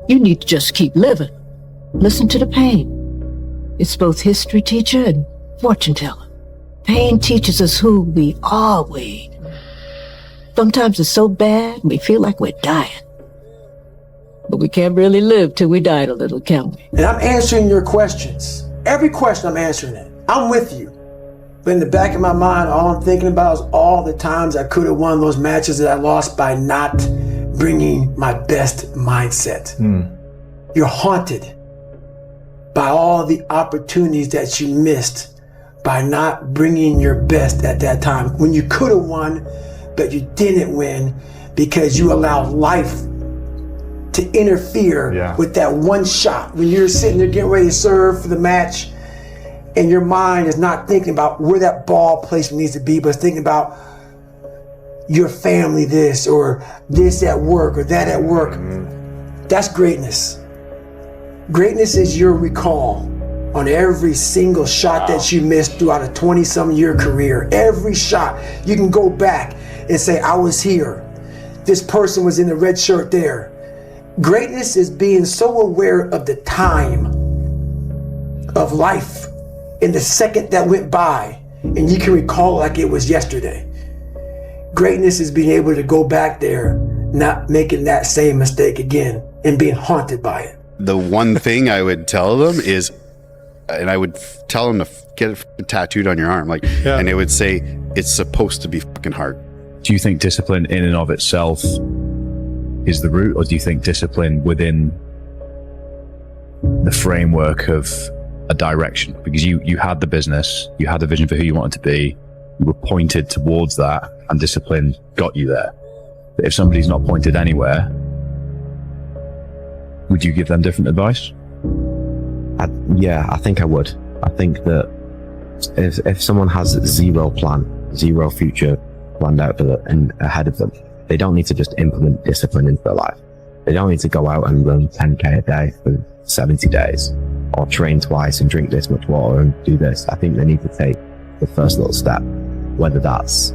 You need to just keep living. Listen to the pain. It's both history teacher and fortune teller. Pain teaches us who we are, Wade. Sometimes it's so bad we feel like we're dying. But we can't really live till we die a little, can we? And I'm answering your questions. Every question I'm answering it. I'm with you. But in the back of my mind, all I'm thinking about is all the times I could have won those matches that I lost by not bringing my best mindset. You're haunted by all the opportunities that you missed by not bringing your best at that time when you could have won, but you didn't win because you allowed life to interfere with that one shot. When you're sitting there getting ready to serve for the match and your mind is not thinking about where that ball placement needs to be, but it's thinking about your family this or this at work or that at work. That's greatness. Greatness is your recall on every single shot that you missed throughout a 20-some year career. Every shot, you can go back and say, I was here. This person was in the red shirt there. Greatness is being so aware of the time of life in the second that went by, and you can recall like it was yesterday. Greatness is being able to go back there, not making that same mistake again, and being haunted by it. The one thing I would tell them is, and I would tell them to get it tattooed on your arm, and it would say, it's supposed to be fucking hard. Do you think discipline in and of itself is the root, or do you think discipline within the framework of a direction? Because you had the business, you had the vision for who you wanted to be, you were pointed towards that, and discipline got you there. But if somebody's not pointed anywhere, would you give them different advice? I think I would. I think that if someone has zero plan, zero future planned out for them and ahead of them, they don't need to just implement discipline into their life. They don't need to go out and run 10K a day for 70 days or train twice and drink this much water and do this. I think they need to take the first little step, whether that's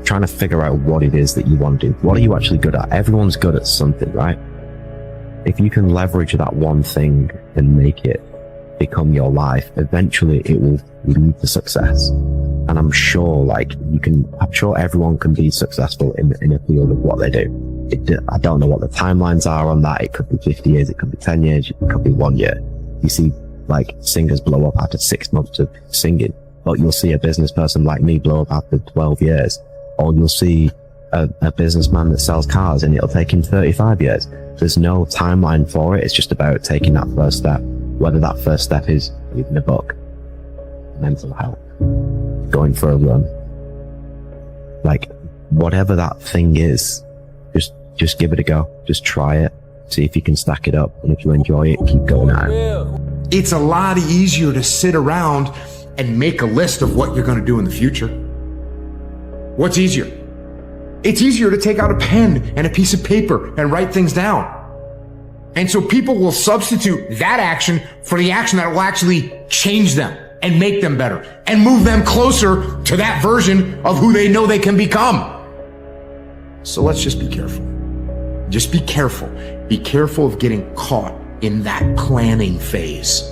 trying to figure out what it is that you want to do. What are you actually good at? Everyone's good at something, right? If you can leverage that one thing and make it become your life, eventually it will lead to success. And I'm sure I'm sure everyone can be successful in a field of what they do. I don't know what the timelines are on that. It could be 50 years, it could be 10 years, it could be 1 year. You see singers blow up after 6 months of singing, but you'll see a business person like me blow up after 12 years, or you'll see a businessman that sells cars and it'll take him 35 years. There's no timeline for it. It's just about taking that first step, whether that first step is reading a book, mental health, going for a run, whatever that thing is, just give it a go. Just try it, see if you can stack it up, and if you enjoy it, keep going at it. It's a lot easier to sit around and make a list of what you're going to do in the future. What's easier? It's easier to take out a pen and a piece of paper and write things down. And so people will substitute that action for the action that will actually change them and make them better and move them closer to that version of who they know they can become. So let's just be careful. Just be careful. Be careful of getting caught in that planning phase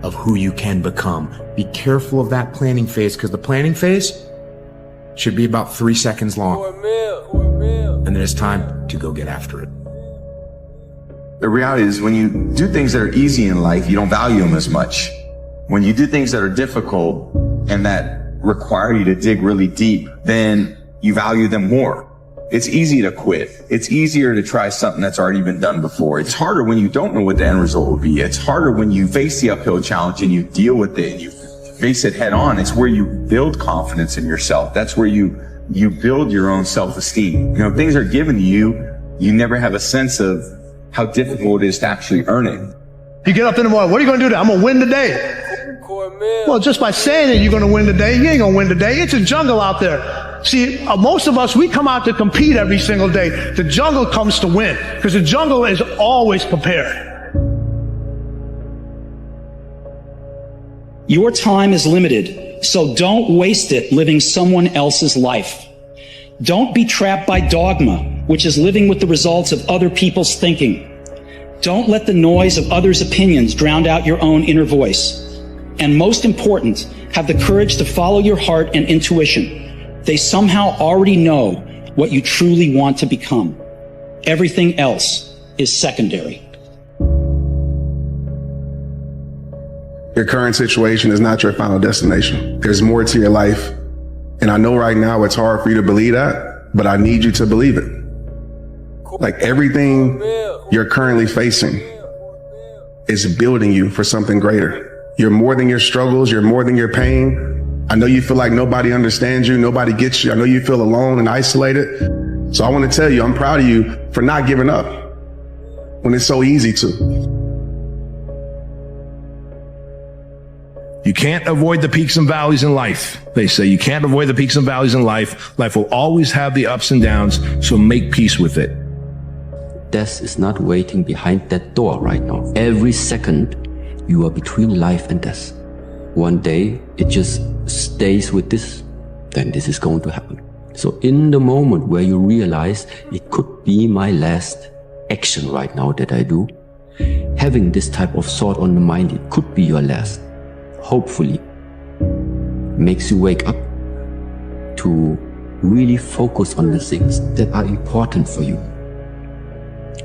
of who you can become. Be careful of that planning phase, because the planning phase should be about 3 seconds long. And then it's time to go get after it. The reality is, when you do things that are easy in life, you don't value them as much. When you do things that are difficult and that require you to dig really deep, then you value them more. It's easy to quit. It's easier to try something that's already been done before. It's harder when you don't know what the end result will be. It's harder when you face the uphill challenge and you deal with it and you face it head on. It's where you build confidence in yourself. That's where you build your own self-esteem. Things are given to you. You never have a sense of how difficult it is to actually earn it. You get up in the morning, what are you going to do today? I'm going to win today. Well, just by saying that you're going to win today, you ain't going to win today. It's a jungle out there. See, most of us, we come out to compete every single day. The jungle comes to win, because the jungle is always prepared. Your time is limited, so don't waste it living someone else's life. Don't be trapped by dogma. which is living with the results of other people's thinking. Don't let the noise of others' opinions drown out your own inner voice. And most important, have the courage to follow your heart and intuition. They somehow already know what you truly want to become. Everything else is secondary. Your current situation is not your final destination. There's more to your life. And I know right now it's hard for you to believe that, but I need you to believe it. Like everything you're currently facing is building you for something greater. You're more than your struggles. You're more than your pain. I know you feel like nobody understands you. Nobody gets you. I know you feel alone and isolated. So I want to tell you, I'm proud of you for not giving up when it's so easy to. You can't avoid the peaks and valleys in life. They say you can't avoid the peaks and valleys in life. Life will always have the ups and downs, so make peace with it. Death is not waiting behind that door right now. Every second, you are between life and death. One day, it just stays with this, then this is going to happen. So in the moment where you realize it could be my last action right now that I do, having this type of thought on the mind, it could be your last, hopefully makes you wake up to really focus on the things that are important for you.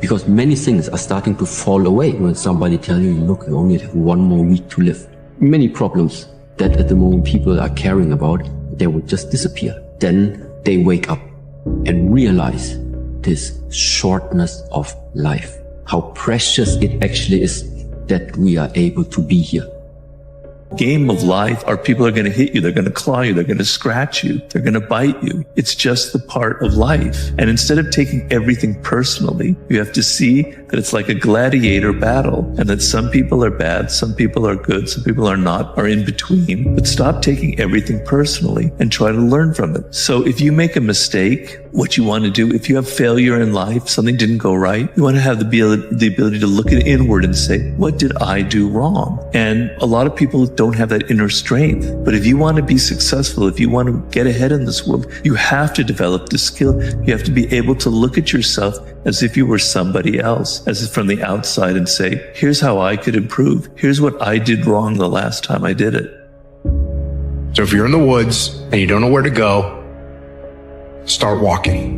Because many things are starting to fall away when somebody tells you, look, you only have 1 more week to live. Many problems that at the moment people are caring about, they would just disappear. Then they wake up and realize this shortness of life, how precious it actually is that we are able to be here. Game of life are people are going to hit you, they're going to claw you, they're going to scratch you, they're going to bite you. It's just the part of life. And instead of taking everything personally, you have to see that it's like a gladiator battle and that some people are bad, some people are good, some people are not, are in between. But stop taking everything personally and try to learn from it. So if you make a mistake, what you want to do, if you have failure in life, something didn't go right, you want to have the ability to look inward and say, what did I do wrong? And a lot of people don't have that inner strength. But if you want to be successful, if you want to get ahead in this world, you have to develop the skill. You have to be able to look at yourself as if you were somebody else, as if from the outside, and say, here's how I could improve. Here's what I did wrong the last time I did it. So if you're in the woods and you don't know where to go, start walking.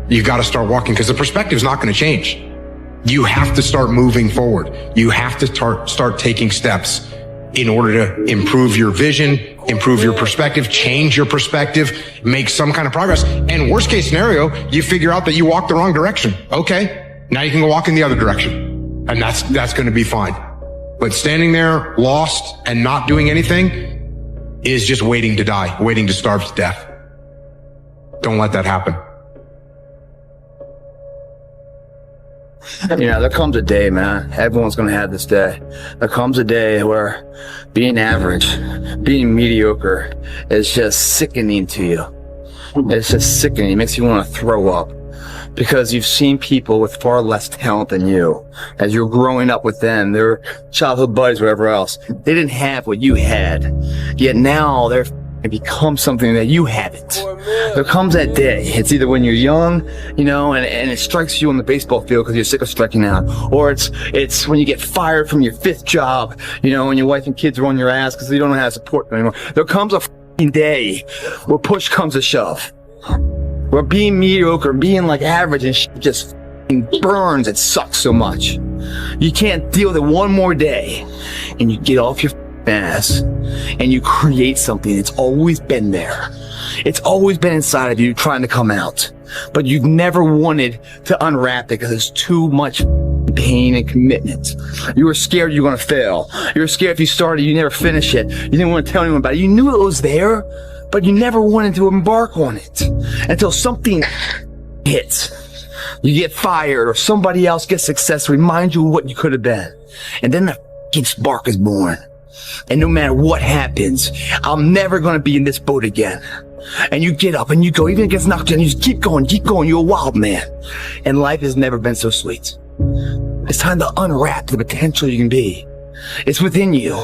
You got to start walking because the perspective is not going to change. You have to start moving forward. You have to start taking steps in order to improve your vision, improve your perspective, change your perspective, make some kind of progress. And worst case scenario, you figure out that you walked the wrong direction. Okay, now you can go walk in the other direction. And that's going to be fine. But standing there lost and not doing anything is just waiting to die, waiting to starve to death. Don't let that happen. You know, there comes a day, man. Everyone's going to have this day. There comes a day where being average, being mediocre is just sickening to you. It's just sickening. It makes you want to throw up because you've seen people with far less talent than you. As you're growing up with them, their childhood buddies, whatever else, they didn't have what you had. Yet now they're become something that you haven't. There comes that day. It's either when you're young, you know, and it strikes you on the baseball field because you're sick of striking out, or it's when you get fired from your 5th job, you know, and your wife and kids are on your ass because you don't know how to support them anymore. There comes a day where push comes to shove, where being mediocre, being like average and just burns. It sucks so much. You can't deal with it one more day, and you get off your ass and you create something that's always been there. It's always been inside of you trying to come out, but you've never wanted to unwrap it because there's too much pain and commitment. You were scared you were going to fail. You were scared if you started, you never finish it. You didn't want to tell anyone about it. You knew it was there, but you never wanted to embark on it until something hits. You get fired or somebody else gets success, remind you of what you could have been. And then the fucking spark is born. And no matter what happens, I'm never going to be in this boat again. And you get up and you go, even against knocked down, you just keep going. You're a wild man. And life has never been so sweet. It's time to unwrap the potential you can be. It's within you.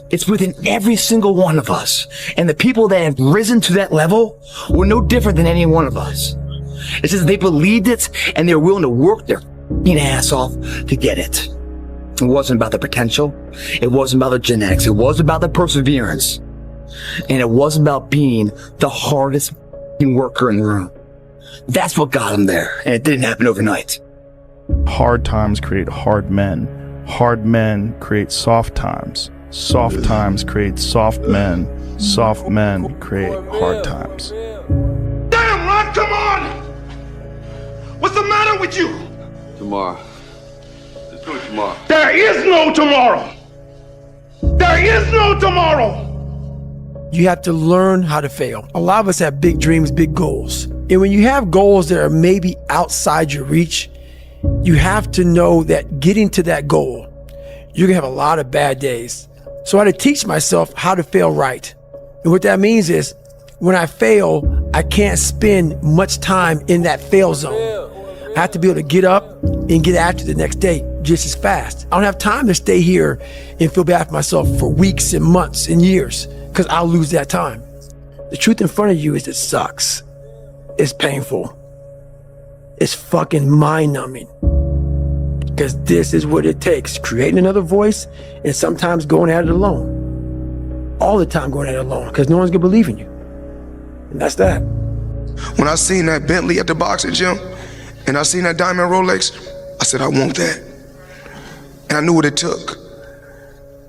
It's within every single one of us. And the people that have risen to that level were no different than any one of us. It's just they believed it and they were willing to work their ass off to get it. It wasn't about the potential. It wasn't about the genetics. It wasn't about the perseverance. And it wasn't about being the hardest worker in the room. That's what got them there. And it didn't happen overnight. Hard times create hard men. Hard men create soft times. Soft times create soft men. Soft men create hard times. Damn, Ron, come on! What's the matter with you? Tomorrow. Let's do it tomorrow. There is no tomorrow. There is no tomorrow. You have to learn how to fail. A lot of us have big dreams, big goals. And when you have goals that are maybe outside your reach, you have to know that getting to that goal, you're gonna have a lot of bad days. So I had to teach myself how to fail right. And what that means is when I fail, I can't spend much time in that fail zone. I have to be able to get up and get after the next day just as fast. I don't have time to stay here and feel bad for myself for weeks and months and years, because I'll lose that time. The truth in front of you is it sucks. It's painful. It's fucking mind-numbing. Because this is what it takes, creating another voice and sometimes going at it alone. All the time going at it alone, because no one's gonna believe in you. And that's that. When I seen that Bentley at the boxing gym, and I seen that diamond Rolex, I said, I want that. And I knew what it took.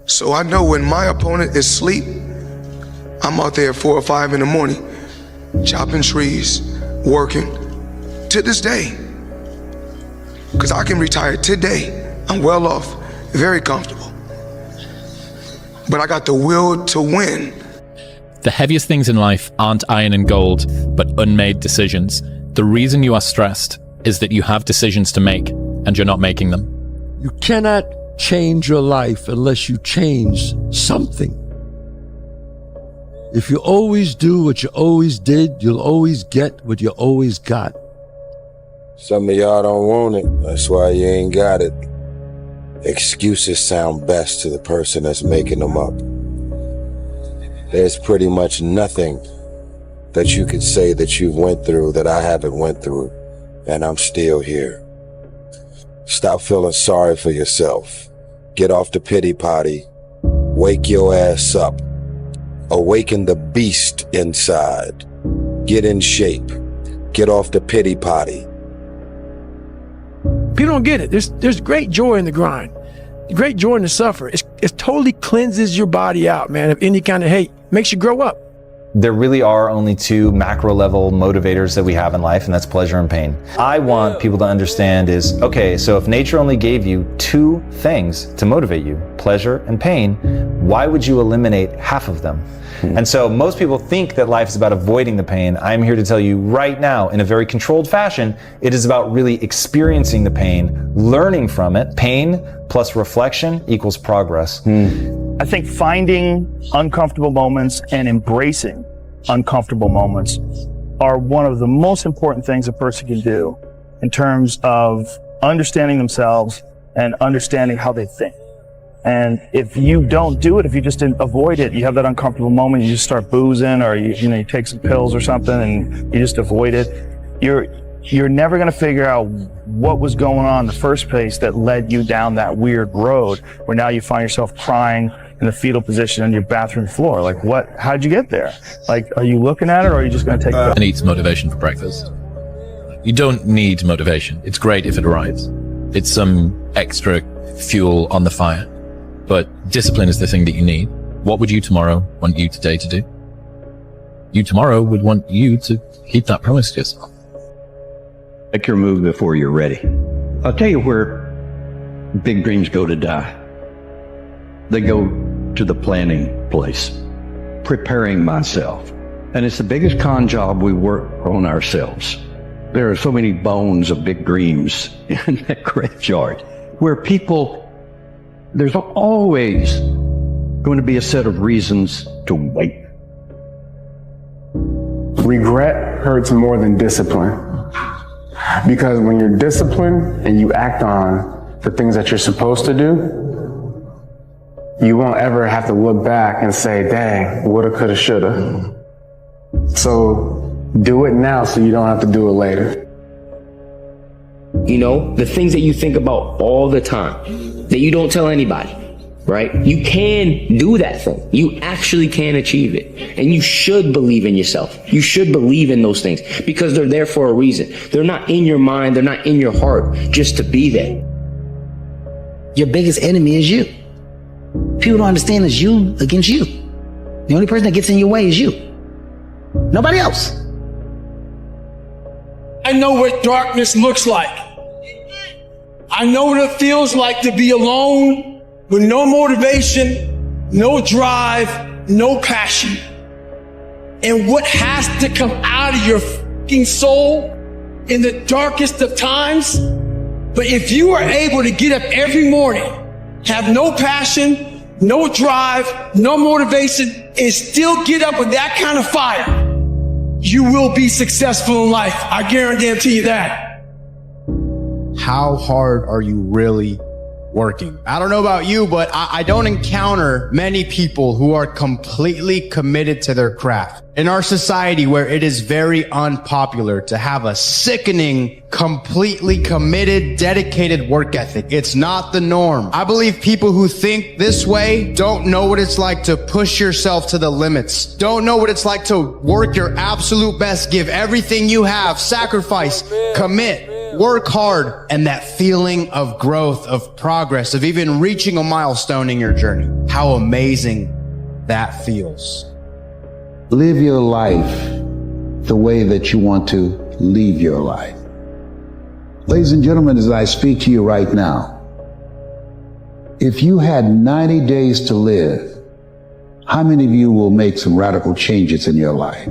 So I know when my opponent is asleep, I'm out there at 4 or 5 in the morning, chopping trees, working, to this day. Because I can retire today. I'm well off, very comfortable. But I got the will to win. The heaviest things in life aren't iron and gold, but unmade decisions. The reason you are stressed is that you have decisions to make, and you're not making them. You cannot change your life unless you change something. If you always do what you always did, you'll always get what you always got. Some of y'all don't want it. That's why you ain't got it. Excuses sound best to the person that's making them up. There's pretty much nothing that you could say that you've went through that I haven't went through, and I'm still here. Stop feeling sorry for yourself. Get off the pity potty. Wake your ass up. Awaken the beast inside. Get in shape. Get off the pity potty. People don't get it. There's great joy in the grind. Great joy in the suffer. It totally cleanses your body out, man, of any kind of hate. Makes you grow up. There really are only two macro level motivators that we have in life, and that's pleasure and pain. I want people to understand is, okay, so if nature only gave you two things to motivate you, pleasure and pain, why would you eliminate half of them? And so most people think that life is about avoiding the pain. I'm here to tell you right now, in a very controlled fashion, it is about really experiencing the pain, learning from it. Pain plus reflection equals progress. I think finding uncomfortable moments and embracing uncomfortable moments are one of the most important things a person can do in terms of understanding themselves and understanding how they think. And if you don't do it, if you just avoid it, you have that uncomfortable moment, you just start boozing, or you take some pills or something and you just avoid it, you're never going to figure out what was going on in the first place that led you down that weird road where now you find yourself crying in the fetal position on your bathroom floor. Like, how'd you get there? Like, are you looking at it, or are you just going to take it? And eats motivation for breakfast. You don't need motivation. It's great if it arrives. It's some extra fuel on the fire. But discipline is the thing that you need. What would you tomorrow want you today to do? You tomorrow would want you to keep that promise to yourself. Make your move before you're ready. I'll tell you where big dreams go to die. They go to the planning place, preparing myself. And it's the biggest con job we work on ourselves. There are so many bones of big dreams in that graveyard where there's always going to be a set of reasons to wait. Regret hurts more than discipline. Because when you're disciplined and you act on the things that you're supposed to do, you won't ever have to look back and say, dang, woulda, coulda, shoulda. So Do it now so you don't have to do it later. You know, the things that you think about all the time that you don't tell anybody, right? You can do that thing. You actually can achieve it. And you should believe in yourself. You should believe in those things because they're there for a reason. They're not in your mind. They're not in your heart just to be there. Your biggest enemy is you. People don't understand it's you against you. The only person that gets in your way is you. Nobody else. I know what darkness looks like. I know what it feels like to be alone with no motivation, no drive, no passion. And what has to come out of your fucking soul in the darkest of times. But if you are able to get up every morning, have no passion, no drive, no motivation, and still get up with that kind of fire, you will be successful in life. I guarantee you that. How hard are you really working? I don't know about you, but I don't encounter many people who are completely committed to their craft. In our society where it is very unpopular to have a sickening, completely committed, dedicated work ethic, it's not the norm. I believe people who think this way don't know what it's like to push yourself to the limits, don't know what it's like to work your absolute best, give everything you have, sacrifice, commit, work hard, and that feeling of growth, of progress, of even reaching a milestone in your journey. How amazing that feels. Live your life the way that you want to leave your life. Ladies and gentlemen, as I speak to you right now, if you had 90 days to live, how many of you will make some radical changes in your life?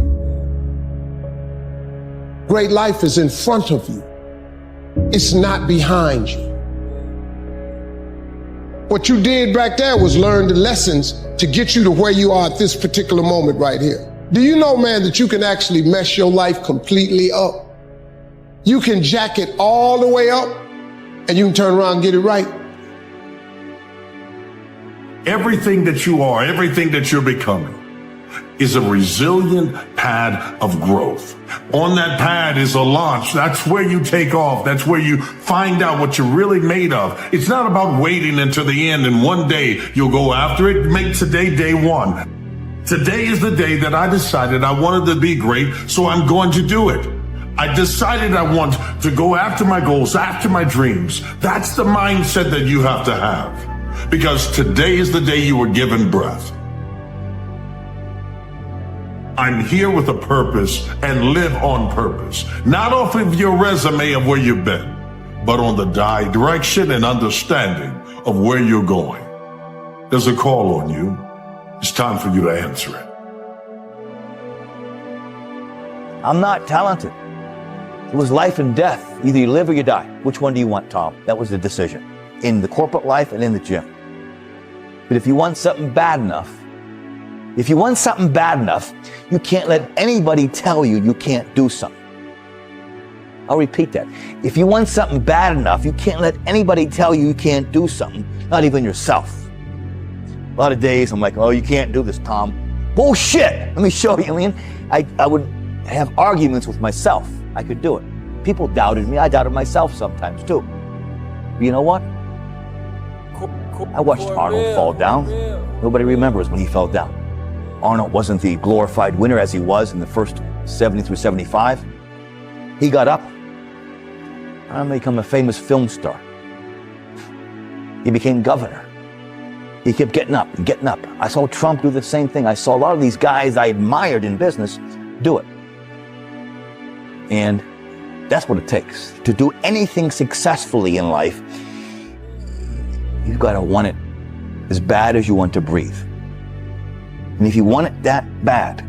Great life is in front of you. It's not behind you. What you did back there was learn the lessons to get you to where you are at this particular moment right here. Do you know, man, that you can actually mess your life completely up? You can jack it all the way up and you can turn around and get it right. Everything that you are, everything that you're becoming is a resilient pad of growth. On that pad is a launch. That's where you take off. That's where you find out what you're really made of. It's not about waiting until the end and one day you'll go after it. Make today day one. Today is the day that I decided I wanted to be great, so I'm going to do it. I decided I want to go after my goals, after my dreams. That's the mindset that you have to have. Because today is the day you were given breath. I'm here with a purpose and live on purpose. Not off of your resume of where you've been, but on the direction and understanding of where you're going. There's a call on you. It's time for you to answer it. I'm not talented. It was life and death. Either you live or you die. Which one do you want, Tom? That was the decision. In the corporate life and in the gym. But if you want something bad enough, you can't let anybody tell you you can't do something. I'll repeat that. If you want something bad enough, you can't let anybody tell you you can't do something, not even yourself. A lot of days I'm like, oh, you can't do this, Tom. Bullshit! Let me show you. I mean, I would have arguments with myself. I could do it. People doubted me. I doubted myself sometimes too. But you know what? I watched Arnold fall down. Nobody remembers when he fell down. Arnold wasn't the glorified winner as he was in the first 70 through 75. He got up. I'm gonna become a famous film star. He became governor. He kept getting up and getting up. I saw Trump do the same thing. I saw a lot of these guys I admired in business do it. And that's what it takes. To do anything successfully in life, you've got to want it as bad as you want to breathe. And if you want it that bad,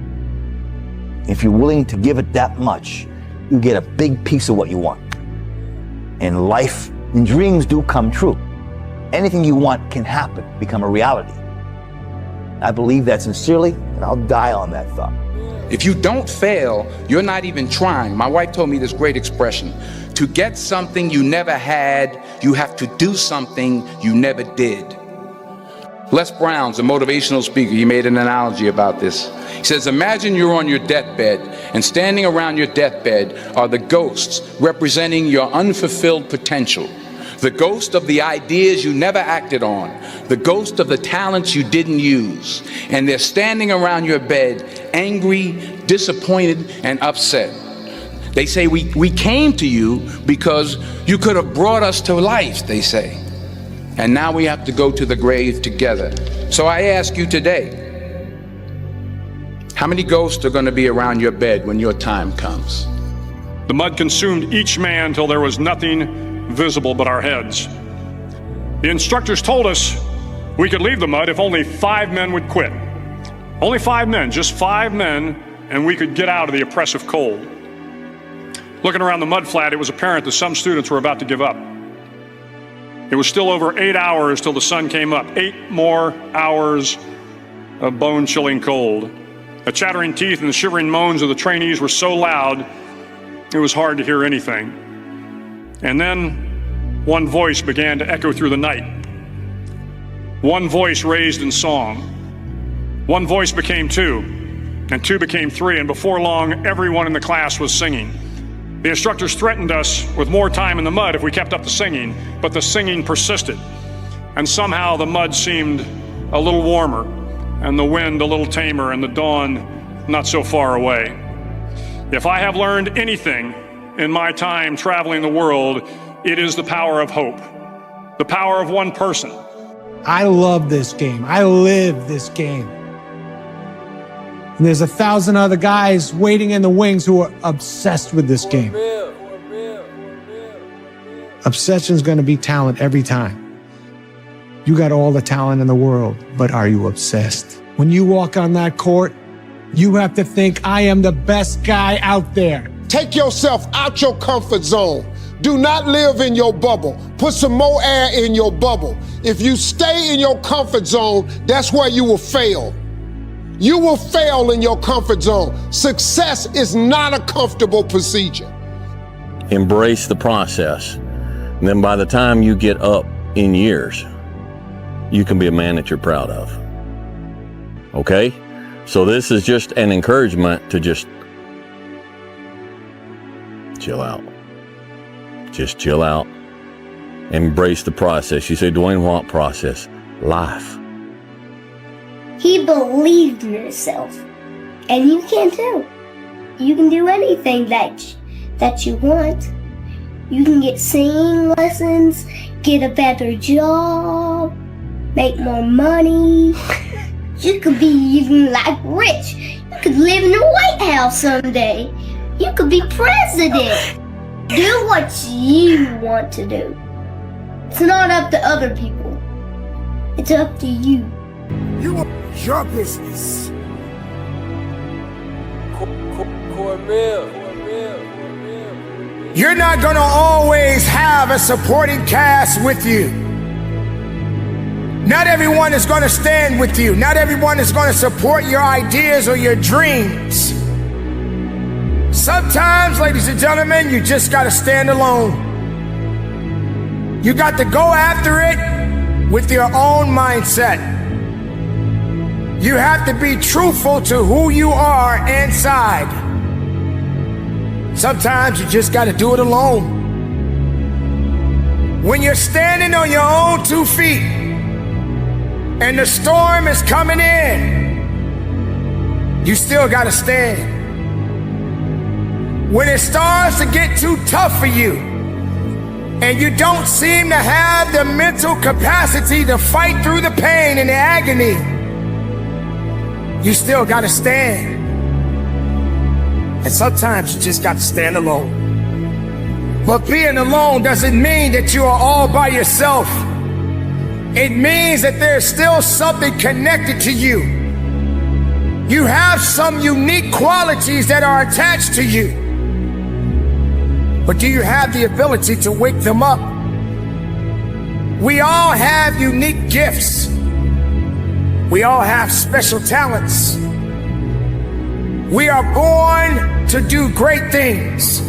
if you're willing to give it that much, you get a big piece of what you want. And life and dreams do come true. Anything you want can happen, become a reality. I believe that sincerely, and I'll die on that thought. If you don't fail, you're not even trying. My wife told me this great expression. To get something you never had, you have to do something you never did. Les Brown's a motivational speaker. He made an analogy about this. He says, imagine you're on your deathbed, and standing around your deathbed are the ghosts representing your unfulfilled potential. The ghost of the ideas you never acted on. The ghost of the talents you didn't use. And they're standing around your bed, angry, disappointed, and upset. They say, we came to you because you could have brought us to life, they say. And now we have to go to the grave together. So I ask you today, how many ghosts are going to be around your bed when your time comes? The mud consumed each man till there was nothing visible but our heads. The instructors told us we could leave the mud if only 5 men would quit. Only 5 men, just 5 men, and we could get out of the oppressive cold. Looking around the mud flat, it was apparent that some students were about to give up. It was still over 8 hours till the sun came up. 8 more hours of bone-chilling cold. The chattering teeth and the shivering moans of the trainees were so loud, it was hard to hear anything. And then one voice began to echo through the night. One voice raised in song. One voice became 2, and 2 became 3, and before long, everyone in the class was singing. The instructors threatened us with more time in the mud if we kept up the singing, but the singing persisted. And somehow the mud seemed a little warmer, and the wind a little tamer, and the dawn not so far away. If I have learned anything in my time traveling the world, it is the power of hope, the power of one person. I love this game. I live this game. And there's 1,000 other guys waiting in the wings who are obsessed with this game. Obsession's going to be talent every time. You got all the talent in the world, but are you obsessed? When you walk on that court, you have to think, I am the best guy out there. Take yourself out your comfort zone. Do not live in your bubble. Put some more air in your bubble. If you stay in your comfort zone, that's where you will fail. You will fail in your comfort zone. Success is not a comfortable procedure. Embrace the process. And then by the time you get up in years, you can be a man that you're proud of. Okay? So this is just an encouragement to just chill out. Just chill out. Embrace the process. You say, Dwayne, what process? Life. He believed in himself. And you can too. You can do anything that you want. You can get singing lessons, get a better job, make more money. You could be even like rich. You could live in the White House someday. You could be president. Do what you want to do. It's not up to other people. It's up to you. Your business. You're not gonna always have a supporting cast with you. Not everyone is gonna stand with you. Not everyone is gonna support your ideas or your dreams. Sometimes, ladies and gentlemen, you just gotta stand alone. You got to go after it with your own mindset. You have to be truthful to who you are inside. Sometimes you just got to do it alone. When you're standing on your own 2 feet and the storm is coming in, you still got to stand. When it starts to get too tough for you and you don't seem to have the mental capacity to fight through the pain and the agony, you still gotta stand. And sometimes you just gotta stand alone. But being alone doesn't mean that you are all by yourself. It means that there's still something connected to you. You have some unique qualities that are attached to you. But do you have the ability to wake them up? We all have unique gifts. We all have special talents. We are born to do great things.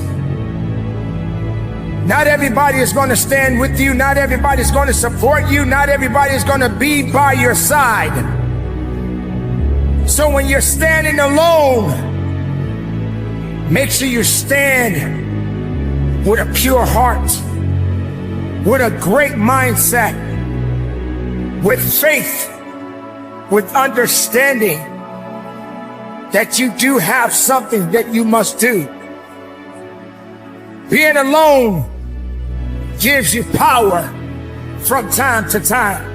Not everybody is going to stand with you. Not everybody is going to support you. Not everybody is going to be by your side. So when you're standing alone, make sure you stand with a pure heart, with a great mindset, with faith, with understanding that you do have something that you must do. Being alone gives you power from time to time.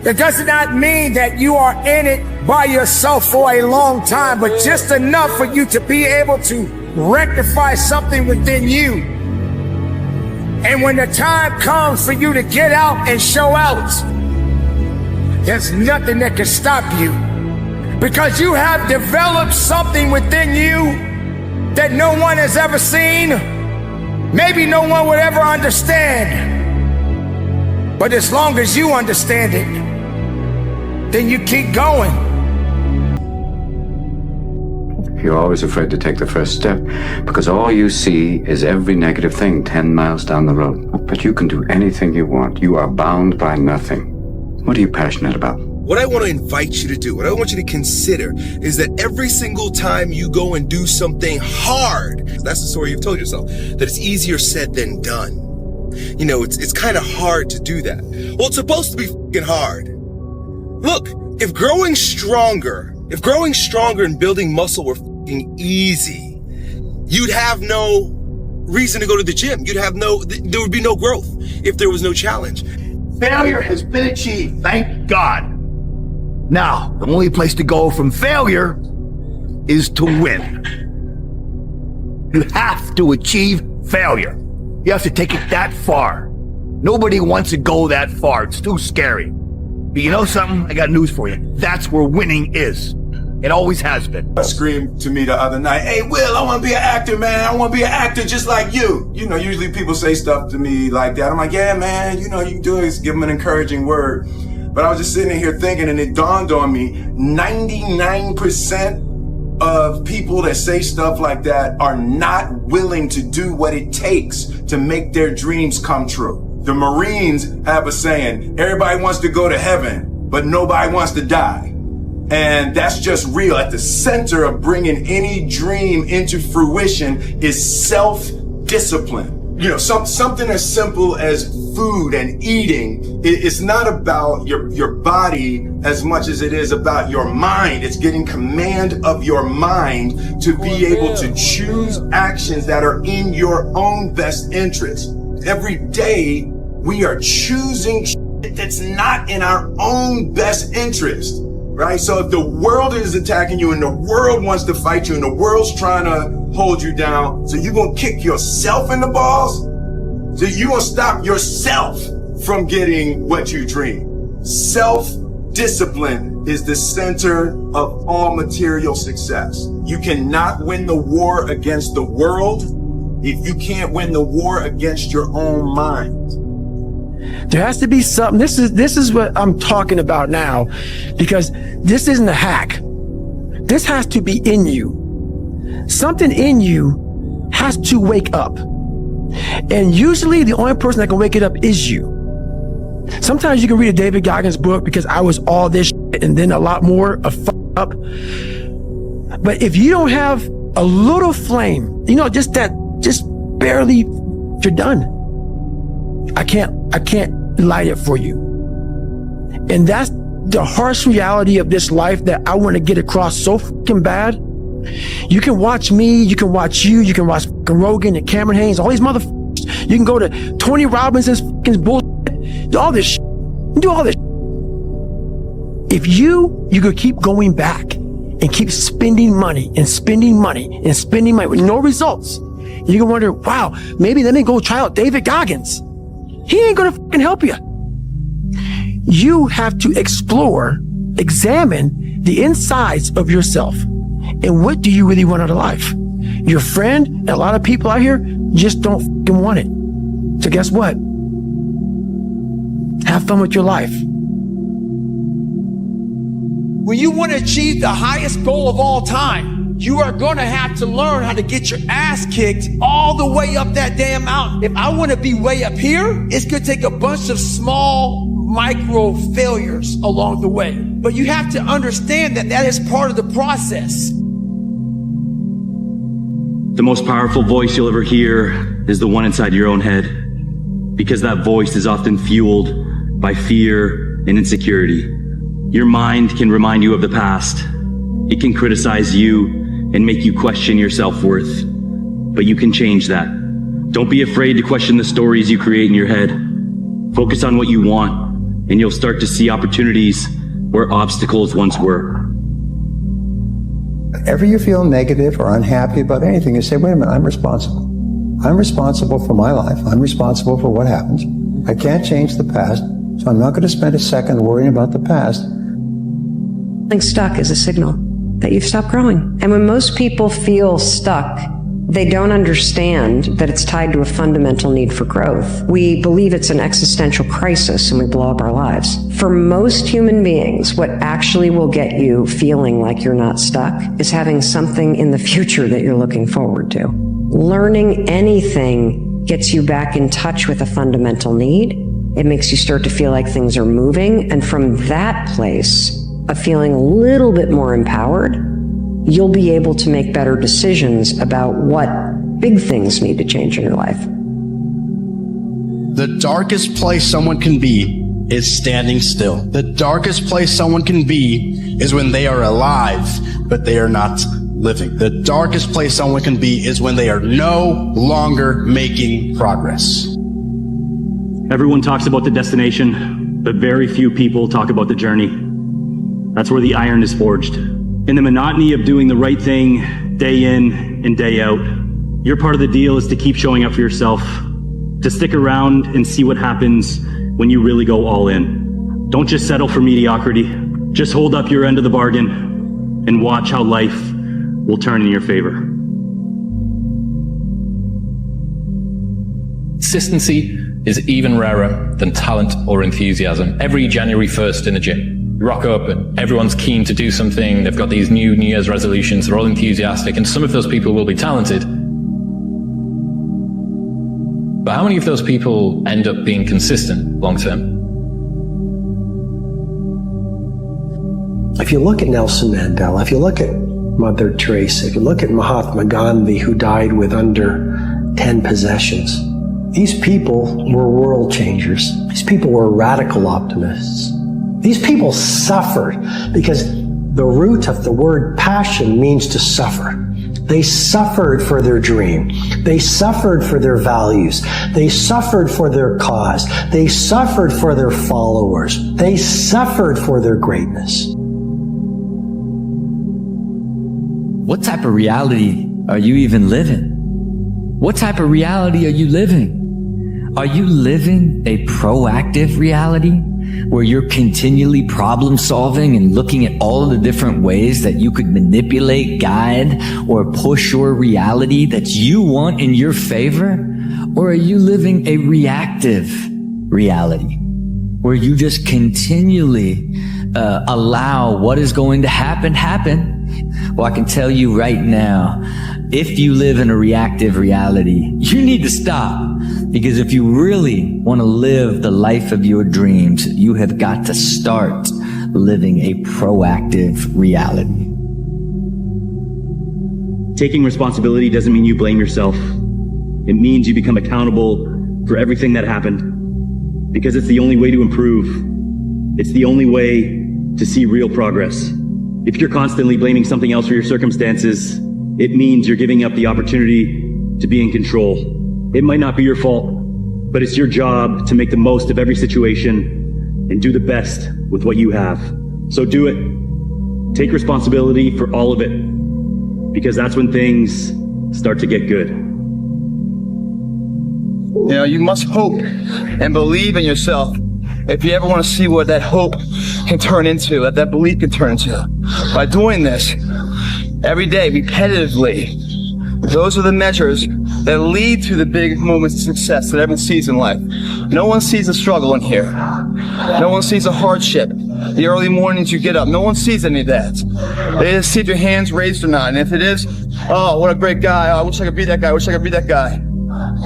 That does not mean that you are in it by yourself for a long time, but just enough for you to be able to rectify something within you. And when the time comes for you to get out and show out, there's nothing that can stop you, because you have developed something within you that no one has ever seen. Maybe no one would ever understand. But as long as you understand it, then you keep going. You're always afraid to take the first step because all you see is every negative thing 10 miles down the road. But you can do anything you want. You are bound by nothing. What are you passionate about? What I want to invite you to do, what I want you to consider, is that every single time you go and do something hard, that's the story you've told yourself, that it's easier said than done. You know, it's kind of hard to do that. Well, it's supposed to be fucking hard. Look, if growing stronger and building muscle were fucking easy, you'd have no reason to go to the gym. There would be no growth if there was no challenge. Failure has been achieved, thank God. Now, the only place to go from failure is to win. You have to achieve failure. You have to take it that far. Nobody wants to go that far. It's too scary. But you know something? I got news for you. That's where winning is. It always has been. Screamed to me the other night, "Hey, Will, I want to be an actor, man. I want to be an actor just like you." You know, usually people say stuff to me like that. I'm like, "Yeah, man, you know, you can do it." Give them an encouraging word. But I was just sitting here thinking, and it dawned on me, 99% of people that say stuff like that are not willing to do what it takes to make their dreams come true. The Marines have a saying, everybody wants to go to heaven, but nobody wants to die. And that's just real. At the center of bringing any dream into fruition is self-discipline. You know, something as simple as food and eating. It's not about your body as much as it is about your mind. It's getting command of your mind to be able to choose actions that are in your own best interest. Every day, we are choosing shit that's not in our own best interest. Right? So if the world is attacking you and the world wants to fight you and the world's trying to hold you down, so you're going to kick yourself in the balls? So you're going to stop yourself from getting what you dream. Self-discipline is the center of all material success. You cannot win the war against the world if you can't win the war against your own mind. There has to be something. This is what I'm talking about now, because this isn't a hack. This has to be in you. Something in you has to wake up. And usually the only person that can wake it up is you. Sometimes you can read a David Goggins book, because I was all this shit and then a lot more of up. But if you don't have a little flame, you know, just barely, you're done. I can't light it for you. And that's the harsh reality of this life that I want to get across so fucking bad. You can watch me, you can watch you, you can watch fucking Rogan and Cameron Haynes, all these motherfuckers. You can go to Tony Robinson's fucking bullshit, do all this shit. Do all this shit. If you could keep going back and keep spending money and spending money and spending money with no results, you can wonder, wow, maybe let me go try out David Goggins. He ain't gonna fucking help you. You have to explore, examine the insides of yourself. And what do you really want out of life? Your friend and a lot of people out here just don't fucking want it. So guess what? Have fun with your life. When you want to achieve the highest goal of all time, you are gonna have to learn how to get your ass kicked all the way up that damn mountain. If I wanna be way up here, it's gonna take a bunch of small micro failures along the way. But you have to understand that that is part of the process. The most powerful voice you'll ever hear is the one inside your own head, because that voice is often fueled by fear and insecurity. Your mind can remind you of the past. It can criticize you and make you question your self-worth, but you can change that. Don't be afraid to question the stories you create in your head. Focus on what you want, and you'll start to see opportunities where obstacles once were. Whenever you feel negative or unhappy about anything, you say, wait a minute, I'm responsible. I'm responsible for my life. I'm responsible for what happens. I can't change the past, so I'm not going to spend a second worrying about the past. Feeling stuck is a signal that you've stopped growing. And when most people feel stuck, they don't understand that it's tied to a fundamental need for growth. We believe it's an existential crisis and we blow up our lives. For most human beings, what actually will get you feeling like you're not stuck is having something in the future that you're looking forward to. Learning anything gets you back in touch with a fundamental need. It makes you start to feel like things are moving. And from that place of feeling a little bit more empowered, you'll be able to make better decisions about what big things need to change in your life. The darkest place someone can be is standing still. The darkest place someone can be is when they are alive, but they are not living. The darkest place someone can be is when they are no longer making progress. Everyone talks about the destination, but very few people talk about the journey. That's where the iron is forged. In the monotony of doing the right thing day in and day out, your part of the deal is to keep showing up for yourself, to stick around and see what happens when you really go all in. Don't just settle for mediocrity. Just hold up your end of the bargain and watch how life will turn in your favor. Consistency is even rarer than talent or enthusiasm. Every January 1st in the gym, you rock up and everyone's keen to do something. They've got these New Year's resolutions. They're all enthusiastic, and some of those people will be talented. But how many of those people end up being consistent long term? If you look at Nelson Mandela, if you look at Mother Tracy, if you look at Mahatma Gandhi, who died with under 10 possessions, these people were world changers. These people were radical optimists. These people suffered because the root of the word passion means to suffer. They suffered for their dream. They suffered for their values. They suffered for their cause. They suffered for their followers. They suffered for their greatness. What type of reality are you even living? What type of reality are you living? Are you living a proactive reality where you're continually problem solving and looking at all the different ways that you could manipulate, guide, or push your reality that you want in your favor? Or are you living a reactive reality where you just continually allow what is going to happen? Well, I can tell you right now, if you live in a reactive reality, you need to stop. Because if you really want to live the life of your dreams, you have got to start living a proactive reality. Taking responsibility doesn't mean you blame yourself. It means you become accountable for everything that happened. Because it's the only way to improve. It's the only way to see real progress. If you're constantly blaming something else for your circumstances, it means you're giving up the opportunity to be in control. It might not be your fault, but it's your job to make the most of every situation and do the best with what you have. So do it. Take responsibility for all of it, because that's when things start to get good. You know, you must hope and believe in yourself if you ever want to see what that hope can turn into, what that belief can turn into. By doing this every day, repetitively, those are the measures that lead to the big moments of success that everyone sees in life. No one sees a struggle in here. No one sees a hardship. The early mornings you get up, no one sees any of that. They just see if your hand's raised or not. And if it is, oh, what a great guy. Oh, I wish I could be that guy. I wish I could be that guy.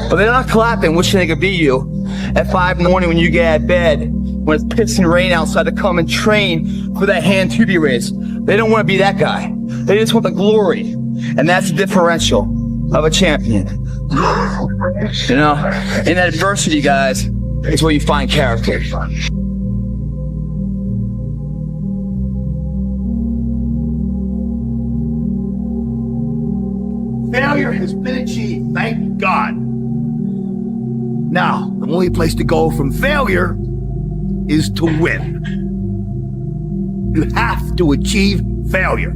But they're not clapping, wishing they could be you. At 5 in the morning when you get out of bed, when it's pissing rain outside, to come and train for that hand to be raised. They don't want to be that guy. They just want the glory. And that's the differential of a champion. You know, in adversity, guys, is where you find character. Failure has been achieved, thank God. Now, the only place to go from failure is to win. You have to achieve failure.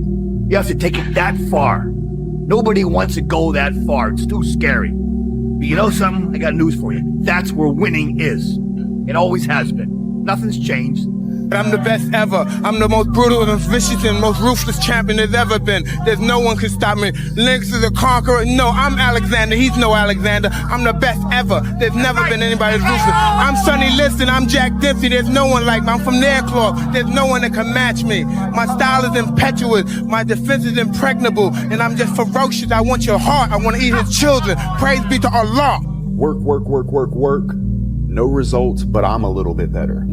You have to take it that far. Nobody wants to go that far. It's too scary. But you know something? I got news for you. That's where winning is. It always has been. Nothing's changed. I'm the best ever. I'm the most brutal and vicious and most ruthless champion there's ever been. There's no one can stop me. Lynx is a conqueror. No, I'm Alexander. He's no Alexander. I'm the best ever. There's never been anybody as ruthless. I'm Sonny Liston. I'm Jack Dempsey. There's no one like me. I'm from their cloth. There's no one that can match me. My style is impetuous. My defense is impregnable. And I'm just ferocious. I want your heart. I want to eat his children. Praise be to Allah. Work, work, work, work, work. No results, but I'm a little bit better.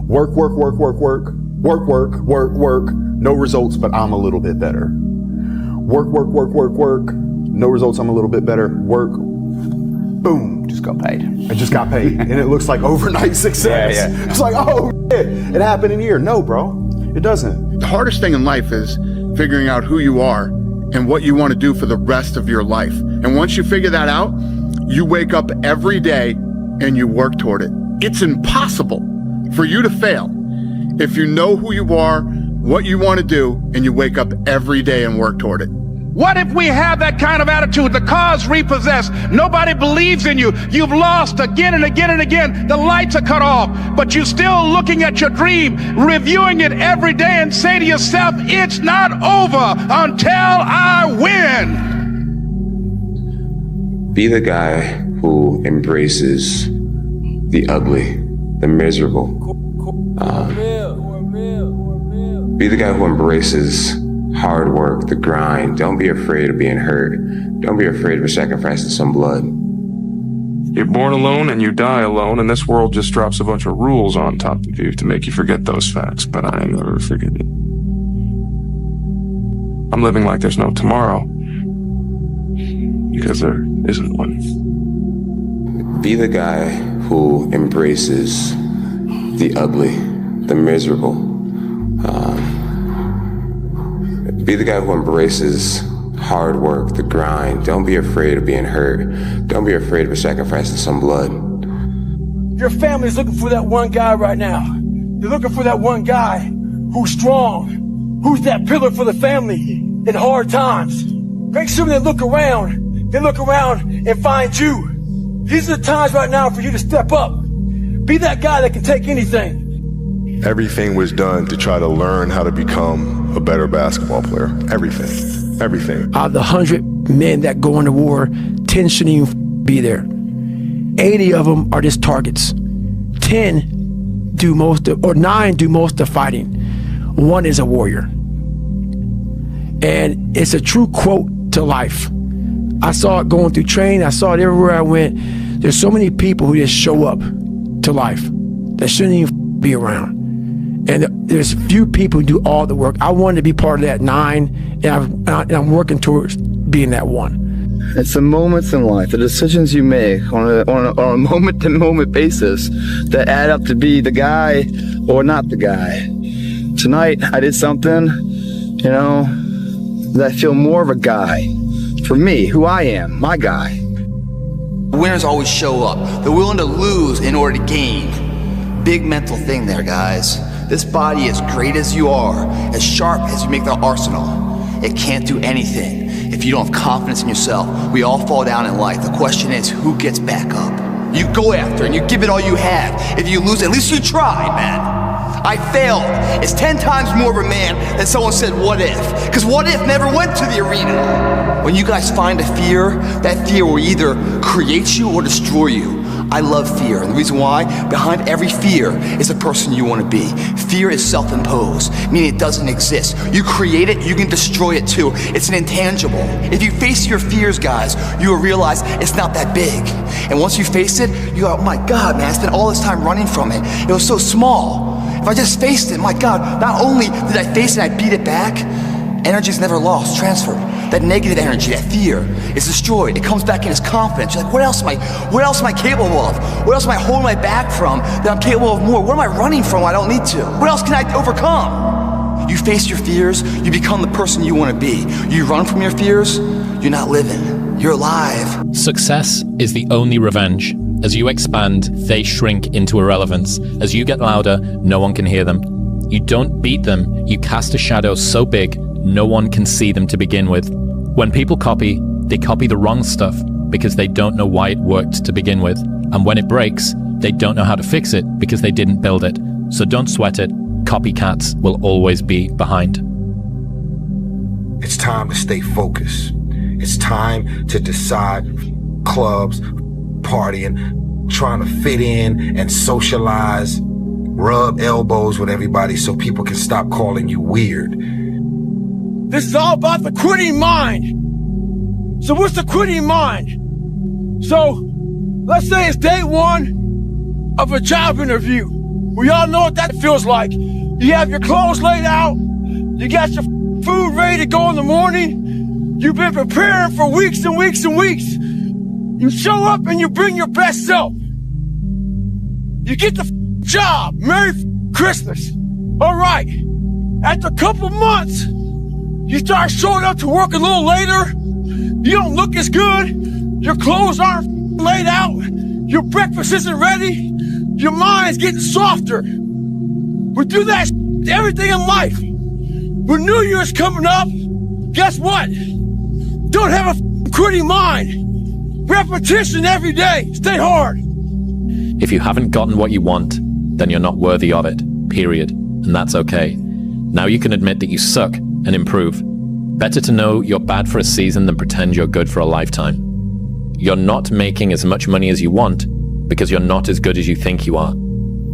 Work, work, work, work, work. Work, work, work, work. No results, but I'm a little bit better. Work, work, work, work, work. No results, I'm a little bit better. Work. Boom. Just got paid. I just got paid. And it looks like overnight success. Yeah. It's like, oh, shit. It happened in a year. No, bro. It doesn't. The hardest thing in life is figuring out who you are and what you want to do for the rest of your life. And once you figure that out, you wake up every day and you work toward it. It's impossible for you to fail if you know who you are, what you want to do, and you wake up every day and work toward it. What if we have that kind of attitude? The car's repossessed. Nobody believes in you. You've lost again and again and again. The lights are cut off, but you're still looking at your dream, reviewing it every day, and say to yourself, it's not over until I win. Be the guy who embraces the ugly, the miserable. Be the guy who embraces hard work, the grind. Don't be afraid of being hurt. Don't be afraid of sacrificing some blood. You're born alone and you die alone, and this world just drops a bunch of rules on top of you to make you forget those facts, but I never forget it. I'm living like there's no tomorrow, because there isn't one. Be the guy who embraces the ugly, the miserable. Be the guy who embraces hard work, the grind. Don't be afraid of being hurt. Don't be afraid of sacrificing some blood. Your family's looking for that one guy right now. They're looking for that one guy who's strong, who's that pillar for the family in hard times. Make sure they look around and find you. These are the times right now for you to step up. Be that guy that can take anything. Everything was done to try to learn how to become a better basketball player. Everything. Out of the 100 men that go into war, 10 shouldn't even be there. 80 of them are just targets. 9 do most of the fighting. 1 is a warrior. And it's a true quote to life. I saw it going through training. I saw it everywhere I went. There's so many people who just show up to life that shouldn't even be around. And there's few people who do all the work. I wanted to be part of that 9, and I'm working towards being that 1. It's the moments in life, the decisions you make on a moment-to-moment basis that add up to be the guy or not the guy. Tonight, I did something, that I feel more of a guy. For me, who I am, my guy. Winners always show up. They're willing to lose in order to gain. Big mental thing there, guys. This body, as great as you are, as sharp as you make the arsenal, it can't do anything if you don't have confidence in yourself. We all fall down in life. The question is, who gets back up? You go after and you give it all you have. If you lose, at least you tried, man. I failed. It's 10 times more of a man than someone said, what if? Because what if never went to the arena. When you guys find a fear, that fear will either create you or destroy you. I love fear. And the reason why, behind every fear is a person you want to be. Fear is self-imposed, meaning it doesn't exist. You create it, you can destroy it too. It's an intangible. If you face your fears, guys, you will realize it's not that big. And once you face it, you go, oh my God, man, I spent all this time running from it. It was so small. If I just faced it, my God, not only did I face it, I beat it back, energy's never lost, transferred. That negative energy, that fear, is destroyed. It comes back in as confidence. You're like, what else am I capable of? What else am I holding my back from that I'm capable of more? What am I running from I don't need to? What else can I overcome? You face your fears, you become the person you want to be. You run from your fears, you're not living. You're alive. Success is the only revenge. As you expand, they shrink into irrelevance. As you get louder, no one can hear them. You don't beat them, you cast a shadow so big, no one can see them to begin with. When people copy, they copy the wrong stuff because they don't know why it worked to begin with. And when it breaks, they don't know how to fix it because they didn't build it. So don't sweat it. Copycats will always be behind. It's time to stay focused. It's time to decide clubs, partying, trying to fit in and socialize, rub elbows with everybody so people can stop calling you weird. This is all about the quitting mind. So what's the quitting mind? So let's say it's day one of a job interview. We all know what that feels like. You have your clothes laid out. You got your food ready to go in the morning. You've been preparing for weeks and weeks and weeks. You show up and you bring your best self. You get the job. Merry Christmas. All right. After a couple months, you start showing up to work a little later. You don't look as good. Your clothes aren't laid out. Your breakfast isn't ready. Your mind's getting softer. We do that to everything in life. When New Year's coming up, guess what? Don't have a quitting mind. Repetition every day. Stay hard. If you haven't gotten what you want, then you're not worthy of it, period. And that's okay. Now you can admit that you suck and improve. Better to know you're bad for a season than pretend you're good for a lifetime. You're not making as much money as you want because you're not as good as you think you are.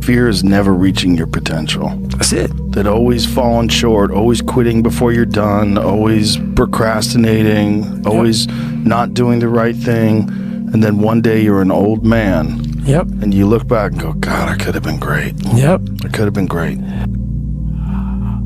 Fear is never reaching your potential. That's it. That always falling short, always quitting before you're done, always procrastinating, always not doing the right thing. And then one day you're an old man. Yep. And you look back and go, God, I could have been great. Yep. I could have been great.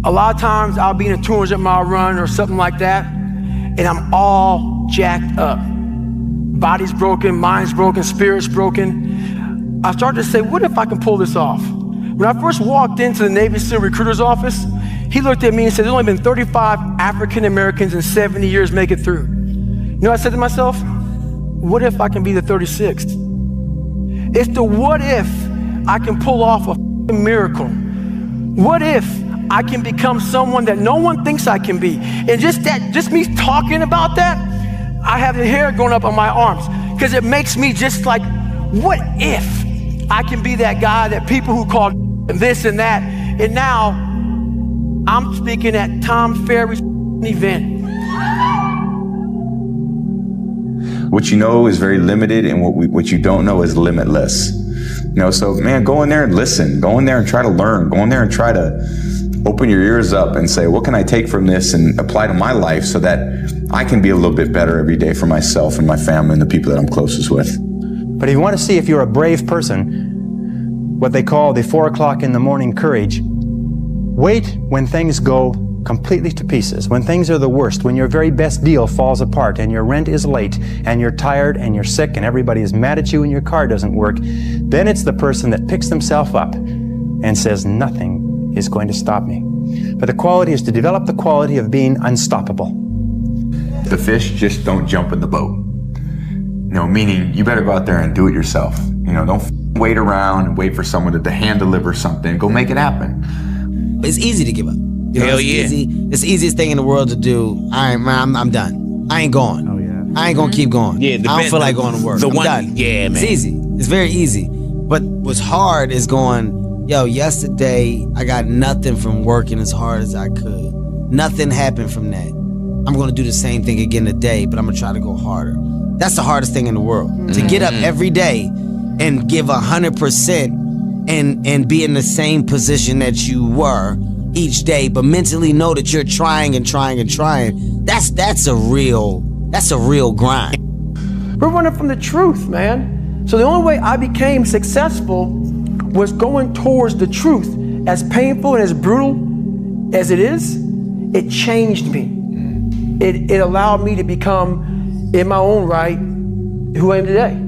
A lot of times I'll be in a 200 mile run or something like that, and I'm all jacked up. Body's broken, mind's broken, spirit's broken. I started to say, what if I can pull this off? When I first walked into the Navy SEAL recruiter's office, he looked at me and said, there's only been 35 African Americans in 70 years make it through. You know what I said to myself? What if I can be the 36th? It's the what if I can pull off a miracle. What if I can become someone that no one thinks I can be? And just me talking about that, I have the hair going up on my arms because it makes me just like, what if I can be that guy that people who call this and that, and now I'm speaking at Tom Ferry's event. What you know is very limited, and what you don't know is limitless. You know, so man, go in there and listen. Go in there and try to learn. Go in there and try to open your ears up and say, what can I take from this and apply to my life so that I can be a little bit better every day for myself and my family and the people that I'm closest with. But if you want to see if you're a brave person, what they call the 4 o'clock in the morning courage, wait when things go completely to pieces, when things are the worst, when your very best deal falls apart and your rent is late and you're tired and you're sick and everybody is mad at you and your car doesn't work, then it's the person that picks themselves up and says, nothing is going to stop me. But the quality is to develop the quality of being unstoppable. The fish just don't jump in the boat. You know, meaning you better go out there and do it yourself. You know, don't wait around and wait for someone to hand deliver something. Go make it happen. It's easy to give up. You know, Hell it's yeah. easy. It's the easiest thing in the world to do. I'm done. I ain't going. Oh yeah. I ain't gonna keep going. Yeah, I don't feel like going to work. I'm done. Yeah, man. It's easy. It's very easy. But what's hard is going, yo, yesterday I got nothing from working as hard as I could. Nothing happened from that. I'm gonna do the same thing again today, but I'm gonna try to go harder. That's the hardest thing in the world. To get up every day and give 100% and be in the same position that you were each day, but mentally know that you're trying and trying and trying. That's a real grind. We're running from the truth, man. So the only way I became successful was going towards the truth. As painful and as brutal as it is, it changed me. It allowed me to become, in my own right, who I am today.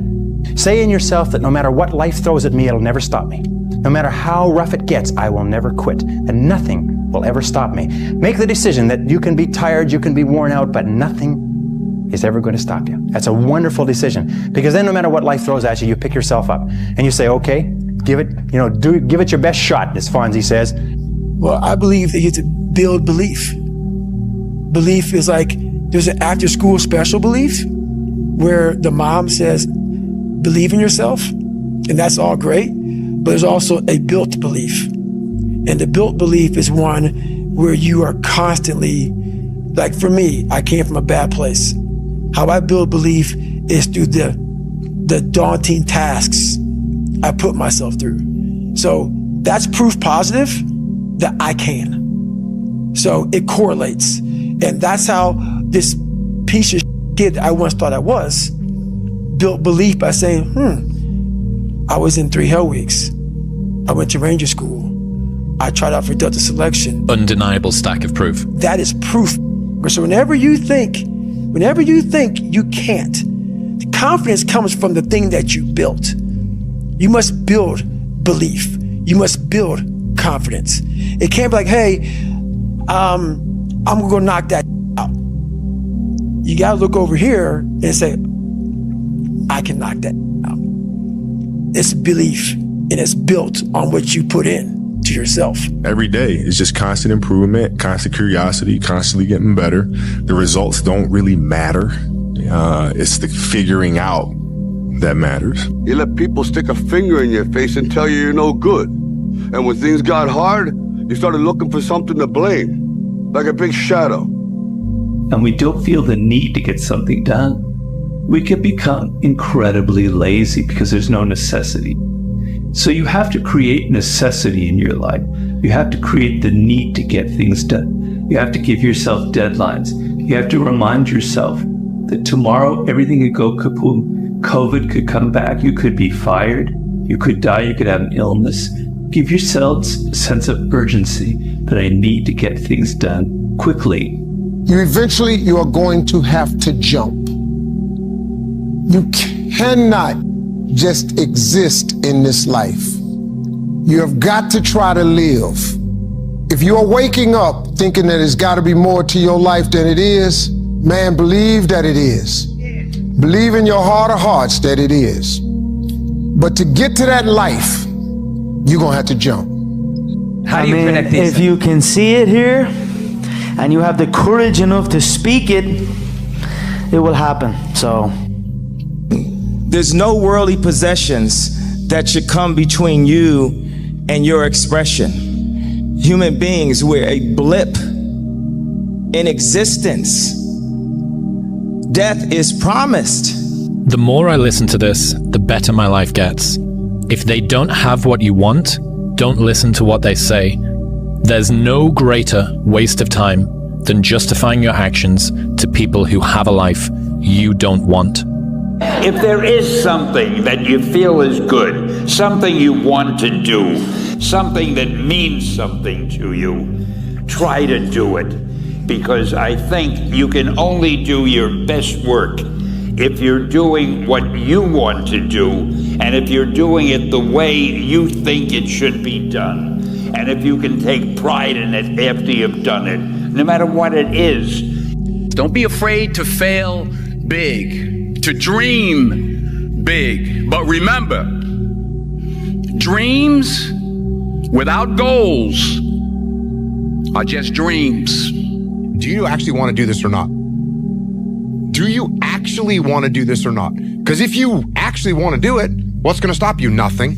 Say in yourself that no matter what life throws at me, it'll never stop me. No matter how rough it gets, I will never quit, and nothing will ever stop me. Make the decision that you can be tired, you can be worn out, but nothing is ever going to stop you. That's a wonderful decision, because then no matter what life throws at you, you pick yourself up and you say, okay, give it your best shot, as Fonzie says. Well, I believe that you have to build belief. Belief is like, there's an after school special belief where the mom says, believe in yourself, and that's all great, but there's also a built belief. And the built belief is one where you are constantly, like for me, I came from a bad place. How I build belief is through the daunting tasks I put myself through. So that's proof positive that I can. So it correlates. And that's how this piece of kid that I once thought I was built belief by saying, I was in 3 Hell Weeks. I went to Ranger School. I tried out for Delta Selection. Undeniable stack of proof. That is proof. So whenever you think you can't, the confidence comes from the thing that you built. You must build belief. You must build confidence. It can't be like, hey, I'm gonna go knock that out. You gotta look over here and say, I can knock that out. It's belief, and it's built on what you put in to yourself. Every day is just constant improvement, constant curiosity, constantly getting better. The results don't really matter. It's the figuring out that matters. You let people stick a finger in your face and tell you you're no good. And when things got hard, you started looking for something to blame, like a big shadow. And we don't feel the need to get something done. We can become incredibly lazy because there's no necessity. So you have to create necessity in your life. You have to create the need to get things done. You have to give yourself deadlines. You have to remind yourself that tomorrow everything could go kaboom. COVID could come back. You could be fired. You could die. You could have an illness. Give yourselves a sense of urgency that I need to get things done quickly. You are going to have to jump. You cannot just exist in this life. You have got to try to live. If you are waking up thinking that there's got to be more to your life than it is, man, believe that it is. Believe in your heart of hearts that it is. But to get to that life, you're going to have to jump. How do you predict this? If you can see it here and you have the courage enough to speak it, it will happen. So there's no worldly possessions that should come between you and your expression. Human beings, we're a blip in existence. Death is promised. The more I listen to this, the better my life gets. If they don't have what you want, don't listen to what they say. There's no greater waste of time than justifying your actions to people who have a life you don't want. If there is something that you feel is good, something you want to do, something that means something to you, try to do it. Because I think you can only do your best work if you're doing what you want to do, and if you're doing it the way you think it should be done, and if you can take pride in it after you've done it, no matter what it is. Don't be afraid to fail big, to dream big. But remember, dreams without goals are just dreams. Do you actually want to do this or not? Do you actually want to do this or not? Because if you actually want to do it, what's going to stop you? Nothing.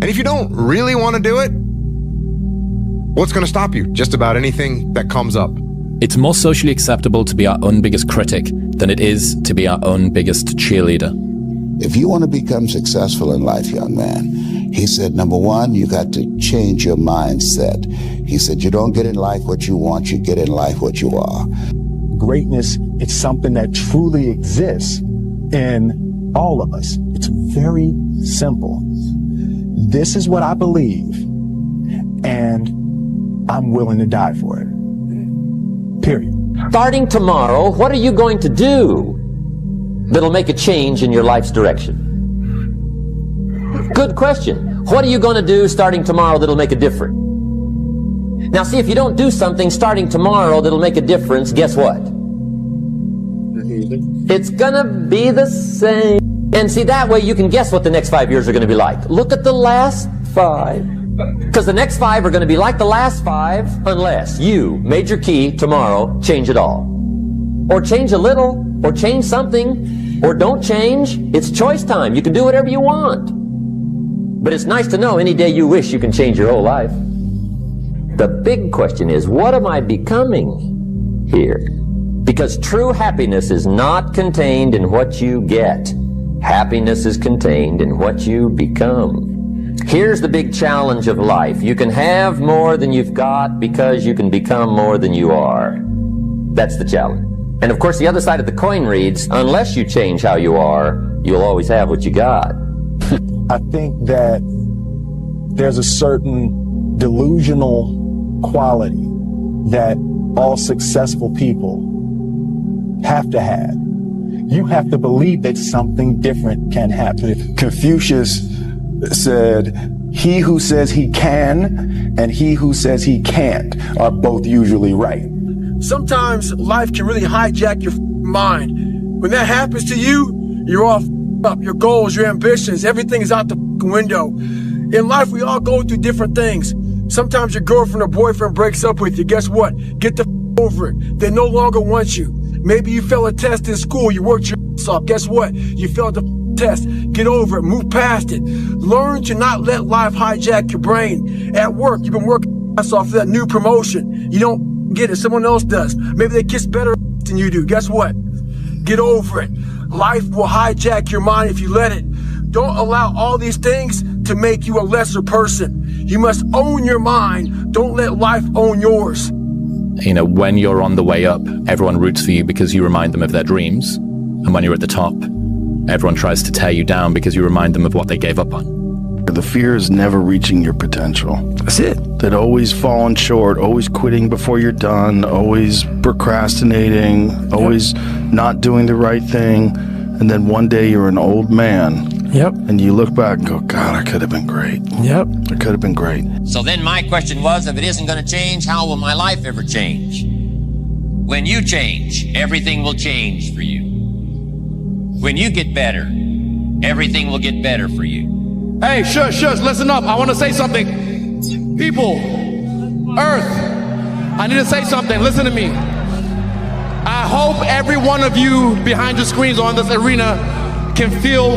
And if you don't really want to do it, what's going to stop you? Just about anything that comes up. It's more socially acceptable to be our own biggest critic than it is to be our own biggest cheerleader. if you want to become successful in life, young man, he said, number one, you got to change your mindset. He said, you don't get in life what you want, you get in life what you are. Greatness, it's something that truly exists in all of us. It's very simple. This is what I believe, and I'm willing to die for it. Period. Starting tomorrow, what are you going to do that'll make a change in your life's direction? Good question. What are you going to do starting tomorrow that'll make a difference? Now see, if you don't do something starting tomorrow that'll make a difference, guess what? It's gonna be the same. And see, that way you can guess what the next 5 years are gonna be like. Look at the last 5. Because the next 5 are gonna be like the last 5 unless you, major key, tomorrow, change it all. Or change a little, or change something, or don't change. It's choice time. You can do whatever you want. But it's nice to know any day you wish you can change your whole life. The big question is, what am I becoming here? Because true happiness is not contained in what you get. Happiness is contained in what you become. Here's the big challenge of life. You can have more than you've got because you can become more than you are. That's the challenge. And of course, the other side of the coin reads, unless you change how you are, you'll always have what you got. I think that there's a certain delusional quality that all successful people have to have. You have to believe that something different can happen. Confucius said, he who says he can and he who says he can't are both usually right. Sometimes life can really hijack your mind. When that happens to you, you're all up. Your goals, your ambitions, everything is out the window. In life, we all go through different things. Sometimes your girlfriend or boyfriend breaks up with you. Guess what? Get the over it. They no longer want you. Maybe you failed a test in school. You worked your ass off. Guess what? You failed the test. Get over it. Move past it. Learn to not let life hijack your brain. At work, you've been working your ass off for that new promotion. You don't get it. Someone else does. Maybe they kiss better than you do. Guess what? Get over it. Life will hijack your mind if you let it. Don't allow all these things to make you a lesser person. You must own your mind. Don't let life own yours. You know, when you're on the way up, everyone roots for you because you remind them of their dreams. And when you're at the top, everyone tries to tear you down because you remind them of what they gave up on. The fear is never reaching your potential. That's it. That always falling short, always quitting before you're done, always procrastinating, always not doing the right thing. And then one day you're an old man. Yep. And you look back and go, God, I could have been great. Yep. I could have been great. So then my question was, if it isn't going to change, how will my life ever change? When you change, everything will change for you. When you get better, everything will get better for you. Hey, shush, listen up. I want to say something. People, Earth, I need to say something. Listen to me. I hope every one of you behind your screens or in this arena can feel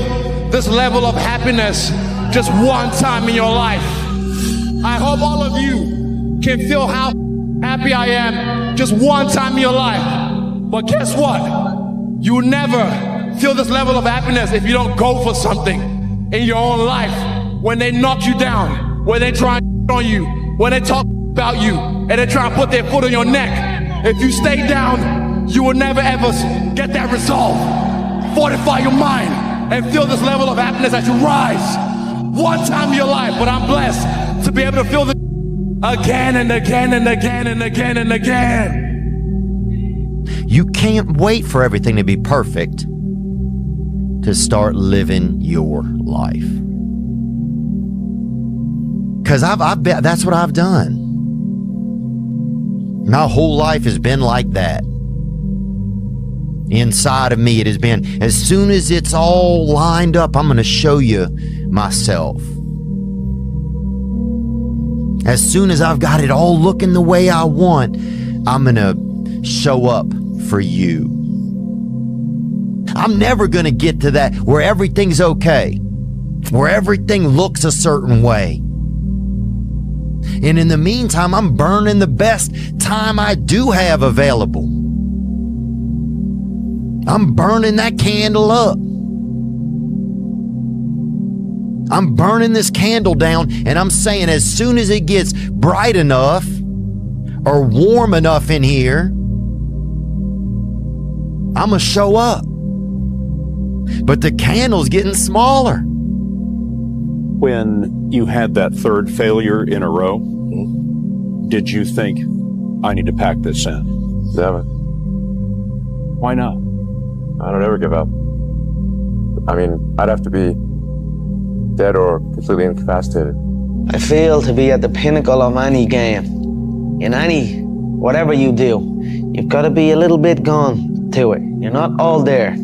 this level of happiness just one time in your life. I hope all of you can feel how happy I am just one time in your life. But guess what? You will never feel this level of happiness if you don't go for something in your own life. When they knock you down, when they try on you, when they talk about you, and they try to put their foot on your neck. If you stay down, you will never ever get that resolve. Fortify your mind and feel this level of happiness as you rise one time in your life. But I'm blessed to be able to feel this again and again and again and again and again. You can't wait for everything to be perfect to start living your life. Because that's what I've done. My whole life has been like that. Inside of me, it has been, as soon as it's all lined up, I'm going to show you myself. As soon as I've got it all looking the way I want, I'm going to show up for you. I'm never going to get to that where everything's okay, where everything looks a certain way. And in the meantime, I'm burning the best time I do have available. I'm burning that candle up. I'm burning this candle down, and I'm saying as soon as it gets bright enough or warm enough in here, I'm going to show up. But the candle's getting smaller. When you had that third failure in a row, did you think, I need to pack this in? Never. Why not? I don't ever give up. I mean, I'd have to be dead or completely incapacitated. I feel to be at the pinnacle of any game. In whatever you do, you've got to be a little bit gone to it. You're not all there.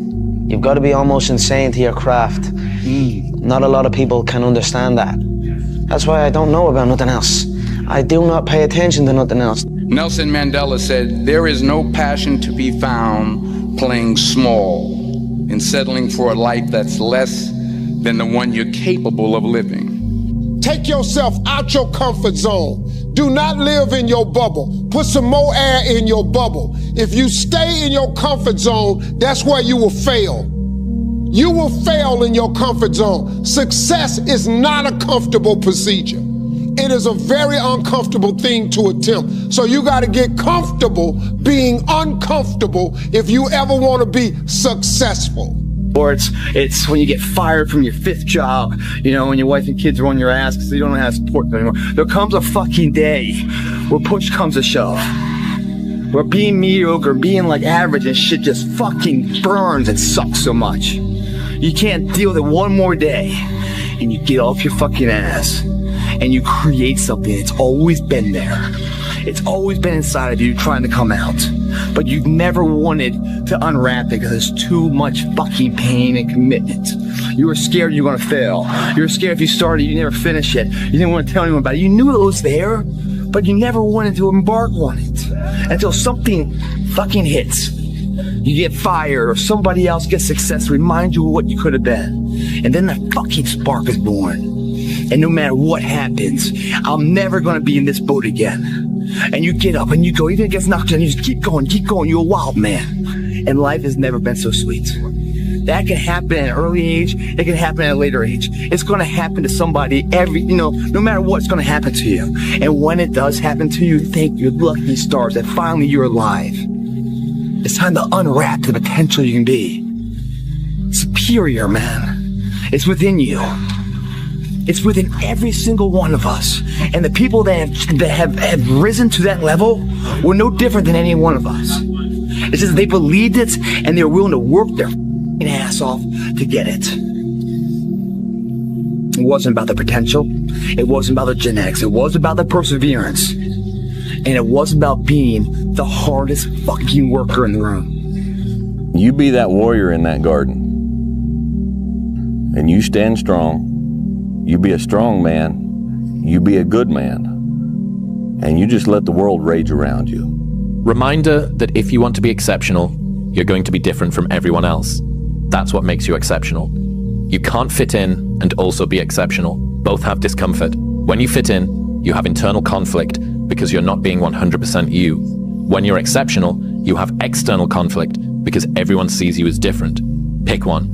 You've got to be almost insane to your craft. Not a lot of people can understand that. That's why I don't know about nothing else. I do not pay attention to nothing else. Nelson Mandela said, "There is no passion to be found playing small and settling for a life that's less than the one you're capable of living." Take yourself out your comfort zone. Do not live in your bubble. Put some more air in your bubble. If you stay in your comfort zone, that's where you will fail. You will fail in your comfort zone. Success is not a comfortable procedure. It is a very uncomfortable thing to attempt. So you got to get comfortable being uncomfortable if you ever want to be successful. Or it's when you get fired from your 5th job, you know, when your wife and kids are on your ass because you don't have support anymore. There comes a fucking day where push comes to shove. Where being mediocre, being like average and shit just fucking burns and sucks so much. You can't deal with it one more day. And you get off your fucking ass. And you create something that's always been there. It's always been inside of you trying to come out. But you've never wanted to unwrap it because there's too much fucking pain and commitment. You were scared you were going to fail. You were scared if you started, you never finish it. You didn't want to tell anyone about it. You knew it was there, but you never wanted to embark on it. Until something fucking hits. You get fired or somebody else gets success, remind you of what you could have been. And then the fucking spark is born. And no matter what happens, I'm never going to be in this boat again. And you get up and you go, even if it gets knocked down, you just keep going. You're a wild man. And life has never been so sweet. That can happen at an early age. It can happen at a later age. It's going to happen to somebody no matter what, it's going to happen to you. And when it does happen to you, thank your lucky stars that finally you're alive. It's time to unwrap the potential you can be. Superior, man. It's within you. It's within every single one of us. And the people that have risen to that level were no different than any one of us. It's just they believed it and they were willing to work their ass off to get it. It wasn't about the potential. It wasn't about the genetics. It was about the perseverance. And it wasn't about being the hardest fucking worker in the room. You be that warrior in that garden. And you stand strong. You be a strong man, you be a good man, and you just let the world rage around you. Reminder that if you want to be exceptional, you're going to be different from everyone else. That's what makes you exceptional. You can't fit in and also be exceptional. Both have discomfort. When you fit in, you have internal conflict because you're not being 100% you. When you're exceptional, you have external conflict because everyone sees you as different. Pick one.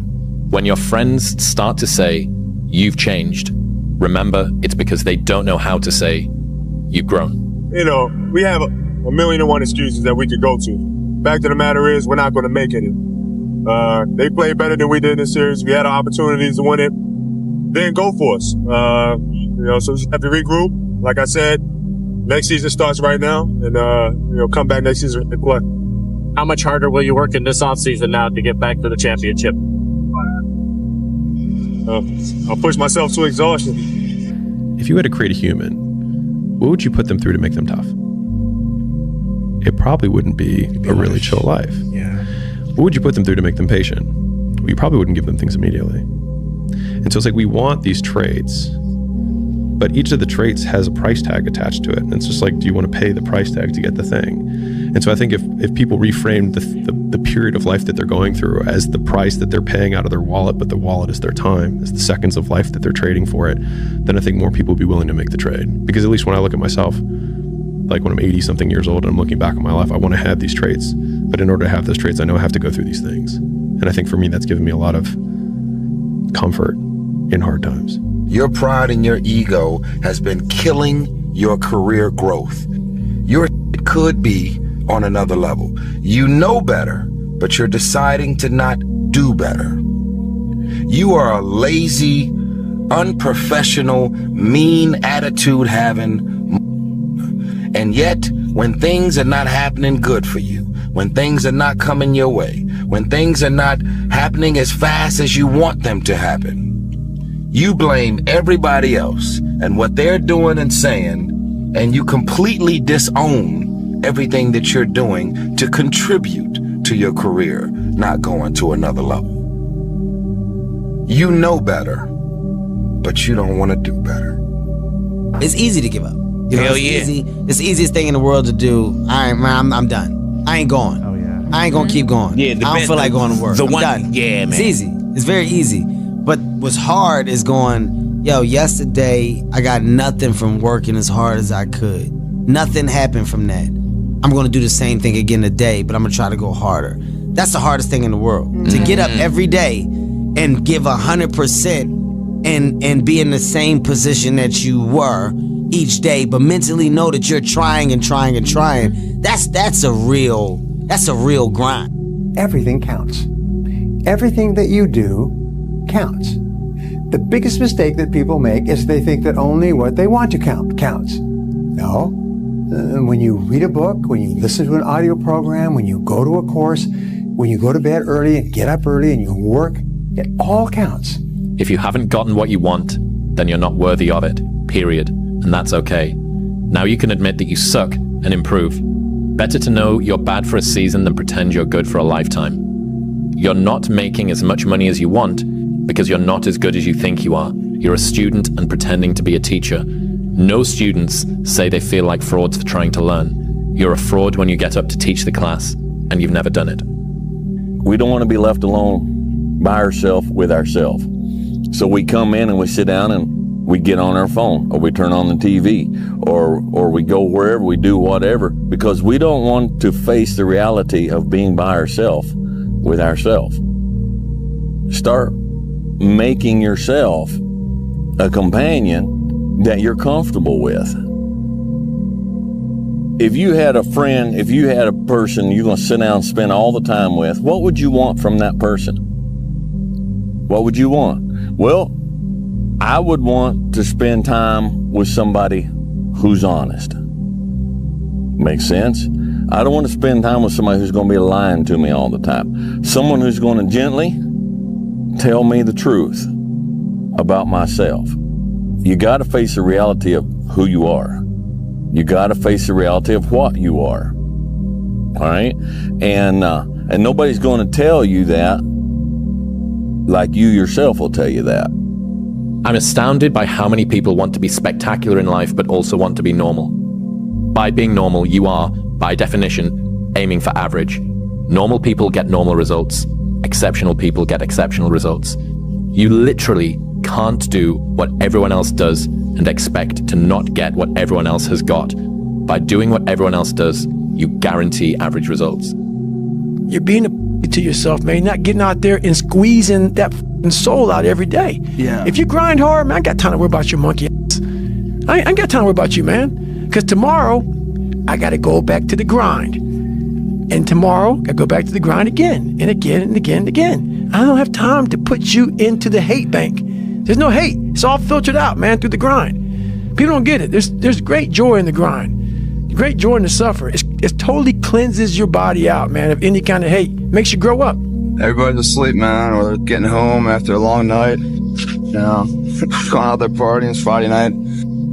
When your friends start to say, "You've changed," remember, it's because they don't know how to say, "You've grown." You know, we have a million and one excuses that we could go to. Fact of the matter is, we're not going to make it. They played better than we did in this series. We had opportunities to win it. They didn't go for us. So we just have to regroup. Like I said, next season starts right now, and come back next season and play. How much harder will you work in this offseason now to get back to the championship? I'll push myself to exhaustion. If you had to create a human, what would you put them through to make them tough? It probably wouldn't be a really chill life. Yeah. What would you put them through to make them patient? Well, you probably wouldn't give them things immediately. And so it's like we want these traits, but each of the traits has a price tag attached to it. And it's just like, do you want to pay the price tag to get the thing? And so I think if people reframe the period of life that they're going through as the price that they're paying out of their wallet, but the wallet is their time, is the seconds of life that they're trading for it, then I think more people will be willing to make the trade. Because at least when I look at myself, like when I'm 80 something years old and I'm looking back on my life, I want to have these traits. But in order to have those traits, I know I have to go through these things. And I think for me, that's given me a lot of comfort in hard times. Your pride and your ego has been killing your career growth. Your could be on another level. You know better, but you're deciding to not do better. You are a lazy, unprofessional, mean attitude having, and yet when things are not happening good for you, when things are not coming your way, when things are not happening as fast as you want them to happen, you blame everybody else and what they're doing and saying, and you completely disown everything that you're doing to contribute to your career not going to another level. You know better, but you don't want to do better. It's easy to give up. You know, Hell it's yeah. easy. It's the easiest thing in the world to do. I'm done. I ain't going. Oh yeah. I ain't gonna keep going. Yeah, I don't feel like going to work. I'm done. Yeah, man. It's easy. It's very easy. But what's hard is going, yo, yesterday I got nothing from working as hard as I could. Nothing happened from that. I'm gonna do the same thing again today, but I'm gonna try to go harder. That's the hardest thing in the world. To get up every day and give 100% and be in the same position that you were each day, but mentally know that you're trying and trying and trying. That's a real grind. Everything counts. Everything that you do counts. The biggest mistake that people make is they think that only what they want to count counts. No. When you read a book, when you listen to an audio program, when you go to a course, when you go to bed early and get up early and you work, it all counts. If you haven't gotten what you want, then you're not worthy of it, period. And that's okay. Now you can admit that you suck and improve. Better to know you're bad for a season than pretend you're good for a lifetime. You're not making as much money as you want because you're not as good as you think you are. You're a student and pretending to be a teacher. No students say they feel like frauds for trying to learn. You're a fraud when you get up to teach the class and you've never done it. We don't want to be left alone by ourselves with ourselves. So we come in and we sit down and we get on our phone, or we turn on the TV, or we go wherever, we do whatever, because we don't want to face the reality of being by ourselves with ourselves. Start making yourself a companion that you're comfortable with. If you had a friend, if you had a person you're going to sit down and spend all the time with, what would you want from that person? What would you want? Well, I would want to spend time with somebody who's honest. Makes sense? I don't want to spend time with somebody who's going to be lying to me all the time. Someone who's going to gently tell me the truth about myself. You got to face the reality of who you are. You got to face the reality of what you are. All right? And nobody's going to tell you that like you yourself will tell you that. I'm astounded by how many people want to be spectacular in life but also want to be normal. By being normal, you are, by definition, aiming for average. Normal people get normal results. Exceptional people get exceptional results. You literally can't do what everyone else does and expect to not get what everyone else has got. By doing what everyone else does, you guarantee average results. You're being a to yourself, man. You're not getting out there and squeezing that soul out every day. Yeah. If you grind hard, man, I ain't got time to worry about your monkey ass. I ain't got time to worry about you, man. Because tomorrow, I got to go back to the grind. And tomorrow, I got to go back to the grind again and again and again and again. I don't have time to put you into the hate bank. There's no hate. It's all filtered out, man, through the grind. People don't get it. There's great joy in the grind. Great joy in the suffer. It totally cleanses your body out, man, of any kind of hate. Makes you grow up. Everybody's asleep, man, or they're getting home after a long night. You know, going out there partying. It's Friday night.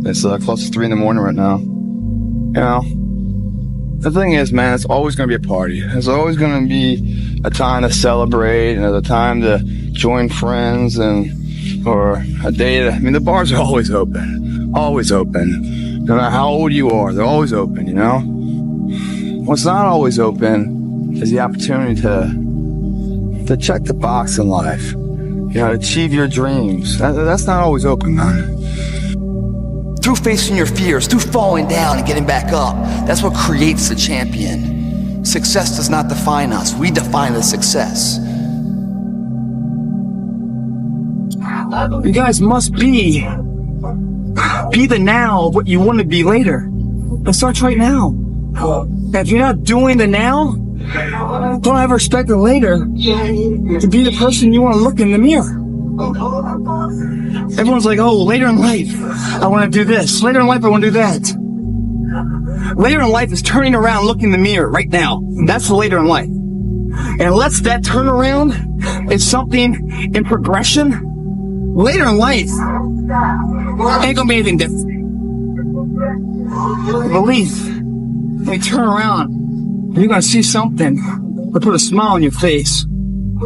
It's close to 3 in the morning right now. You know, the thing is, man, it's always going to be a party. There's always going to be a time to celebrate and a time to join friends or a day to, I mean, the bars are always open. Always open. No matter how old you are, they're always open, you know? What's not always open is the opportunity to check the box in life. You know, achieve your dreams. That's not always open, man. Through facing your fears, through falling down and getting back up, that's what creates the champion. Success does not define us. We define the success. You guys must be the now of what you want to be later. It starts right now. And if you're not doing the now, don't ever expect the later to be the person you want to look in the mirror. Everyone's like, oh, later in life, I want to do this. Later in life, I want to do that. Later in life is turning around, looking in the mirror right now. That's the later in life. And unless that turnaround is something in progression, later in life ain't gonna be anything different. Belief, when you turn around, you're gonna see something that put a smile on your face.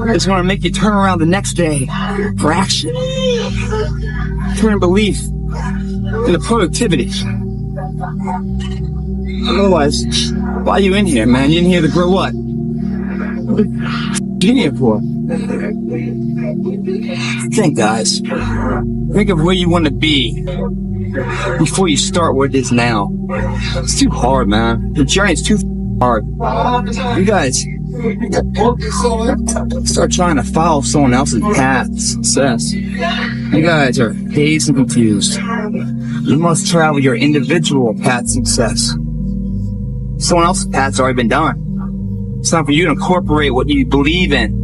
It's gonna make you turn around the next day for action. Turn belief into productivity. Otherwise, why are you in here, man? You're in here to grow what? What are you in here for? Think, guys. Think of where you want to be before you start where it is now. It's too hard, man. The journey's too hard. You guys start trying to follow someone else's path to success. You guys are dazed and confused. You must travel your individual path to success. Someone else's path's already been done. It's time for you to incorporate what you believe in.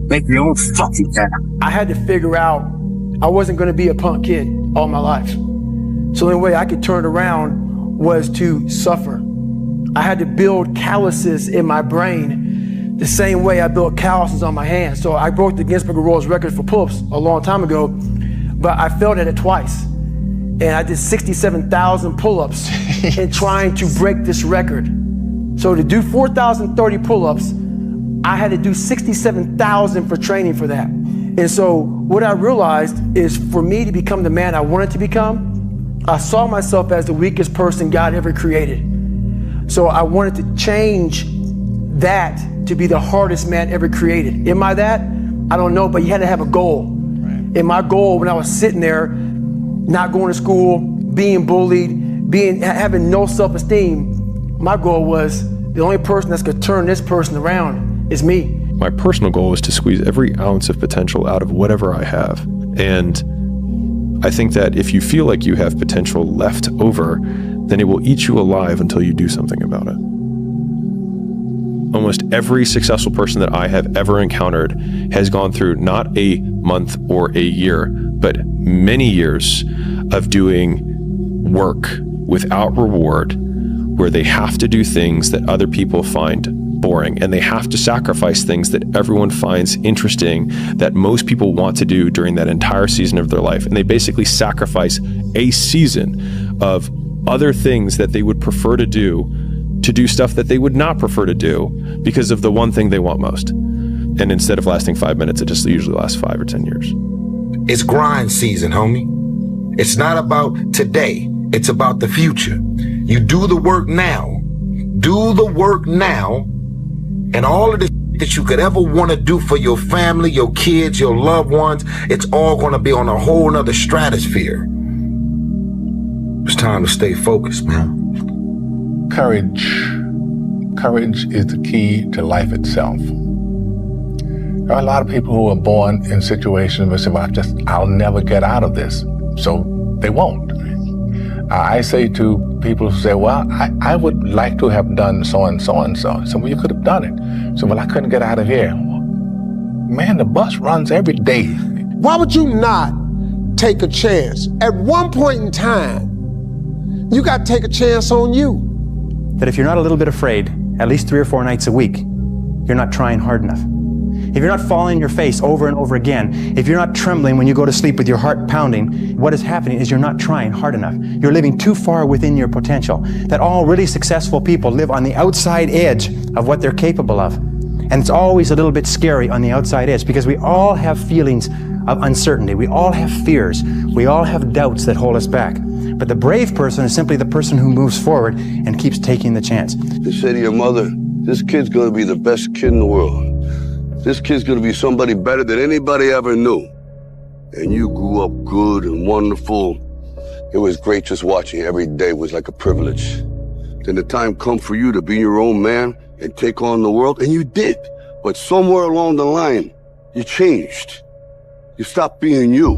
Make your own fucking path. I had to figure out I wasn't going to be a punk kid all my life. So the only way I could turn it around was to suffer. I had to build calluses in my brain the same way I built calluses on my hands. So I broke the Guinness Book of World Records for pull-ups a long time ago, but I failed at it twice. And I did 67,000 pull-ups in trying to break this record. So to do 4,030 pull-ups, I had to do 67,000 for training for that. And so what I realized is for me to become the man I wanted to become, I saw myself as the weakest person God ever created. So I wanted to change that to be the hardest man ever created. Am I that? I don't know, but you had to have a goal. Right. And my goal when I was sitting there, not going to school, being bullied, having no self-esteem, my goal was the only person that's gonna turn this person around is me. My personal goal is to squeeze every ounce of potential out of whatever I have. And I think that if you feel like you have potential left over, then it will eat you alive until you do something about it. Almost every successful person that I have ever encountered has gone through not a month or a year, but many years of doing work without reward, where they have to do things that other people find boring, and they have to sacrifice things that everyone finds interesting, that most people want to do during that entire season of their life. And they basically sacrifice a season of other things that they would prefer to do stuff that they would not prefer to do because of the one thing they want most. And instead of lasting 5 minutes, it just usually lasts 5 or 10 years. It's grind season, homie. It's not about today. It's about the future. You do the work now. Do the work now. And all of the that you could ever want to do for your family, your kids, your loved ones, it's all going to be on a whole nother stratosphere. It's time to stay focused, man. Courage. Courage is the key to life itself. There are a lot of people who are born in situations where they say, well, I'll never get out of this. So they won't. I say to people who say, well, I would like to have done so and so and so. So, well, you could have done it. So, well, I couldn't get out of here. Man, the bus runs every day. Why would you not take a chance? At one point in time, you got to take a chance on you. That if you're not a little bit afraid, at least 3 or 4 nights a week, you're not trying hard enough. If you're not falling on your face over and over again, if you're not trembling when you go to sleep with your heart pounding, what is happening is you're not trying hard enough. You're living too far within your potential. That all really successful people live on the outside edge of what they're capable of. And it's always a little bit scary on the outside edge because we all have feelings of uncertainty. We all have fears. We all have doubts that hold us back. But the brave person is simply the person who moves forward and keeps taking the chance. You say to your mother, this kid's gonna be the best kid in the world. This kid's gonna be somebody better than anybody ever knew. And you grew up good and wonderful. It was great just watching you. Every day was like a privilege. Then the time come for you to be your own man and take on the world, and you did. But somewhere along the line, you changed. You stopped being you.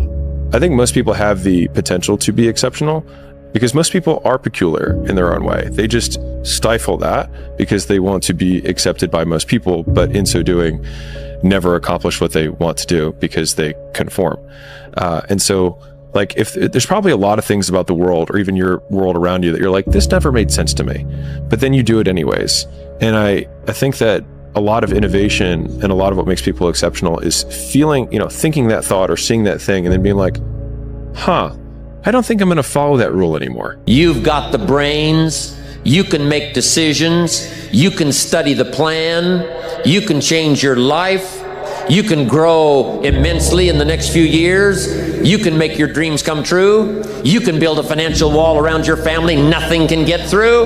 I think most people have the potential to be exceptional because most people are peculiar in their own way. They just stifle that because they want to be accepted by most people, but in so doing, never accomplish what they want to do because they conform. And so, like, if there's probably a lot of things about the world or even your world around you that you're like, this never made sense to me, but then you do it anyways. And I think that a lot of innovation and a lot of what makes people exceptional is feeling, thinking that thought or seeing that thing and then being like, I don't think I'm going to follow that rule anymore. You've got the brains, you can make decisions, you can study the plan, you can change your life, you can grow immensely in the next few years, you can make your dreams come true, you can build a financial wall around your family nothing can get through,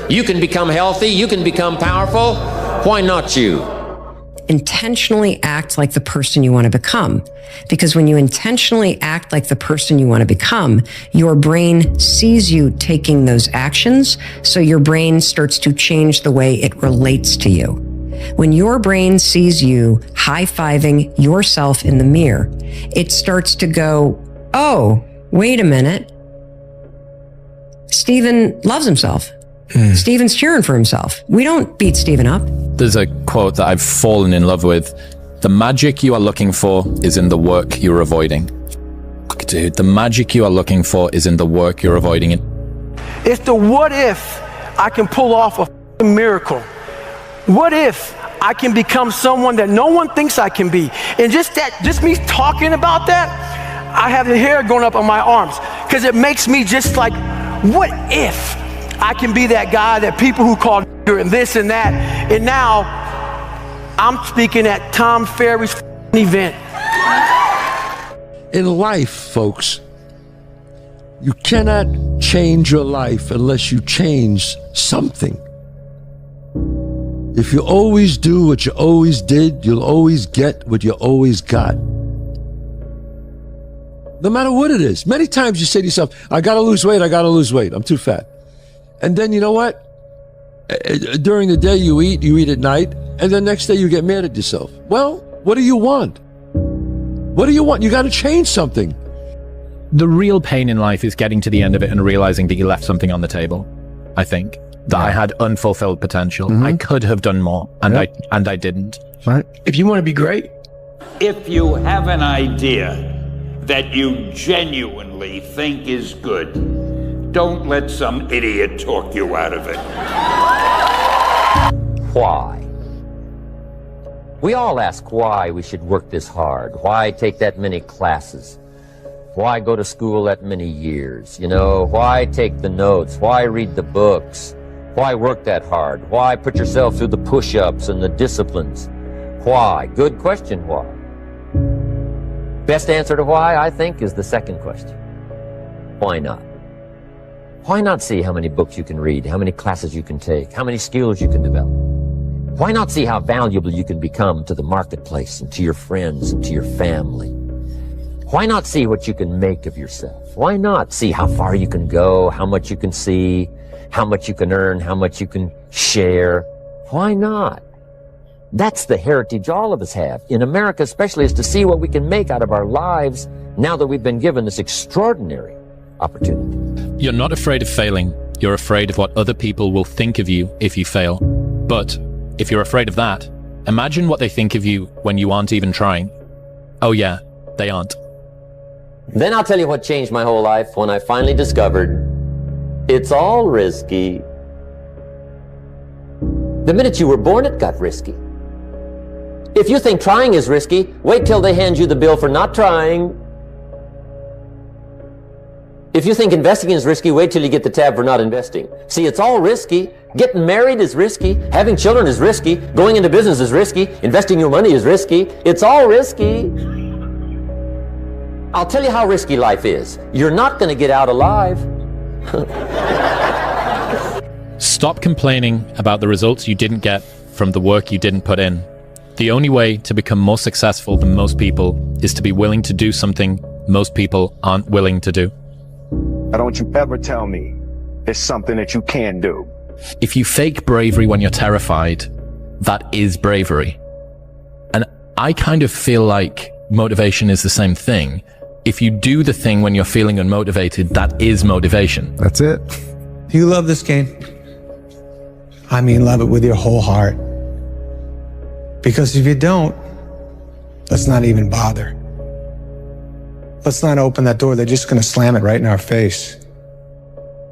you can become healthy, you can become powerful. Why not you? Intentionally act like the person you want to become. Because when you intentionally act like the person you want to become, your brain sees you taking those actions, so your brain starts to change the way it relates to you. When your brain sees you high-fiving yourself in the mirror, it starts to go, oh, wait a minute. Steven loves himself. Steven's cheering for himself. We don't beat Steven up. There's a quote that I've fallen in love with. The magic you are looking for is in the work you're avoiding. Dude, the magic you are looking for is in the work you're avoiding. It's the what if I can pull off a miracle? What if I can become someone that no one thinks I can be? And just me talking about that, I have the hair going up on my arms because it makes me just like, what if I can be that guy that people who call and this and that, and now I'm speaking at Tom Ferry's event. In life, folks, you cannot change your life unless you change something. If you always do what you always did, you'll always get what you always got. No matter what it is. Many times you say to yourself, I gotta lose weight, I'm too fat. And then you know what? During the day you eat at night, and then next day you get mad at yourself. Well, what do you want? What do you want? You got to change something. The real pain in life is getting to the end of it and realizing that you left something on the table. I think that I had unfulfilled potential. I could have done more, and I didn't. Right. If you want to be great, if you have an idea that you genuinely think is good, don't let some idiot talk you out of it. Why? We all ask why we should work this hard. Why take that many classes? Why go to school that many years? Why take the notes? Why read the books? Why work that hard? Why put yourself through the push-ups and the disciplines? Why? Good question, why? Best answer to why, I think, is the second question. Why not? Why not see how many books you can read, how many classes you can take, how many skills you can develop? Why not see how valuable you can become to the marketplace and to your friends and to your family? Why not see what you can make of yourself? Why not see how far you can go, how much you can see, how much you can earn, how much you can share? Why not? That's the heritage all of us have, in America especially, is to see what we can make out of our lives now that we've been given this extraordinary opportunity. You're not afraid of failing. You're afraid of what other people will think of you if you fail. But if you're afraid of that, imagine what they think of you when you aren't even trying. Oh yeah, they aren't. Then I'll tell you what changed my whole life when I finally discovered it's all risky. The minute you were born, it got risky. If you think trying is risky, wait till they hand you the bill for not trying. If you think investing is risky, wait till you get the tab for not investing. See, it's all risky. Getting married is risky. Having children is risky. Going into business is risky. Investing your money is risky. It's all risky. I'll tell you how risky life is. You're not going to get out alive. Stop complaining about the results you didn't get from the work you didn't put in. The only way to become more successful than most people is to be willing to do something most people aren't willing to do. Don't you ever tell me it's something that you can do. If you fake bravery when you're terrified, that is bravery. And I kind of feel like motivation is the same thing. if you do the thing when you're feeling unmotivated, that is motivation. That's it. Do you love this game? I mean, love it with your whole heart. Because if you don't, let's not even bother. Let's not open that door. They're just going to slam it right in our face.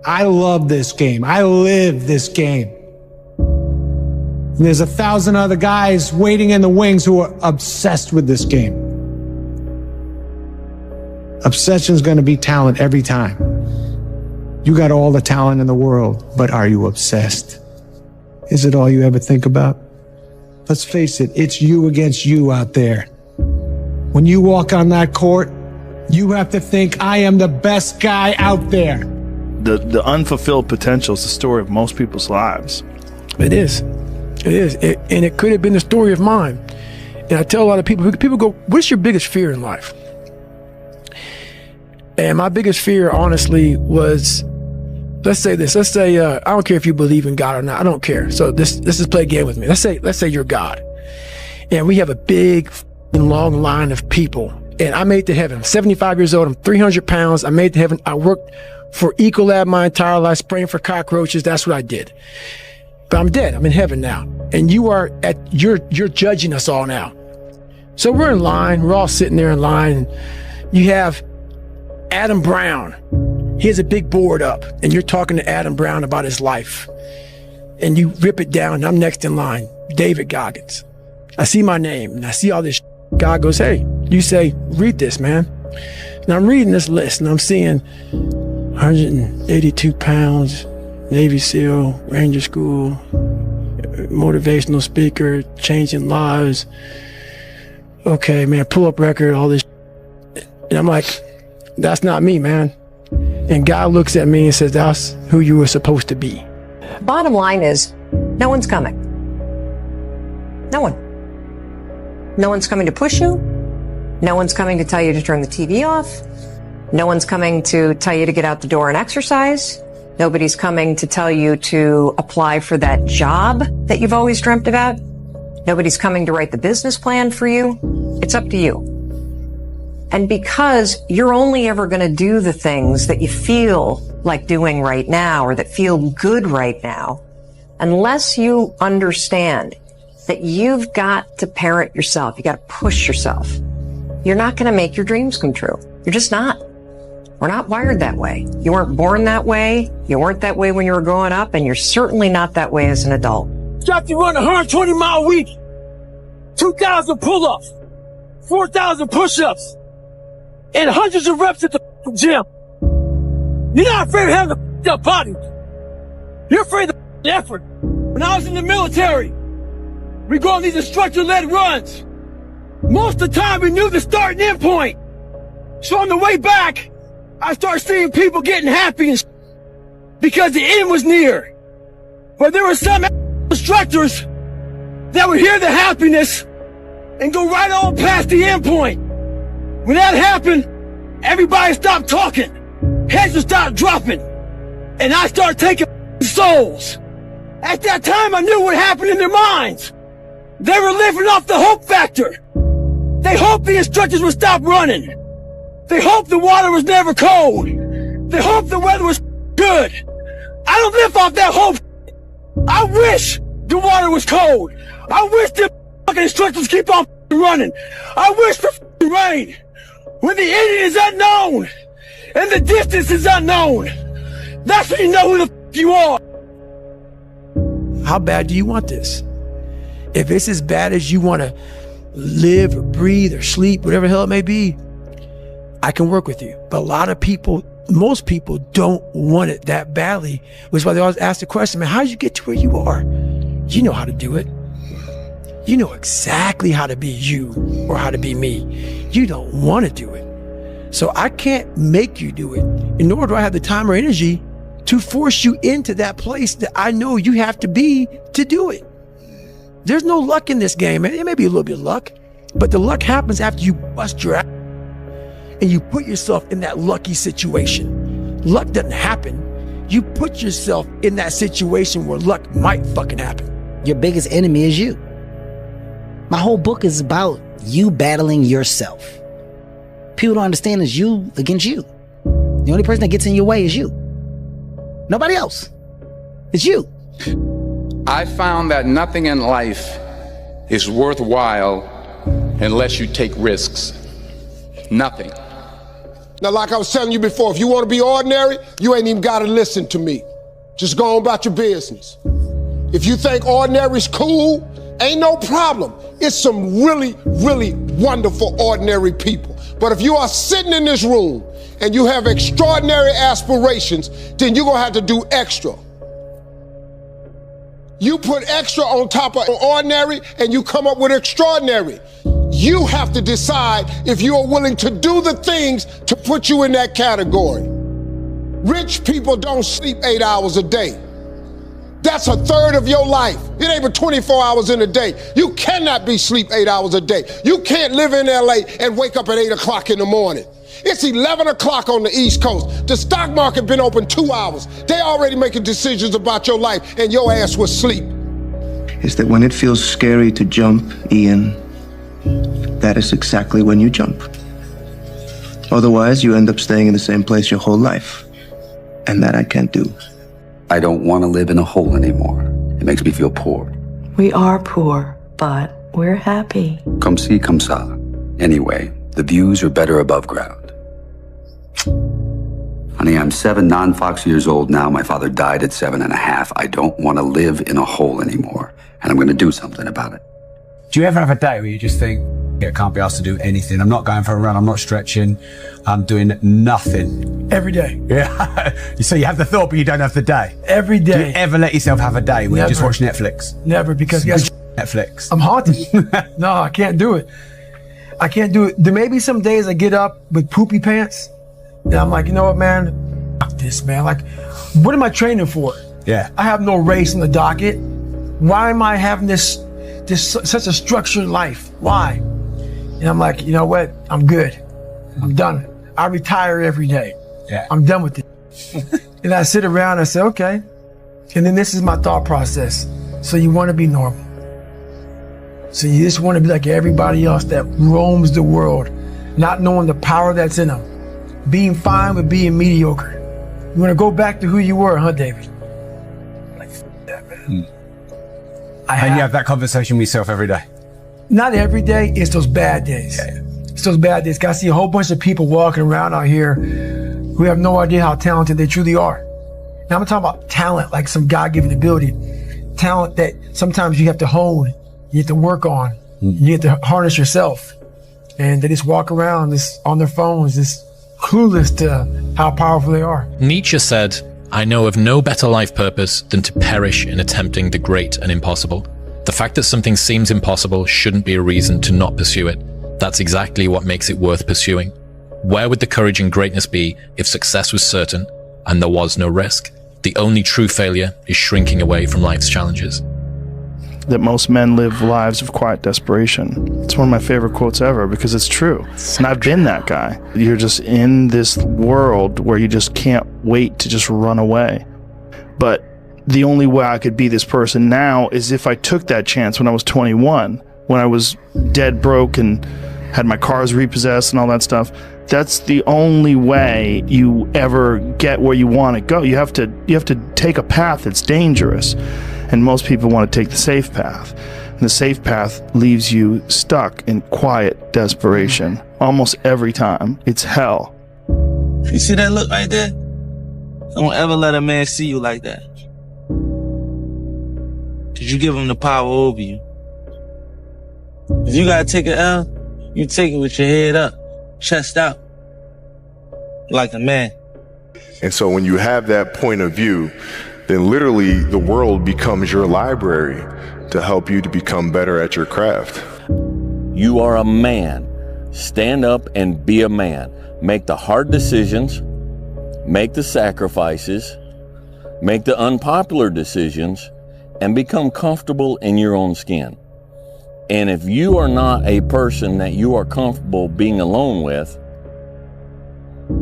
I love this game. I live this game. And there's 1,000 other guys waiting in the wings who are obsessed with this game. Obsession's going to be talent every time. You got all the talent in the world, but are you obsessed? Is it all you ever think about? Let's face it, it's you against you out there. When you walk on that court, you have to think, I am the best guy out there. The unfulfilled potential is the story of most people's lives. It is. It is. And it could have been the story of mine. And I tell a lot of people go, what's your biggest fear in life? And my biggest fear, honestly, was, let's say this. Let's say, I don't care if you believe in God or not. I don't care. So let's just play a game with me. Let's say you're God. And we have a big, long line of people. And I made it to heaven. I'm 75 years old. I'm 300 pounds. I made it to heaven. I worked for Ecolab my entire life, spraying for cockroaches. That's what I did. But I'm dead. I'm in heaven now. And you're judging us all now. So we're in line. We're all sitting there in line. You have Adam Brown. He has a big board up, and you're talking to Adam Brown about his life. And you rip it down, and I'm next in line, David Goggins. I see my name, and I see all this. God goes, hey, you say, read this, man. And I'm reading this list, and I'm seeing 182 pounds, Navy SEAL, Ranger School, motivational speaker, changing lives. Okay, man, pull-up record, all this. And I'm like, that's not me, man. And God looks at me and says, that's who you were supposed to be. Bottom line is, no one's coming. No one. No one's coming to push you. No one's coming to tell you to turn the TV off. No one's coming to tell you to get out the door and exercise. Nobody's coming to tell you to apply for that job that you've always dreamt about. Nobody's coming to write the business plan for you. It's up to you. And because you're only ever going to do the things that you feel like doing right now or that feel good right now, unless you understand that you've got to parent yourself, you got to push yourself, you're not going to make your dreams come true. You're just not. We're not wired that way. You weren't born that way. You weren't that way when you were growing up, and you're certainly not that way as an adult. Got to run a 120-mile week, 2,000 pull-ups, 4,000 push-ups, and hundreds of reps at the gym. You're not afraid of having a body. You're afraid of the effort. When I was in the military, we go on these instructor-led runs. Most of the time, we knew the start and end point. So on the way back, I started seeing people getting happy and because the end was near. But there were some instructors that would hear the happiness and go right on past the end point. When that happened, everybody stopped talking. Heads would stop dropping. And I started taking souls. At that time, I knew what happened in their minds. They were living off the hope factor. They hoped the instructors would stop running. They hoped the water was never cold. They hoped the weather was good. I don't live off that hope. I wish the water was cold. I wish the fucking instructors keep on running. I wish for rain. When the end is unknown and the distance is unknown, that's when you know who the you are. How bad do you want this? If it's as bad as you want to live or breathe or sleep, whatever the hell it may be, I can work with you. But a lot of people, most people don't want it that badly, which is why they always ask the question, man, how did you get to where you are? You know how to do it. You know exactly how to be you or how to be me. You don't want to do it. So I can't make you do it, and nor do I have the time or energy to force you into that place that I know you have to be to do it. There's no luck in this game, man. It may be a little bit of luck, but the luck happens after you bust your ass and you put yourself in that lucky situation. Luck doesn't happen. You put yourself in that situation where luck might fucking happen. Your biggest enemy is you. My whole book is about you battling yourself. people don't understand is you against you. The only person that gets in your way is you. Nobody else. It's you. I found that nothing in life is worthwhile unless you take risks. Nothing. Now, like I was telling you before, if you want to be ordinary, you ain't even got to listen to me. Just go on about your business. If you think ordinary's cool, ain't no problem. It's some really, really wonderful ordinary people. But if you are sitting in this room and you have extraordinary aspirations, then you're going to have to do extra. You put extra on top of ordinary and you come up with extraordinary. You have to decide if you are willing to do the things to put you in that category. Rich people don't sleep 8 hours a day. That's a third of your life. It ain't but 24 hours in a day. You cannot be sleep 8 hours a day. You can't live in LA and wake up at 8 o'clock in the morning. It's 11 o'clock on the East Coast. The stock market been open 2 hours. They already making decisions about your life and your ass was asleep. Is that when it feels scary to jump, Ian, that is exactly when you jump. Otherwise, you end up staying in the same place your whole life. And that I can't do. I don't want to live in a hole anymore. It makes me feel poor. We are poor, but we're happy. Come see, come sa. Anyway, the views are better above ground. Honey, I'm 7 non-Fox years old now. My father died at 7.5. I don't want to live in a hole anymore. And I'm going to do something about it. Do you ever have a day where you just think, I can't be asked to do anything. I'm not going for a run. I'm not stretching. I'm doing nothing. Every day. Yeah. So you have the thought, but you don't have the day. Every day. Do you ever let yourself have a day where you just watch Netflix? Never, because guess Netflix. I'm haunted. No, I can't do it. I can't do it. There may be some days I get up with poopy pants, and I'm like, you know what, man? Fuck this, man. Like, what am I training for? Yeah. I have no race on the docket. Why am I having this such a structured life? Why? And I'm like, you know what? I'm good. I'm done. I retire every day. Yeah. I'm done with it. And I sit around and I say, okay. And then this is my thought process. So you want to be normal. So you just want to be like everybody else that roams the world, not knowing the power that's in them. Being fine with being mediocre. You want to go back to who you were, huh, David? Like, that, man. And you have that conversation with yourself every day? Not every day, it's those bad days. Yeah. It's those bad days. I see a whole bunch of people walking around out here who have no idea how talented they truly are. Now I'm talking about talent, like some God-given ability. Talent that sometimes you have to hone, you have to work on, you have to harness yourself. And they just walk around on their phones, just clueless to how powerful they are. Nietzsche said, "I know of no better life purpose than to perish in attempting the great and impossible." The fact that something seems impossible shouldn't be a reason to not pursue it. That's exactly what makes it worth pursuing. Where would the courage and greatness be if success was certain and there was no risk? The only true failure is shrinking away from life's challenges. That most men live lives of quiet desperation. It's one of my favorite quotes ever because it's true. And I've been that guy. You're just in this world where you just can't wait to just run away. But the only way I could be this person now is if I took that chance when I was 21, when I was dead broke and had my cars repossessed and all that stuff. That's the only way you ever get where you want to go. You have to take a path that's dangerous. And most people want to take the safe path. And the safe path leaves you stuck in quiet desperation. Almost every time. It's hell. You see that look right there? Don't ever let a man see you like that. Cause you give him the power over you. If you gotta take an L, you take it with your head up, chest out. Like a man. And so when you have that point of view, then literally the world becomes your library to help you to become better at your craft. You are a man. Stand up and be a man. Make the hard decisions, make the sacrifices, make the unpopular decisions, and become comfortable in your own skin. And if you are not a person that you are comfortable being alone with,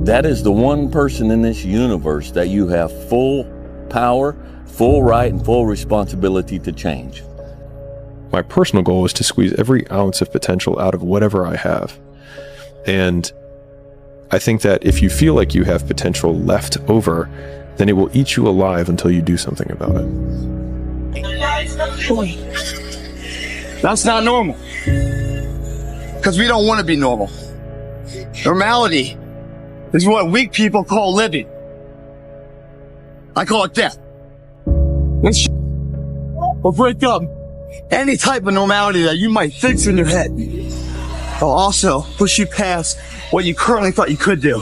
that is the one person in this universe that you have full power, full right, and full responsibility to change. My personal goal is to squeeze every ounce of potential out of whatever I have. And I think that if you feel like you have potential left over, then it will eat you alive until you do something about it. That's not normal. Because we don't want to be normal. Normality is what weak people call living. I call it death. This will break up any type of normality that you might fix in your head. It'll also push you past what you currently thought you could do,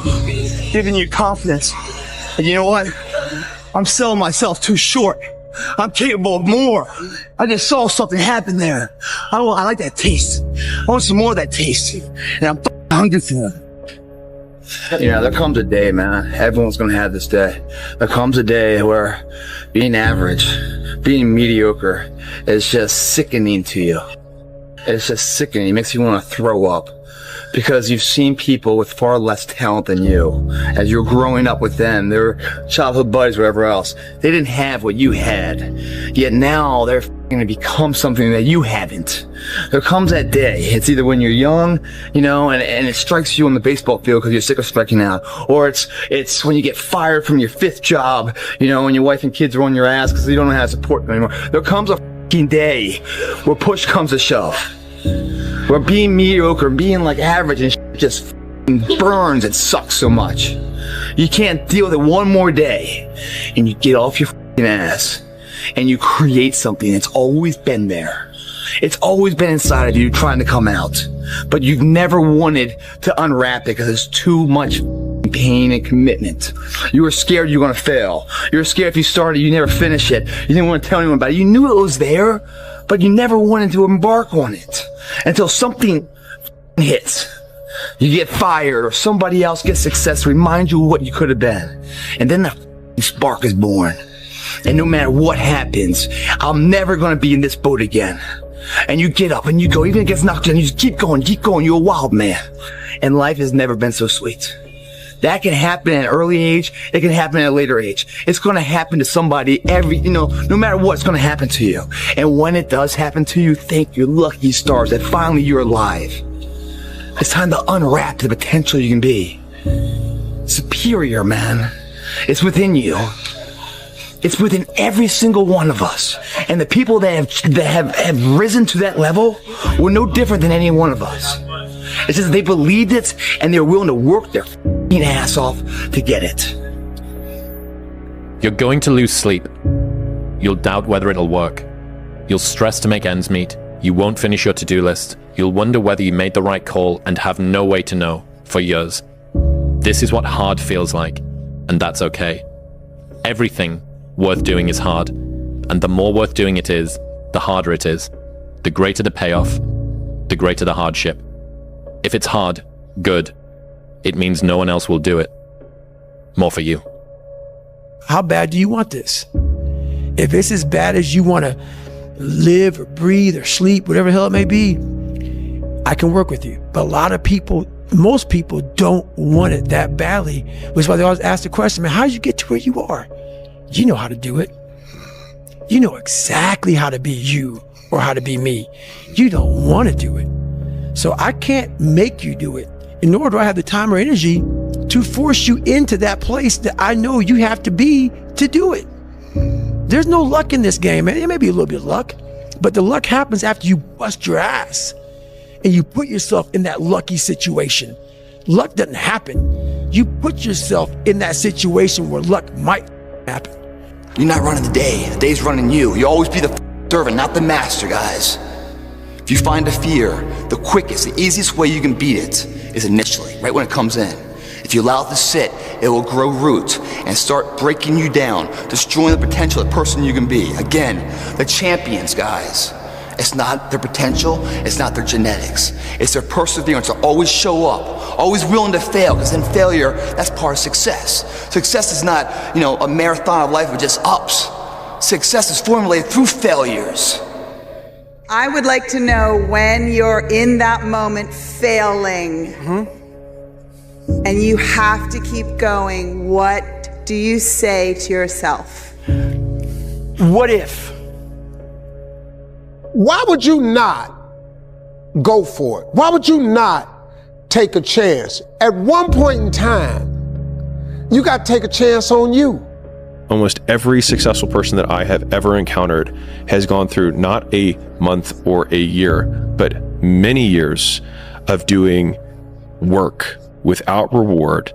giving you confidence. And you know what? I'm selling myself too short. I'm capable of more. I just saw something happen there. I like that taste. I want some more of that taste. And I'm hungry for it. You know, there comes a day, man. Everyone's gonna have this day. There comes a day where being average, being mediocre is just sickening to you. It's just sickening. It makes you want to throw up. Because you've seen people with far less talent than you. As you're growing up with them, their childhood buddies, whatever else, they didn't have what you had. Yet now they're going to become something that you haven't. There comes that day. It's either when you're young, you know, and it strikes you on the baseball field because you're sick of striking out. Or it's when you get fired from your 5th job, you know, and your wife and kids are on your ass because you don't know how to support them anymore. There comes a day where push comes to shove. Where being mediocre, being like average and just burns and sucks so much. You can't deal with it one more day. And you get off your ass and you create something that's always been there. It's always been inside of you trying to come out. But you've never wanted to unwrap it because it's too much pain and commitment. You were scared you were going to fail. You were scared if you started, you never finish it. You didn't want to tell anyone about it. You knew it was there, but you never wanted to embark on it until something hits. You get fired or somebody else gets success to remind you of what you could have been. And then the spark is born. And no matter what happens, I'm never going to be in this boat again. And you get up and you go, even if it gets knocked down, you just keep going. You're a wild man. And life has never been so sweet. That can happen at an early age. It can happen at a later age. It's going to happen to somebody no matter what, it's going to happen to you. And when it does happen to you, thank your lucky stars that finally you're alive. It's time to unwrap the potential you can be. Superior, man. It's within you. It's within every single one of us. And the people that have risen to that level were no different than any one of us. It's just they believed it and they're willing to work their ass off to get it. You're going to lose sleep. You'll doubt whether it'll work. You'll stress to make ends meet. You won't finish your to-do list. You'll wonder whether you made the right call and have no way to know for years. This is what hard feels like, and that's okay. Everything worth doing is hard, and the more worth doing it is, the harder it is. The greater the payoff, the greater the hardship. If it's hard, good. It means no one else will do it. More for you. How bad do you want this? If it's as bad as you want to live or breathe or sleep, whatever the hell it may be, I can work with you. But a lot of people, most people don't want it that badly, which is why they always ask the question, man, how did you get to where you are? You know how to do it. You know exactly how to be you or how to be me. You don't want to do it. So I can't make you do it. And nor do I have the time or energy to force you into that place that I know you have to be to do it. There's no luck in this game, man. It may be a little bit of luck, but the luck happens after you bust your ass and you put yourself in that lucky situation. Luck doesn't happen. You put yourself in that situation where luck might happen. You're not running the day. The day's running you. You always be the servant, not the master, guys. If you find a fear, the quickest, the easiest way you can beat it is initially, right when it comes in. If you allow it to sit, it will grow roots and start breaking you down, destroying the potential of the person you can be. Again, the champions, guys. It's not their potential, it's not their genetics. It's their perseverance to always show up, always willing to fail, because in failure, that's part of success. Success is not, a marathon of life with just ups. Success is formulated through failures. I would like to know when you're in that moment failing and you have to keep going, what do you say to yourself? What if? Why would you not go for it? Why would you not take a chance. At one point in time, you got to take a chance on you. Almost every successful person that I have ever encountered has gone through not a month or a year, but many years of doing work without reward,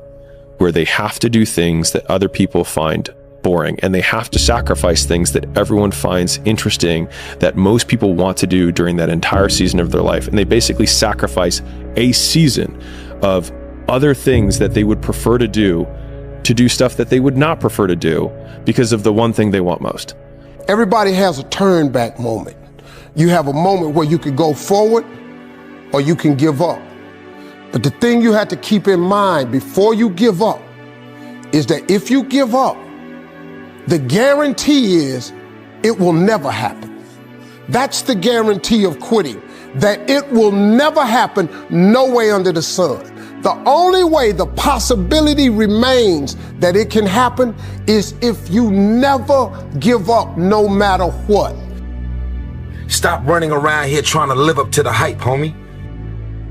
where they have to do things that other people find boring, and they have to sacrifice things that everyone finds interesting, that most people want to do during that entire season of their life. And they basically sacrifice a season of other things that they would prefer to do stuff that they would not prefer to do because of the one thing they want most. Everybody has a turn back moment. You have a moment where you could go forward or you can give up. But the thing you have to keep in mind before you give up is that if you give up, the guarantee is it will never happen. That's the guarantee of quitting, that it will never happen no way under the sun. The only way the possibility remains that it can happen is if you never give up no matter what. Stop running around here trying to live up to the hype, homie.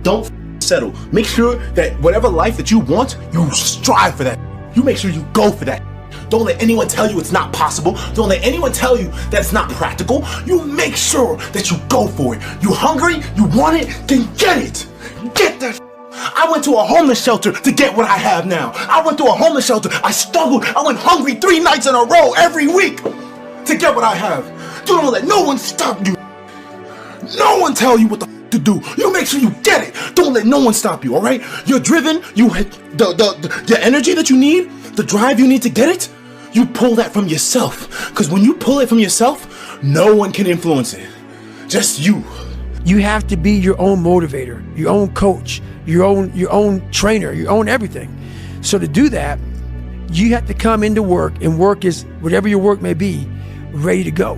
Don't settle. Make sure that whatever life that you want, you strive for that. You make sure you go for that. Don't let anyone tell you it's not possible. Don't let anyone tell you that it's not practical. You make sure that you go for it. You hungry? You want it? Then get it. Get that. I went to a homeless shelter to get what I have now. I went to a homeless shelter. I struggled. I went hungry 3 nights in a row every week to get what I have. You don't let no one stop you. No one tell you what to do. You make sure you get it. Don't let no one stop you, all right? You're driven. You the energy that you need, the drive you need to get it, you pull that from yourself. Because when you pull it from yourself, no one can influence it. Just you. You have to be your own motivator, your own coach, your own trainer, your own everything. So to do that, you have to come into work, and work is whatever your work may be, ready to go.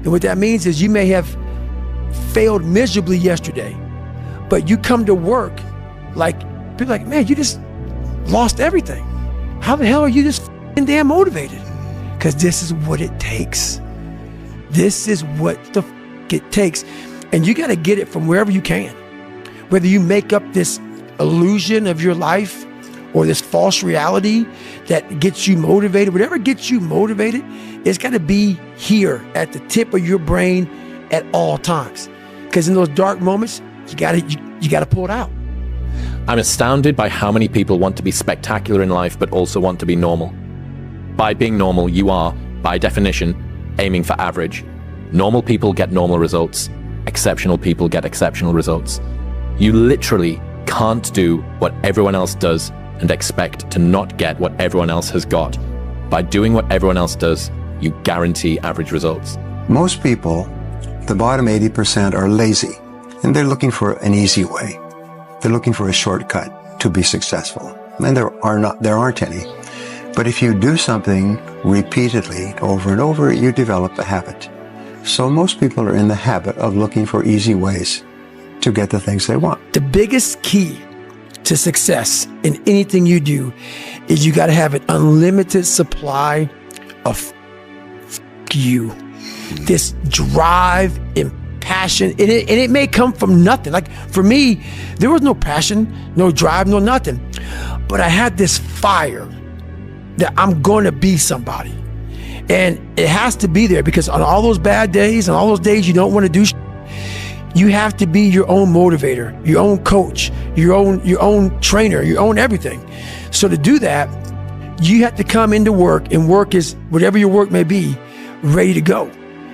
And what that means is you may have failed miserably yesterday, but you come to work like, people are like, man, you just lost everything. How the hell are you just damn motivated? Because this is what it takes. This is what the it takes. And you got to get it from wherever you can. Whether you make up this illusion of your life or this false reality that gets you motivated, whatever gets you motivated, it's got to be here at the tip of your brain at all times. Because in those dark moments, you got to pull it out. I'm astounded by how many people want to be spectacular in life but also want to be normal. By being normal, you are, by definition, aiming for average. Normal people get normal results. Exceptional people get exceptional results. You literally can't do what everyone else does and expect to not get what everyone else has got. By doing what everyone else does, you guarantee average results. Most people, the bottom 80%, are lazy, and they're looking for an easy way. They're looking for a shortcut to be successful. And there aren't any. But if you do something repeatedly over and over, you develop a habit. So most people are in the habit of looking for easy ways to get the things they want. The biggest key to success in anything you do is you got to have an unlimited supply of you. This drive and passion, and it may come from nothing. Like for me, there was no passion, no drive, no nothing. But I had this fire that I'm going to be somebody. And it has to be there, because on all those bad days and all those days you don't want to do you have to be your own motivator, your own coach, your own trainer, your own everything. So to do that, you have to come into work, and work is whatever your work may be, ready to go.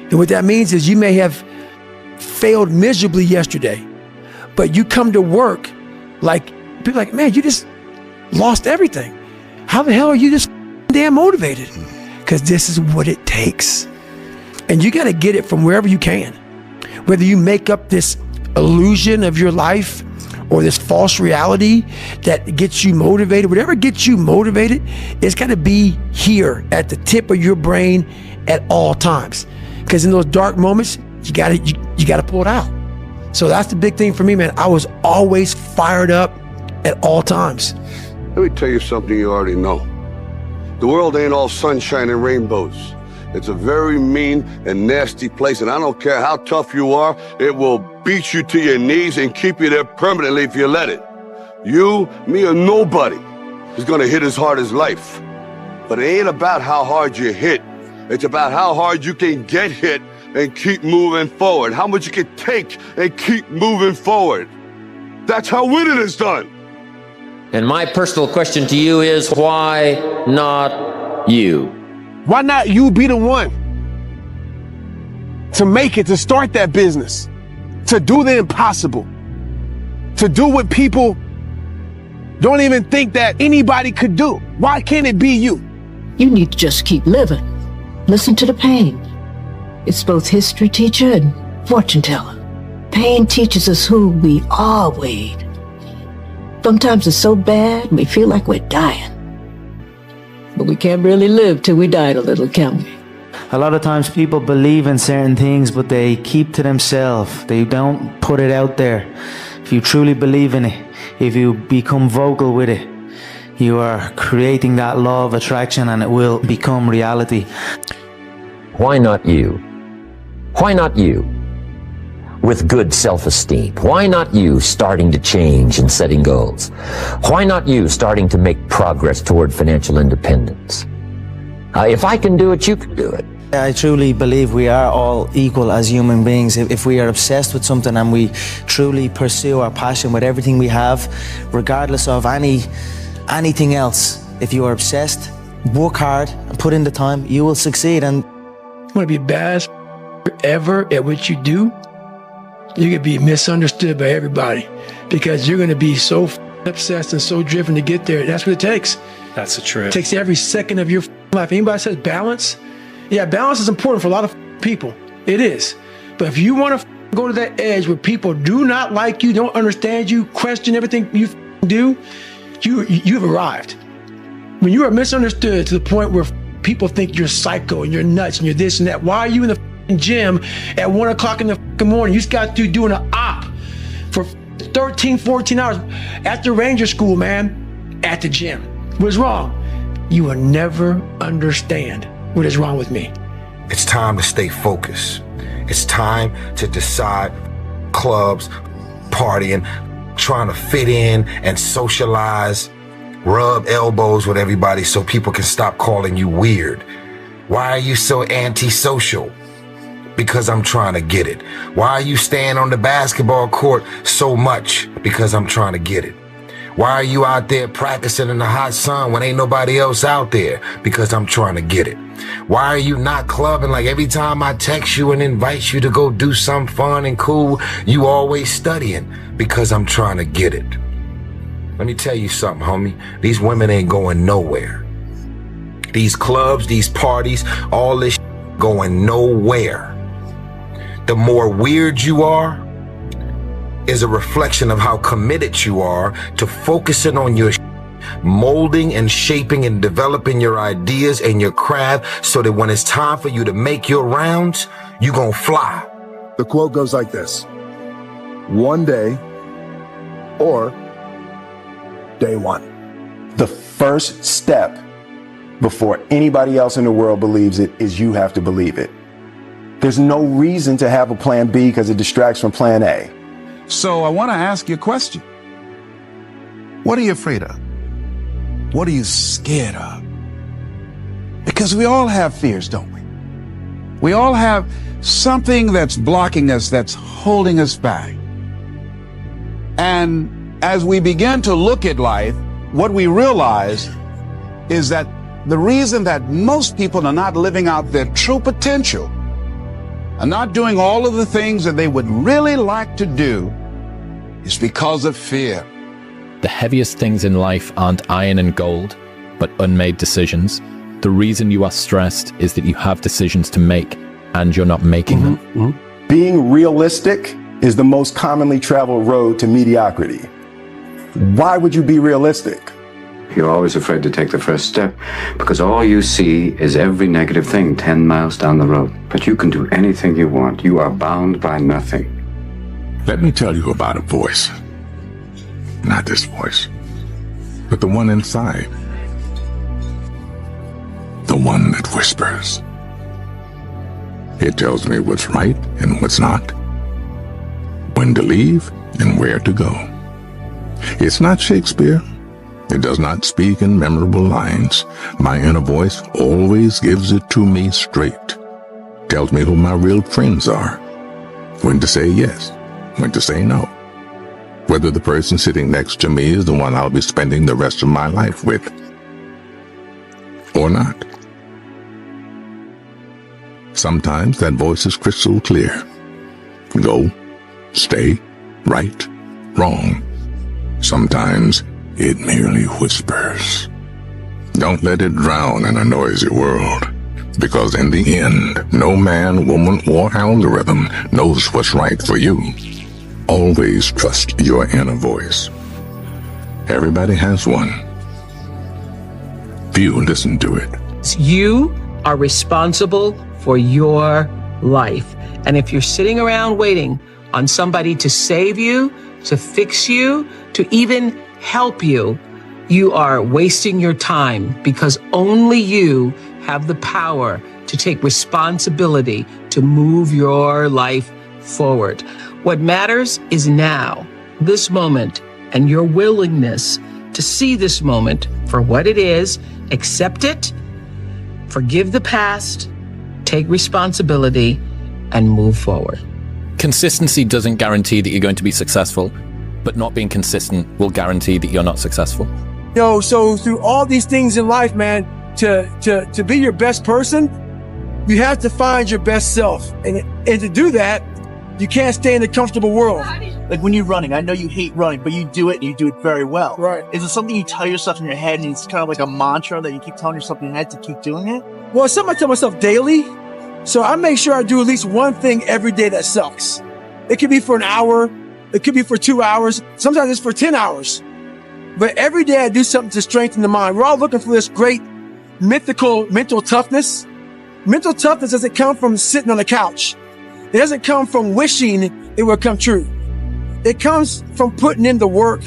And what that means is you may have failed miserably yesterday, but you come to work like, people are like, man, you just lost everything. How the hell are you just damn motivated? Because this is what it takes. And you got to get it from wherever you can. Whether you make up this illusion of your life or this false reality that gets you motivated, whatever gets you motivated, it's got to be here at the tip of your brain at all times. Because in those dark moments, you got to pull it out. So that's the big thing for me, man. I was always fired up at all times. Let me tell you something you already know. The world ain't all sunshine and rainbows. It's a very mean and nasty place, and I don't care how tough you are, it will beat you to your knees and keep you there permanently if you let it. You, me, or nobody is gonna hit as hard as life. But it ain't about how hard you hit. It's about how hard you can get hit and keep moving forward. How much you can take and keep moving forward. That's how winning is done. And my personal question to you is, why not you? Why not you be the one to make it, to start that business, to do the impossible, to do what people don't even think that anybody could do? Why can't it be you? You need to just keep living. Listen to the pain. It's both history teacher and fortune teller. Pain teaches us who we are, Wade. Sometimes it's so bad we feel like we're dying. But we can't really live till we die a little, can we? A lot of times people believe in certain things, but they keep to themselves. They don't put it out there. If you truly believe in it, if you become vocal with it, you are creating that law of attraction and it will become reality. Why not you? Why not you? With good self-esteem? Why not you starting to change and setting goals? Why not you starting to make progress toward financial independence? If I can do it, you can do it. I truly believe we are all equal as human beings. If we are obsessed with something and we truly pursue our passion with everything we have, regardless of anything else, if you are obsessed, work hard and put in the time, you will succeed. And you want to be best ever at what you do, you're going to be misunderstood by everybody because you're going to be so obsessed and so driven to get there. That's what it takes. That's the truth. It takes every second of your life. Anybody says balance? Yeah, balance is important for a lot of people. It is. But if you want to go to that edge where people do not like you, don't understand you, question everything you do, you've arrived. When you are misunderstood to the point where people think you're psycho and you're nuts and you're this and that, why are you in the gym at 1 o'clock in the morning? You just got to doing an op for 13, 14 hours at the Ranger School, man, at the gym. What is wrong? You will never understand what is wrong with me. It's time to stay focused. It's time to decide clubs, partying, trying to fit in and socialize, rub elbows with everybody so people can stop calling you weird. Why are you so antisocial? Because I'm trying to get it. Why are you staying on the basketball court so much? Because I'm trying to get it. Why are you out there practicing in the hot sun when ain't nobody else out there? Because I'm trying to get it. Why are you not clubbing? Like every time I text you and invite you to go do something fun and cool, you always studying? Because I'm trying to get it. Let me tell you something, homie. These women ain't going nowhere. These clubs, these parties, all this going nowhere. The more weird you are is a reflection of how committed you are to focusing on your molding and shaping and developing your ideas and your craft so that when it's time for you to make your rounds, you gonna fly. The quote goes like this: one day or day one. The first step before anybody else in the world believes it is you have to believe it. There's no reason to have a plan B because it distracts from plan A. So I want to ask you a question. What are you afraid of? What are you scared of? Because we all have fears, don't we? We all have something that's blocking us, that's holding us back. And as we begin to look at life, what we realize is that the reason that most people are not living out their true potential, are not doing all of the things that they would really like to do, is because of fear. The heaviest things in life aren't iron and gold, but unmade decisions. The reason you are stressed is that you have decisions to make and you're not making them. Being realistic is the most commonly traveled road to mediocrity. Why would you be realistic? You're always afraid to take the first step because all you see is every negative thing 10 miles down the road. But you can do anything you want. You are bound by nothing. Let me tell you about a voice. Not this voice, but the one inside. The one that whispers. It tells me what's right and what's not, when to leave and where to go. It's not Shakespeare. It does not speak in memorable lines. My inner voice always gives it to me straight. Tells me who my real friends are. When to say yes, when to say no. Whether the person sitting next to me is the one I'll be spending the rest of my life with. Or not. Sometimes that voice is crystal clear. Go, stay, right, wrong. Sometimes it merely whispers. Don't let it drown in a noisy world. Because in the end, no man, woman, or algorithm knows what's right for you. Always trust your inner voice. Everybody has one. Few listen to it. You are responsible for your life. And if you're sitting around waiting on somebody to save you, to fix you, to even help you, you are wasting your time, because only you have the power to take responsibility to move your life forward. What matters is now, this moment, and your willingness to see this moment for what it is, accept it, forgive the past, take responsibility, and move forward. Consistency doesn't guarantee that you're going to be successful, but not being consistent will guarantee that you're not successful. Yo, so through all these things in life, man, to be your best person, you have to find your best self. And to do that, you can't stay in a comfortable world. Like when you're running, I know you hate running, but you do it and you do it very well. Right. Is it something you tell yourself in your head and it's kind of like a mantra that you keep telling yourself in your head to keep doing it? Well, it's something I tell myself daily. So I make sure I do at least one thing every day that sucks. It could be for an hour. It could be for 2 hours. Sometimes it's for 10 hours. But every day I do something to strengthen the mind. We're all looking for this great mythical mental toughness. Mental toughness doesn't come from sitting on the couch. It doesn't come from wishing it will come true. It comes from putting in the work.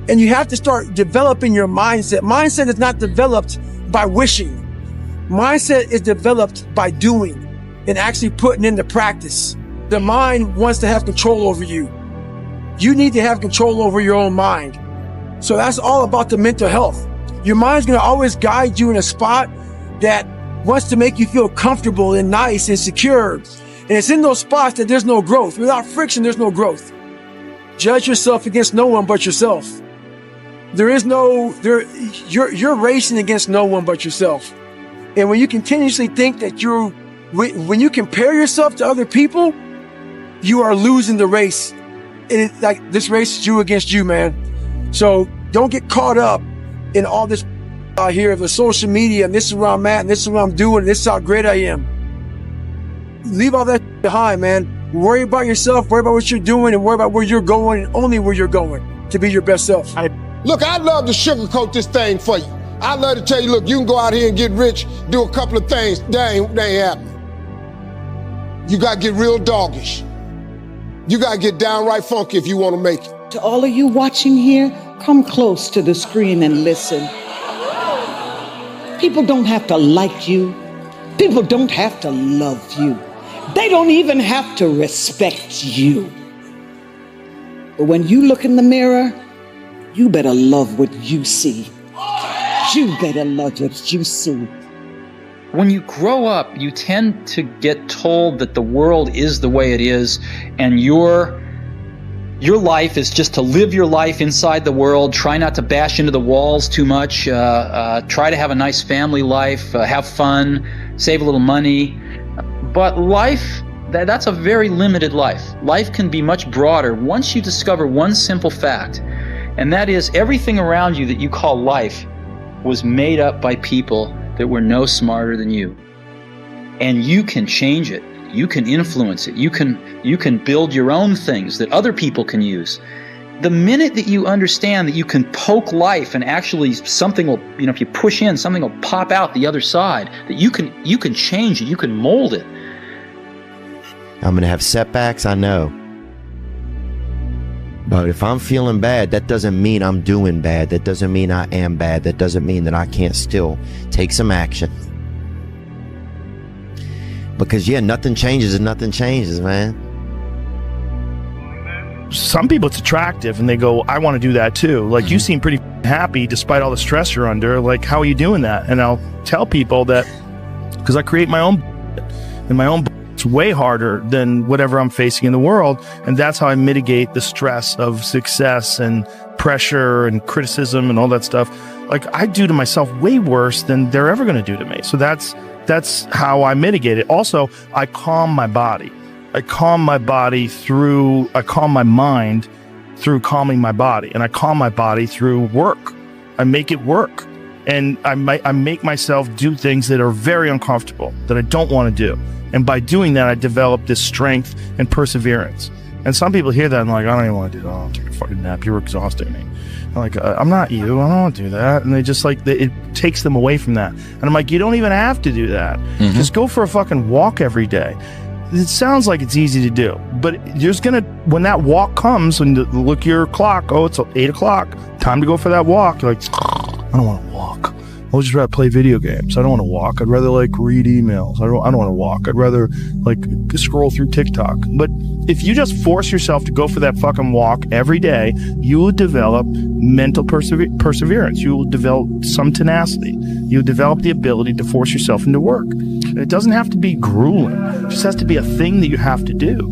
And you have to start developing your mindset. Mindset is not developed by wishing. Mindset is developed by doing and actually putting into practice. The mind wants to have control over you. You need to have control over your own mind. So that's all about the mental health. Your mind's going to always guide you in a spot that wants to make you feel comfortable and nice and secure. And it's in those spots that there's no growth. Without friction, there's no growth. Judge yourself against no one but yourself. You're racing against no one but yourself. And when you continuously think that when you compare yourself to other people, you are losing the race. And it's like this race is you against you, man. So don't get caught up in all this out here of the social media, and this is where I'm at, and this is what I'm doing, and this is how great I am. Leave all that behind, man. Worry about yourself, worry about what you're doing, and worry about where you're going, and only where you're going to be your best self. Look, I'd love to sugarcoat this thing for you. I'd love to tell you, look, you can go out here and get rich, do a couple of things. That ain't happening. You got to get real doggish. You got to get downright funky if you want to make it. To all of you watching here, come close to the screen and listen. People don't have to like you. People don't have to love you. They don't even have to respect you. But when you look in the mirror, you better love what you see. You better love what you see. When you grow up, you tend to get told that the world is the way it is, and your life is just to live your life inside the world, try not to bash into the walls too much, try to have a nice family life, have fun, save a little money. But life, that's a very limited life. Life can be much broader once you discover one simple fact, and that is everything around you that you call life was made up by people that were no smarter than you. And you can change it. You can influence it. You can build your own things that other people can use. The minute that you understand that you can poke life and actually something will, if you push in, something will pop out the other side, that you can change it, you can mold it. I'm going to have setbacks, I know. But if I'm feeling bad, that doesn't mean I'm doing bad. That doesn't mean I am bad. That doesn't mean that I can't still take some action. Because, yeah, nothing changes and nothing changes, man. some people it's attractive and they go, I want to do that too. Like, you seem pretty happy despite all the stress you're under. Like, how are you doing that? And I'll tell people that because I create my own, and my own it's way harder than whatever I'm facing in the world. And that's how I mitigate the stress of success and pressure and criticism and all that stuff. Like, I do to myself way worse than they're ever going to do to me. So that's how I mitigate it. Also, I calm my body. I calm my mind through calming my body. And I calm my body through work. I make it work. And I make myself do things that are very uncomfortable, that I don't want to do. And by doing that, I develop this strength and perseverance. And some people hear that and like, I don't even want to do that. I'll take a fucking nap. You're exhausting me. I'm like, I'm not you. I don't want to do that. And they just like, it takes them away from that. And I'm like, you don't even have to do that. Mm-hmm. Just go for a fucking walk every day. It sounds like it's easy to do, but when that walk comes and look at your clock, oh, it's 8 o'clock, time to go for that walk. You're like, I don't want to walk. I'll just rather play video games. I don't want to walk. I'd rather like read emails. I don't want to walk. I'd rather like scroll through TikTok. But if you just force yourself to go for that fucking walk every day, you will develop mental perseverance. You will develop some tenacity. You'll develop the ability to force yourself into work. And it doesn't have to be grueling. It just has to be a thing that you have to do.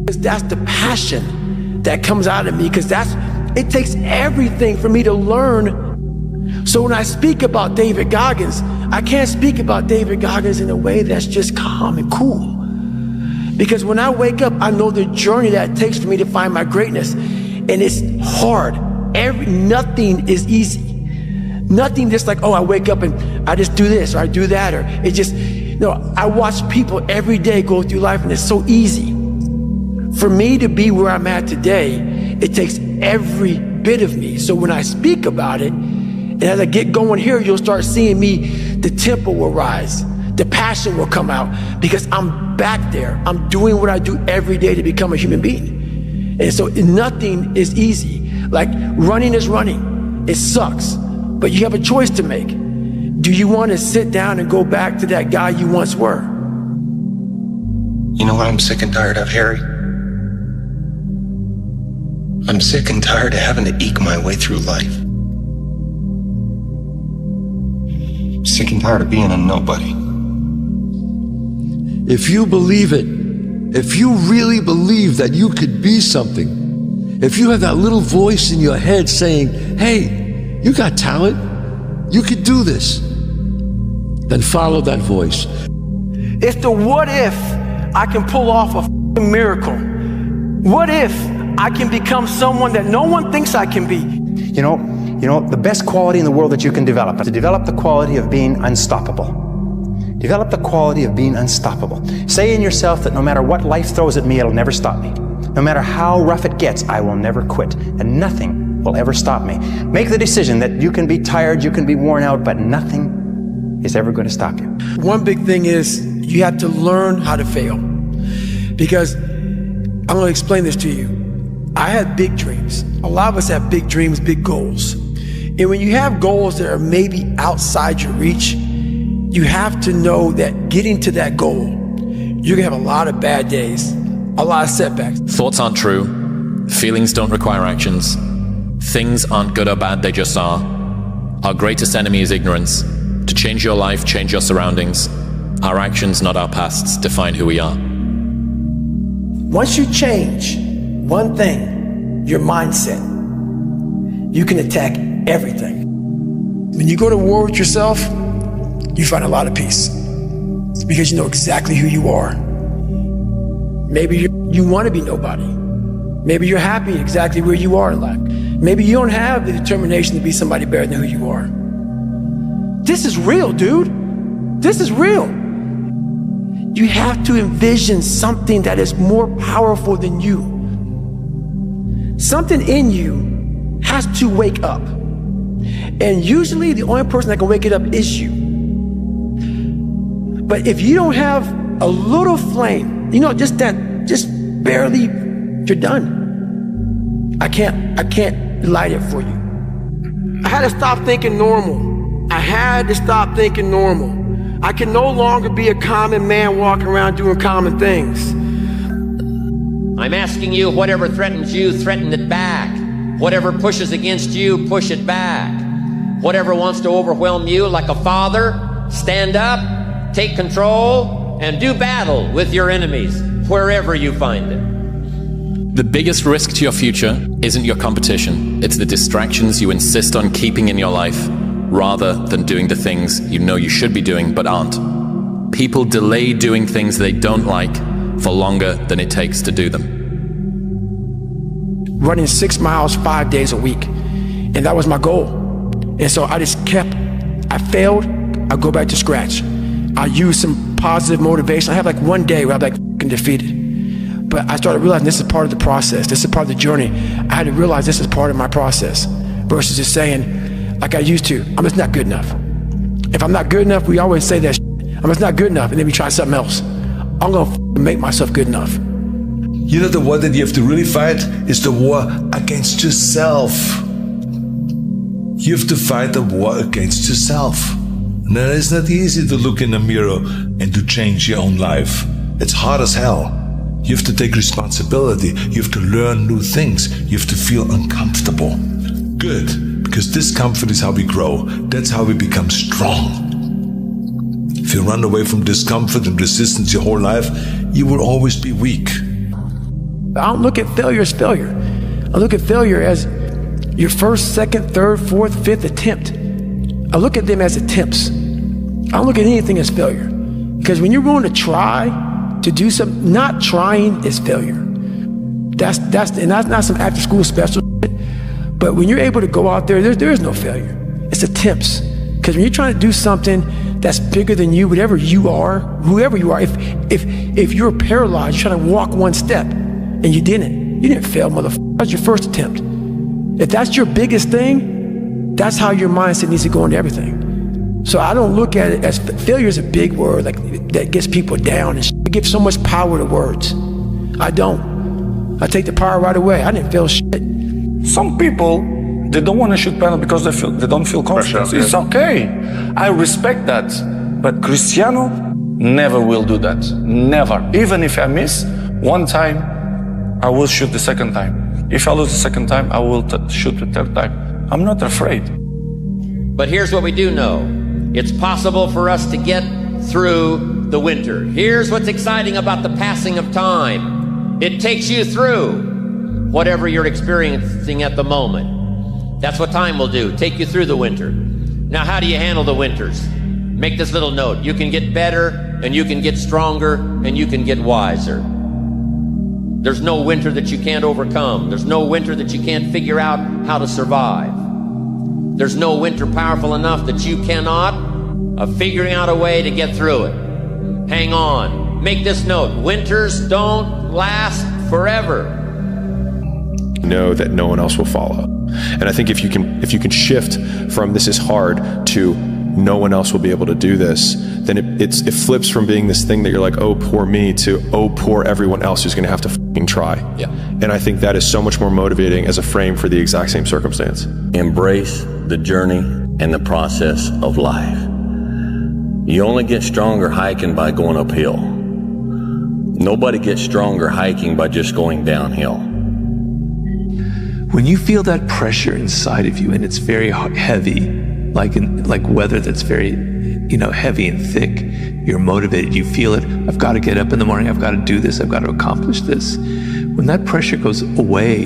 That's the passion that comes out of me, because it takes everything for me to learn. So when I speak about David Goggins, I can't speak about David Goggins in a way that's just calm and cool. Because when I wake up, I know the journey that it takes for me to find my greatness. And it's hard. Nothing is easy. Nothing just like, oh, I wake up and I just do this or I do that, or it just, I watch people every day go through life and it's so easy. For me to be where I'm at today, it takes every bit of me. So when I speak about it, and as I get going here, you'll start seeing me, the tempo will rise, the passion will come out, because I'm back there. I'm doing what I do every day to become a human being. And so nothing is easy. Like running is running. It sucks, but you have a choice to make. Do you want to sit down and go back to that guy you once were? You know what I'm sick and tired of, Harry? I'm sick and tired of having to eke my way through life. Sick and tired of being a nobody. If you believe it, if you really believe that you could be something, if you have that little voice in your head saying, hey, you got talent, you could do this, then follow that voice. It's the what if I can pull off a miracle. What if I can become someone that no one thinks I can be? You know, the best quality in the world that you can develop is to develop the quality of being unstoppable. Develop the quality of being unstoppable. Say in yourself that no matter what life throws at me, it'll never stop me. No matter how rough it gets, I will never quit, and nothing will ever stop me. Make the decision that you can be tired, you can be worn out, but nothing is ever going to stop you. One big thing is you have to learn how to fail. Because I'm going to explain this to you. I had big dreams. A lot of us have big dreams, big goals. And when you have goals that are maybe outside your reach, you have to know that getting to that goal, you're gonna have a lot of bad days, a lot of setbacks. Thoughts aren't true. Feelings don't require actions. Things aren't good or bad, they just are. Our greatest enemy is ignorance. To change your life, change your surroundings. Our actions, not our pasts, define who we are. Once you change one thing, your mindset, you can attack everything. When you go to war with yourself, you find a lot of peace. It's because you know exactly who you are. Maybe you want to be nobody. Maybe you're happy exactly where you are in life. Maybe you don't have the determination to be somebody better than who you are. This is real, dude. This is real. You have to envision something that is more powerful than you. Something in you has to wake up. And usually the only person that can wake it up is you. But if you don't have a little flame, just barely, you're done. I can't light it for you. I had to stop thinking normal. I had to stop thinking normal. I can no longer be a common man walking around doing common things. I'm asking you, whatever threatens you, threaten it back. Whatever pushes against you, push it back. Whatever wants to overwhelm you like a father, stand up, take control, and do battle with your enemies, wherever you find them. The biggest risk to your future isn't your competition. It's the distractions you insist on keeping in your life, rather than doing the things you know you should be doing but aren't. People delay doing things they don't like for longer than it takes to do them. Running 6 miles 5 days a week, and that was my goal. And so I failed, I go back to scratch. I use some positive motivation. I have like one day where I'm like fucking defeated. But I started realizing this is part of the process. This is part of the journey. I had to realize this is part of my process versus just saying, like I used to, I'm just not good enough. If I'm not good enough, we always say that I'm just not good enough, and then we try something else. I'm gonna make myself good enough. You know, the war that you have to really fight is the war against yourself. You have to fight the war against yourself. And it is not easy to look in the mirror and to change your own life. It's hard as hell. You have to take responsibility. You have to learn new things. You have to feel uncomfortable. Good, because discomfort is how we grow. That's how we become strong. If you run away from discomfort and resistance your whole life, you will always be weak. I don't look at failure as failure. I look at failure as your first, second, third, fourth, fifth attempt. I look at them as attempts. I don't look at anything as failure. Because when you're willing to try to do something, not trying is failure. That's not some after school special shit. But when you're able to go out there, there is no failure. It's attempts. Because when you're trying to do something that's bigger than you, whatever you are, whoever you are, if you're paralyzed, you're trying to walk one step and you didn't fail, motherfucker. That's your first attempt. If that's your biggest thing, that's how your mindset needs to go into everything. So I don't look at it as failure is a big word, like that gets people down and shit. It gives so much power to words. I don't. I take the power right away. I didn't fail shit. Some people, they don't want to shoot penalty because they don't feel confident. It's okay. I respect that. But Cristiano never will do that. Never. Even if I miss one time, I will shoot the second time. If I lose the second time, I will shoot the third time. I'm not afraid. But here's what we do know. It's possible for us to get through the winter. Here's what's exciting about the passing of time. It takes you through whatever you're experiencing at the moment. That's what time will do, take you through the winter. Now, how do you handle the winters? Make this little note. You can get better, and you can get stronger, and you can get wiser. There's no winter that you can't overcome. There's no winter that you can't figure out how to survive. There's no winter powerful enough that you cannot figuring out a way to get through it. Hang on. Make this note. Winters don't last forever. Know that no one else will follow. And I think if you can shift from this is hard to no one else will be able to do this, then it flips from being this thing that you're like, oh, poor me, to oh, poor everyone else who's going to have to fucking try. Yeah. And I think that is so much more motivating as a frame for the exact same circumstance. Embrace the journey and the process of life. You only get stronger hiking by going uphill. Nobody gets stronger hiking by just going downhill. When you feel that pressure inside of you and it's very heavy, like weather that's very, heavy and thick, you're motivated, you feel it. I've got to get up in the morning. I've got to do this. I've got to accomplish this. When that pressure goes away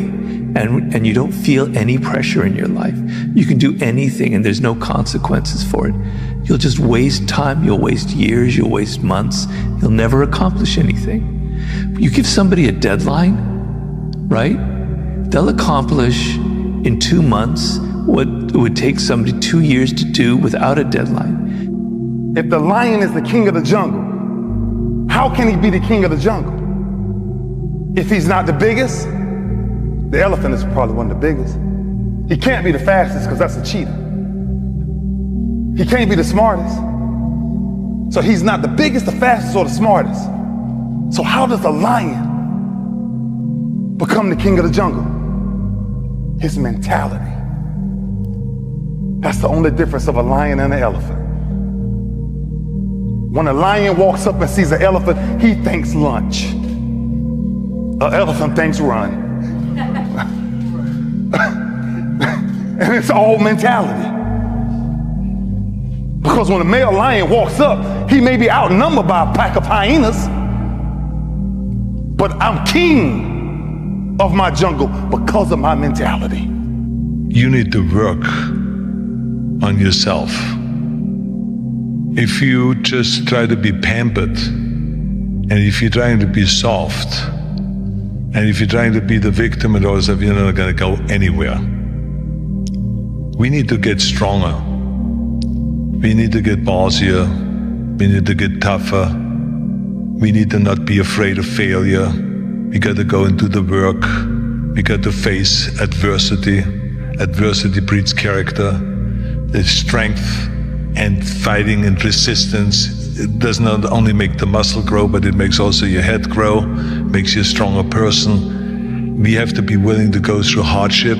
and you don't feel any pressure in your life, you can do anything and there's no consequences for it. You'll just waste time. You'll waste years. You'll waste months. You'll never accomplish anything. You give somebody a deadline, right? They'll accomplish in 2 months what it would take somebody 2 years to do without a deadline. If the lion is the king of the jungle, how can he be the king of the jungle? If he's not the biggest, the elephant is probably one of the biggest. He can't be the fastest because that's a cheetah. He can't be the smartest. So he's not the biggest, the fastest, or the smartest. So how does a lion become the king of the jungle? His mentality. That's the only difference of a lion and an elephant. When a lion walks up and sees an elephant, he thinks lunch. elephant thinks run. And it's all mentality. Because when a male lion walks up, he may be outnumbered by a pack of hyenas, but I'm king of my jungle because of my mentality. You need to work on yourself. If you just try to be pampered, and if you're trying to be soft, and if you're trying to be the victim and all stuff, you're not going to go anywhere. We need to get stronger. We need to get ballsier. We need to get tougher. We need to not be afraid of failure. We got to go into the work. We got to face adversity. Adversity breeds character. The strength and fighting and resistance, it does not only make the muscle grow, but it makes also your head grow, makes you a stronger person. We have to be willing to go through hardship,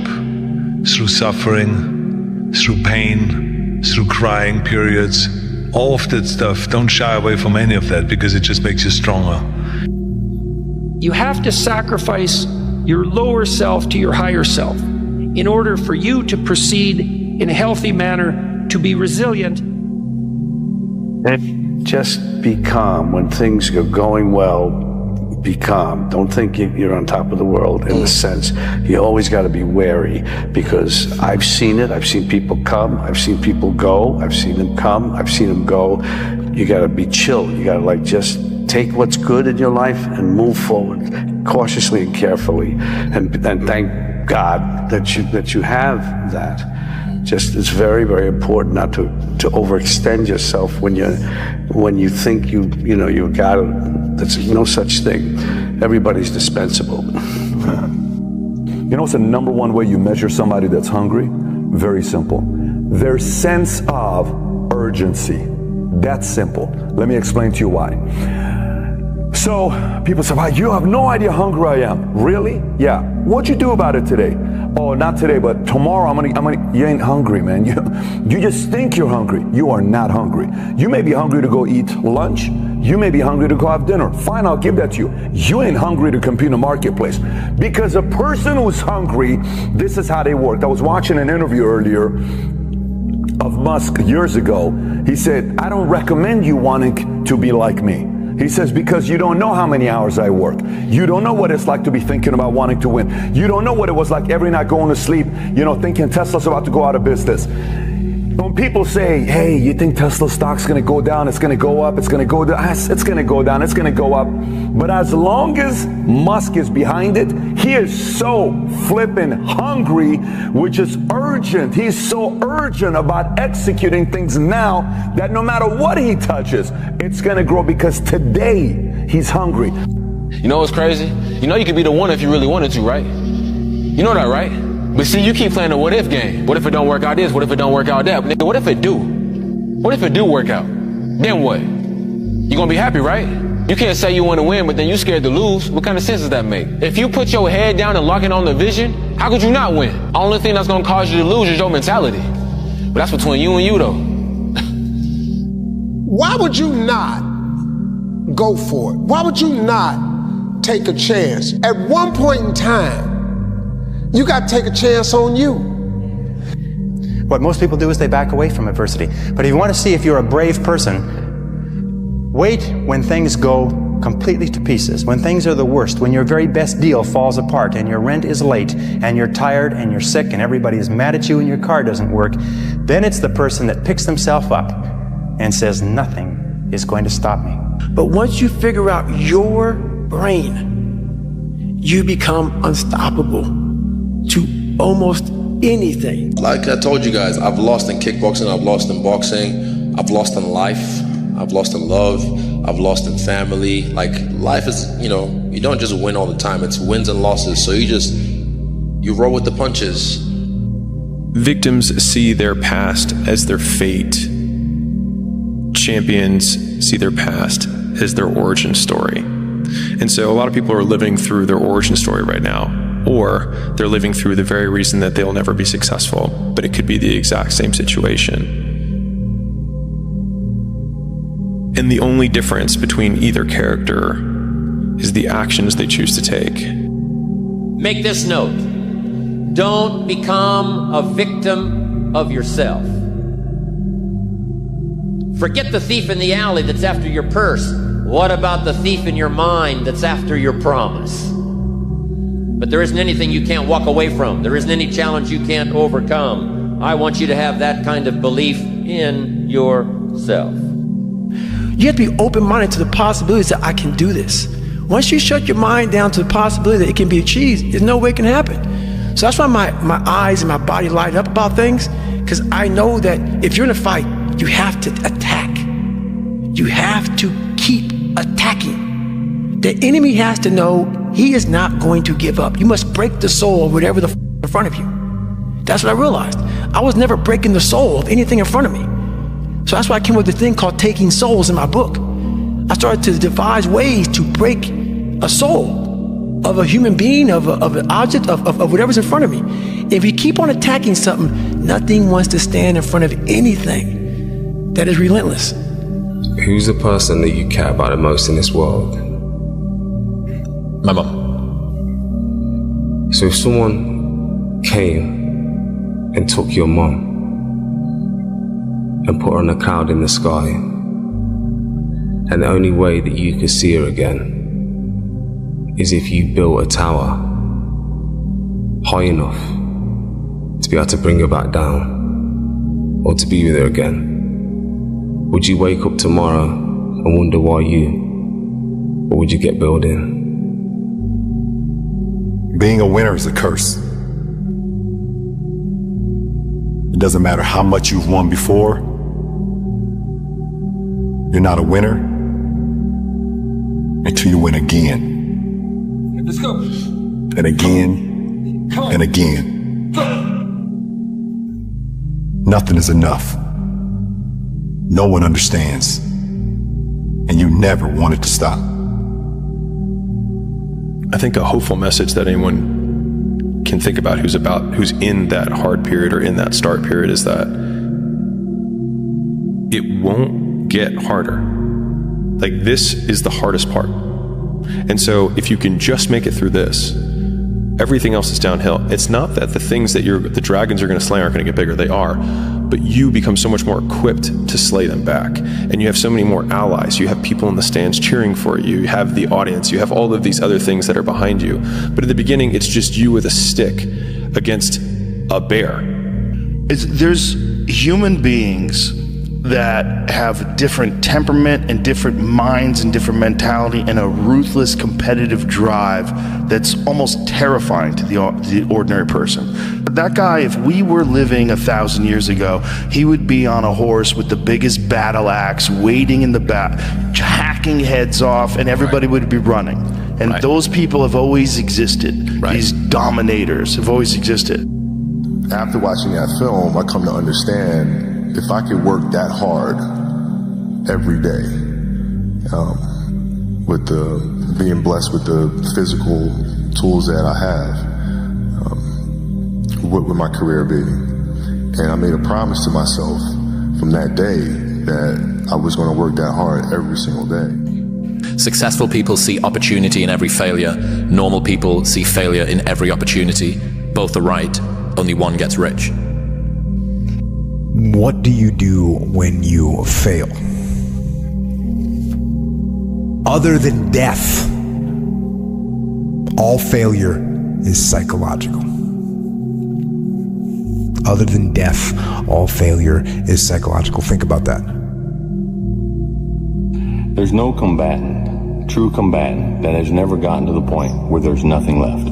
through suffering, through pain, through crying periods, all of that stuff. Don't shy away from any of that because it just makes you stronger. You have to sacrifice your lower self to your higher self in order for you to proceed in a healthy manner, to be resilient. And just be calm when things are going well. Be calm. Don't think you're on top of the world in the sense. You always got to be wary because I've seen it. I've seen people come. I've seen people go. I've seen them come. I've seen them go. You got to be chill. You got to just take what's good in your life and move forward cautiously and carefully. And thank God that you have that. Just it's very, very important not to overextend yourself when you think you got it. There's no such thing. Everybody's dispensable. You know what's the number one way you measure somebody that's hungry? Very simple. Their sense of urgency. That's simple. Let me explain to you why. So people say, wow, you have no idea how hungry I am. Really? Yeah. What'd you do about it today? Oh, not today, but tomorrow I'm gonna, you ain't hungry, man. You just think you're hungry. You are not hungry. You may be hungry to go eat lunch. You may be hungry to go have dinner. Fine, I'll give that to you. You ain't hungry to compete in the marketplace. Because a person who's hungry, this is how they work. I was watching an interview earlier of Musk years ago. He said, I don't recommend you wanting to be like me. He says, because you don't know how many hours I work. You don't know what it's like to be thinking about wanting to win. You don't know what it was like every night going to sleep, thinking Tesla's about to go out of business. When people say, hey, you think Tesla stock's going to go down, it's going to go up, it's going to go down, it's going to go down, it's going to go up. But as long as Musk is behind it, he is so flippin' hungry, which is urgent. He's so urgent about executing things now that no matter what he touches, it's going to grow because today he's hungry. You know what's crazy? You know you could be the one if you really wanted to, right? You know that, right? But see, you keep playing the what if game. What if it don't work out this? What if it don't work out that? Nigga, what if it do? What if it do work out? Then what? You gonna be happy, right? You can't say you want to win, but then you scared to lose. What kind of sense does that make? If you put your head down and lock in on the vision, how could you not win? Only thing that's gonna cause you to lose is your mentality. But that's between you and you, though. Why would you not go for it? Why would you not take a chance? At one point in time, you got to take a chance on you. What most people do is they back away from adversity. But if you want to see if you're a brave person, wait when things go completely to pieces, when things are the worst, when your very best deal falls apart and your rent is late and you're tired and you're sick and everybody is mad at you and your car doesn't work, then it's the person that picks themselves up and says, nothing is going to stop me. But once you figure out your brain, you become unstoppable to almost anything. Like I told you guys, I've lost in kickboxing, I've lost in boxing, I've lost in life, I've lost in love, I've lost in family. Like life is, you don't just win all the time, it's wins and losses. So you roll with the punches. Victims see their past as their fate. Champions see their past as their origin story. And so a lot of people are living through their origin story right now. Or they're living through the very reason that they'll never be successful, but it could be the exact same situation. And the only difference between either character is the actions they choose to take. Make this note. Don't become a victim of yourself. Forget the thief in the alley that's after your purse. What about the thief in your mind that's after your promise? But there isn't anything you can't walk away from. There isn't any challenge you can't overcome. I want you to have that kind of belief in yourself. You have to be open-minded to the possibilities that I can do this. Once you shut your mind down to the possibility that it can be achieved, there's no way it can happen. So that's why my eyes and my body light up about things, because I know that if you're in a fight, you have to attack. You have to keep attacking. The enemy has to know he is not going to give up. You must break the soul of whatever the in front of you. That's what I realized. I was never breaking the soul of anything in front of me. So that's why I came up with the thing called Taking Souls in my book. I started to devise ways to break a soul of a human being, of an object, of whatever's in front of me. If you keep on attacking something, nothing wants to stand in front of anything that is relentless. Who's the person that you care about the most in this world? My mom. So if someone came and took your mom and put her on a cloud in the sky, and the only way that you could see her again is if you built a tower high enough to be able to bring her back down, or to be with her again, would you wake up tomorrow and wonder why you, or would you get building? Being a winner is a curse. It doesn't matter how much you've won before. You're not a winner until you win again. Let's go. And again, and again. Nothing is enough. No one understands. And you never want it to stop. I think a hopeful message that anyone can think about who's in that hard period or in that start period is that it won't get harder. Like, this is the hardest part. And so if you can just make it through this, everything else is downhill. It's not that the things that the dragons are going to slay aren't going to get bigger. They are. But you become so much more equipped to slay them back. And you have so many more allies. You have people in the stands cheering for you. You have the audience. You have all of these other things that are behind you. But at the beginning, it's just you with a stick against a bear. There's human beings that have different temperament and different minds and different mentality and a ruthless competitive drive that's almost terrifying to the ordinary person. But that guy, if we were living 1,000 years ago, he would be on a horse with the biggest battle axe, waiting in the back, hacking heads off, and everybody would be running. And those people have always existed. These dominators have always existed. After watching that film, I come to understand if I could work that hard every day, with being blessed with the physical tools that I have, what would my career be? And I made a promise to myself from that day that I was going to work that hard every single day. Successful people see opportunity in every failure. Normal people see failure in every opportunity. Both are right. Only one gets rich. What do you do when you fail? Other than death, all failure is psychological. Other than death, all failure is psychological. Think about that. There's no combatant, true combatant, that has never gotten to the point where there's nothing left.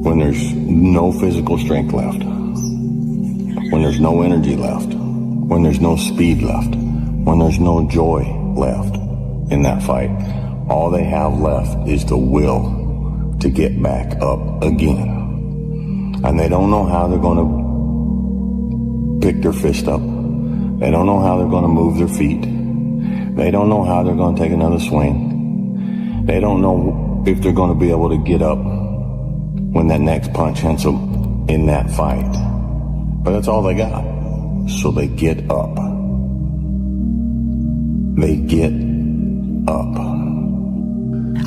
When there's no physical strength left. When there's no energy left, when there's no speed left, when there's no joy left in that fight, all they have left is the will to get back up again. And they don't know how they're going to pick their fist up. They don't know how they're going to move their feet. They don't know how they're going to take another swing. They don't know if they're going to be able to get up when that next punch hits them in that fight. But that's all they got. So they get up. They get up.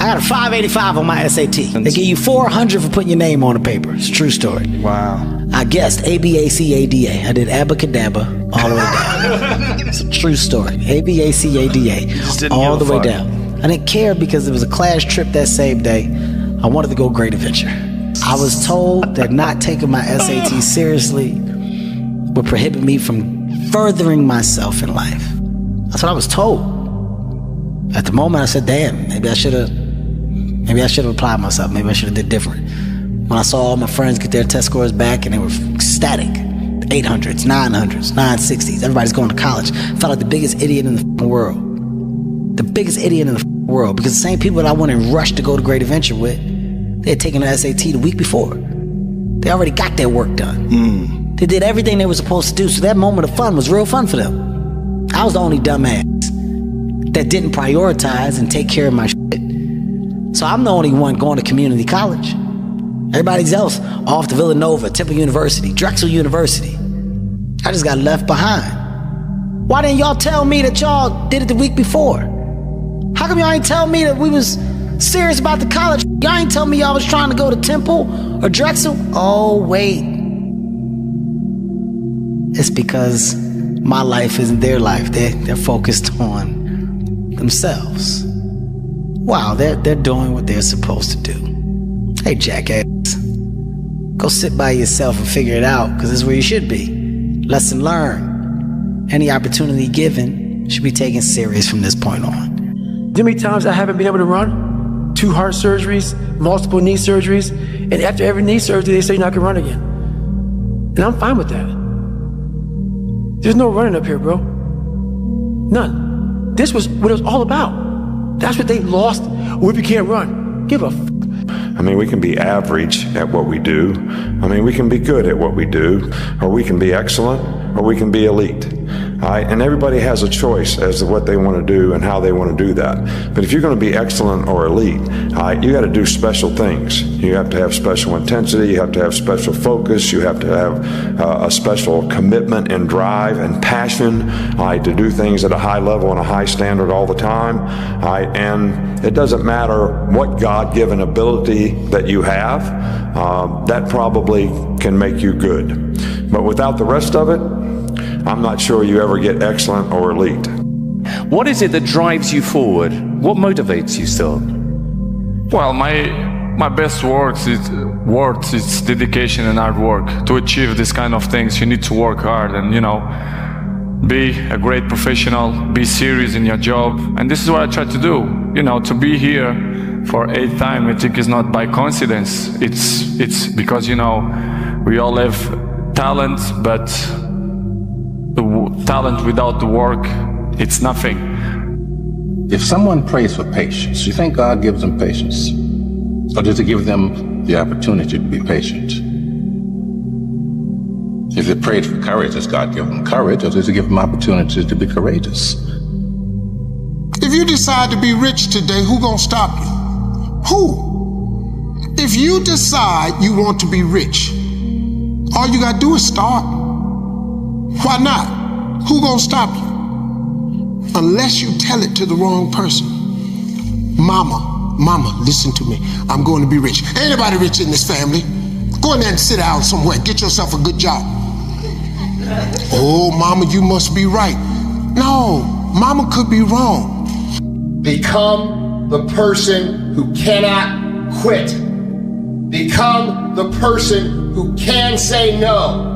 I got a 585 on my SAT. They give you 400 for putting your name on the paper. It's a true story. Wow. I guessed ABACADA. I did abacadabra all the way down. It's a true story. ABACADA all the way down. I didn't care because it was a class trip that same day. I wanted to go Great Adventure. I was told that not taking my SAT seriously would prohibit me from furthering myself in life. That's what I was told. At the moment, I said, damn, maybe I should have applied myself. Maybe I should have did different. When I saw all my friends get their test scores back and they were ecstatic, 800s, 900s, 960s, everybody's going to college. I felt like the biggest idiot in the world. The biggest idiot in the world, because the same people that I went and rushed to go to Great Adventure with, they had taken the SAT the week before. They already got their work done. They did everything they were supposed to do, so that moment of fun was real fun for them. I was the only dumbass that didn't prioritize and take care of my shit. So I'm the only one going to community college. Everybody else off to Villanova, Temple University, Drexel University. I just got left behind. Why didn't y'all tell me that y'all did it the week before? How come y'all ain't tell me that we was serious about the college? Y'all ain't tell me y'all was trying to go to Temple or Drexel? Oh, wait. It's because my life isn't their life. They're focused on themselves. Wow, they're doing what they're supposed to do. Hey, jackass. Go sit by yourself and figure it out, because this is where you should be. Lesson learned. Any opportunity given should be taken serious from this point on. Do you know how many times I haven't been able to run? 2 heart surgeries, multiple knee surgeries, and after every knee surgery, they say you're not gonna run again. And I'm fine with that. There's no running up here, bro. None. This was what it was all about. That's what they lost. Or if you can't run, give a f. I mean, we can be average at what we do. I mean, we can be good at what we do, or we can be excellent, or we can be elite. All right? And everybody has a choice as to what they want to do and how they want to do that. But if you're going to be excellent or elite, all right, you got to do special things. You have to have special intensity. You have to have special focus. You have to have a special commitment and drive and passion, all right, to do things at a high level and a high standard all the time. All right? And it doesn't matter what God-given ability that you have, that probably can make you good. But without the rest of it, I'm not sure you ever get excellent or elite. What is it that drives you forward? What motivates you still? Well, my best words is dedication and hard work. To achieve this kind of things, you need to work hard and, be a great professional, be serious in your job. And this is what I try to do. To be here for 8th time, I think is not by coincidence. It's because, we all have talent, but the talent without the work, it's nothing. If someone prays for patience, do you think God gives them patience? Or does He give them the opportunity to be patient? If they prayed for courage, does God give them courage, or does He give them opportunities to be courageous? If you decide to be rich today, who gonna stop you? Who? If you decide you want to be rich, all you gotta do is start. Why not? Who gonna stop you? Unless you tell it to the wrong person. Mama, listen to me. I'm going to be rich. Ain't nobody rich in this family. Go in there and sit down somewhere. Get yourself a good job. Oh, mama, you must be right. No, mama could be wrong. Become the person who cannot quit. Become the person who can say no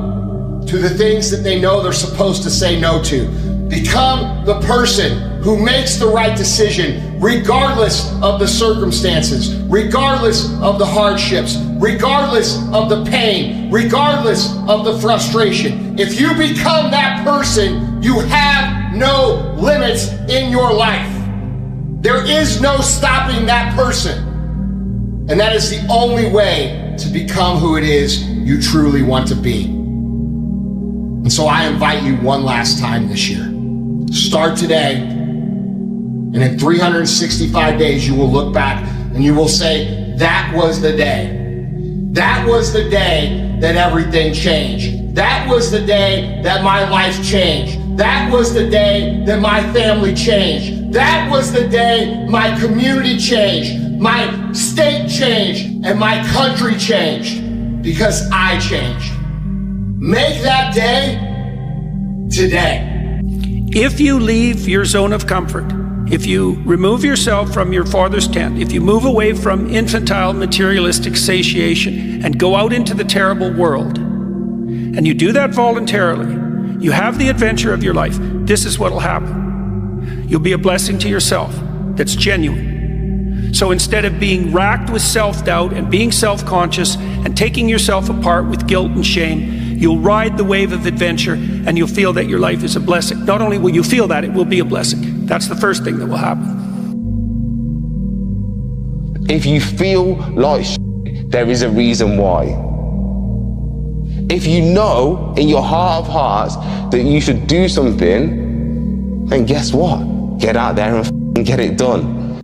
to the things that they know they're supposed to say no to. Become the person who makes the right decision regardless of the circumstances, regardless of the hardships, regardless of the pain, regardless of the frustration. If you become that person, you have no limits in your life. There is no stopping that person. And that is the only way to become who it is you truly want to be. And so I invite you one last time this year. Start today, and in 365 days you will look back and you will say, that was the day. That was the day that everything changed. That was the day that my life changed. That was the day that my family changed. That was the day my community changed. my state changed, and my country changed because I changed. Make that day today. If you leave your zone of comfort, if you remove yourself from your father's tent, if you move away from infantile materialistic satiation and go out into the terrible world, and you do that voluntarily, you have the adventure of your life, this is what will happen. You'll be a blessing to yourself that's genuine. So instead of being racked with self-doubt and being self-conscious and taking yourself apart with guilt and shame, you'll ride the wave of adventure and you'll feel that your life is a blessing. Not only will you feel that, it will be a blessing. That's the first thing that will happen. If you feel like shit, there is a reason why. If you know in your heart of hearts that you should do something, then guess what? Get out there and get it done.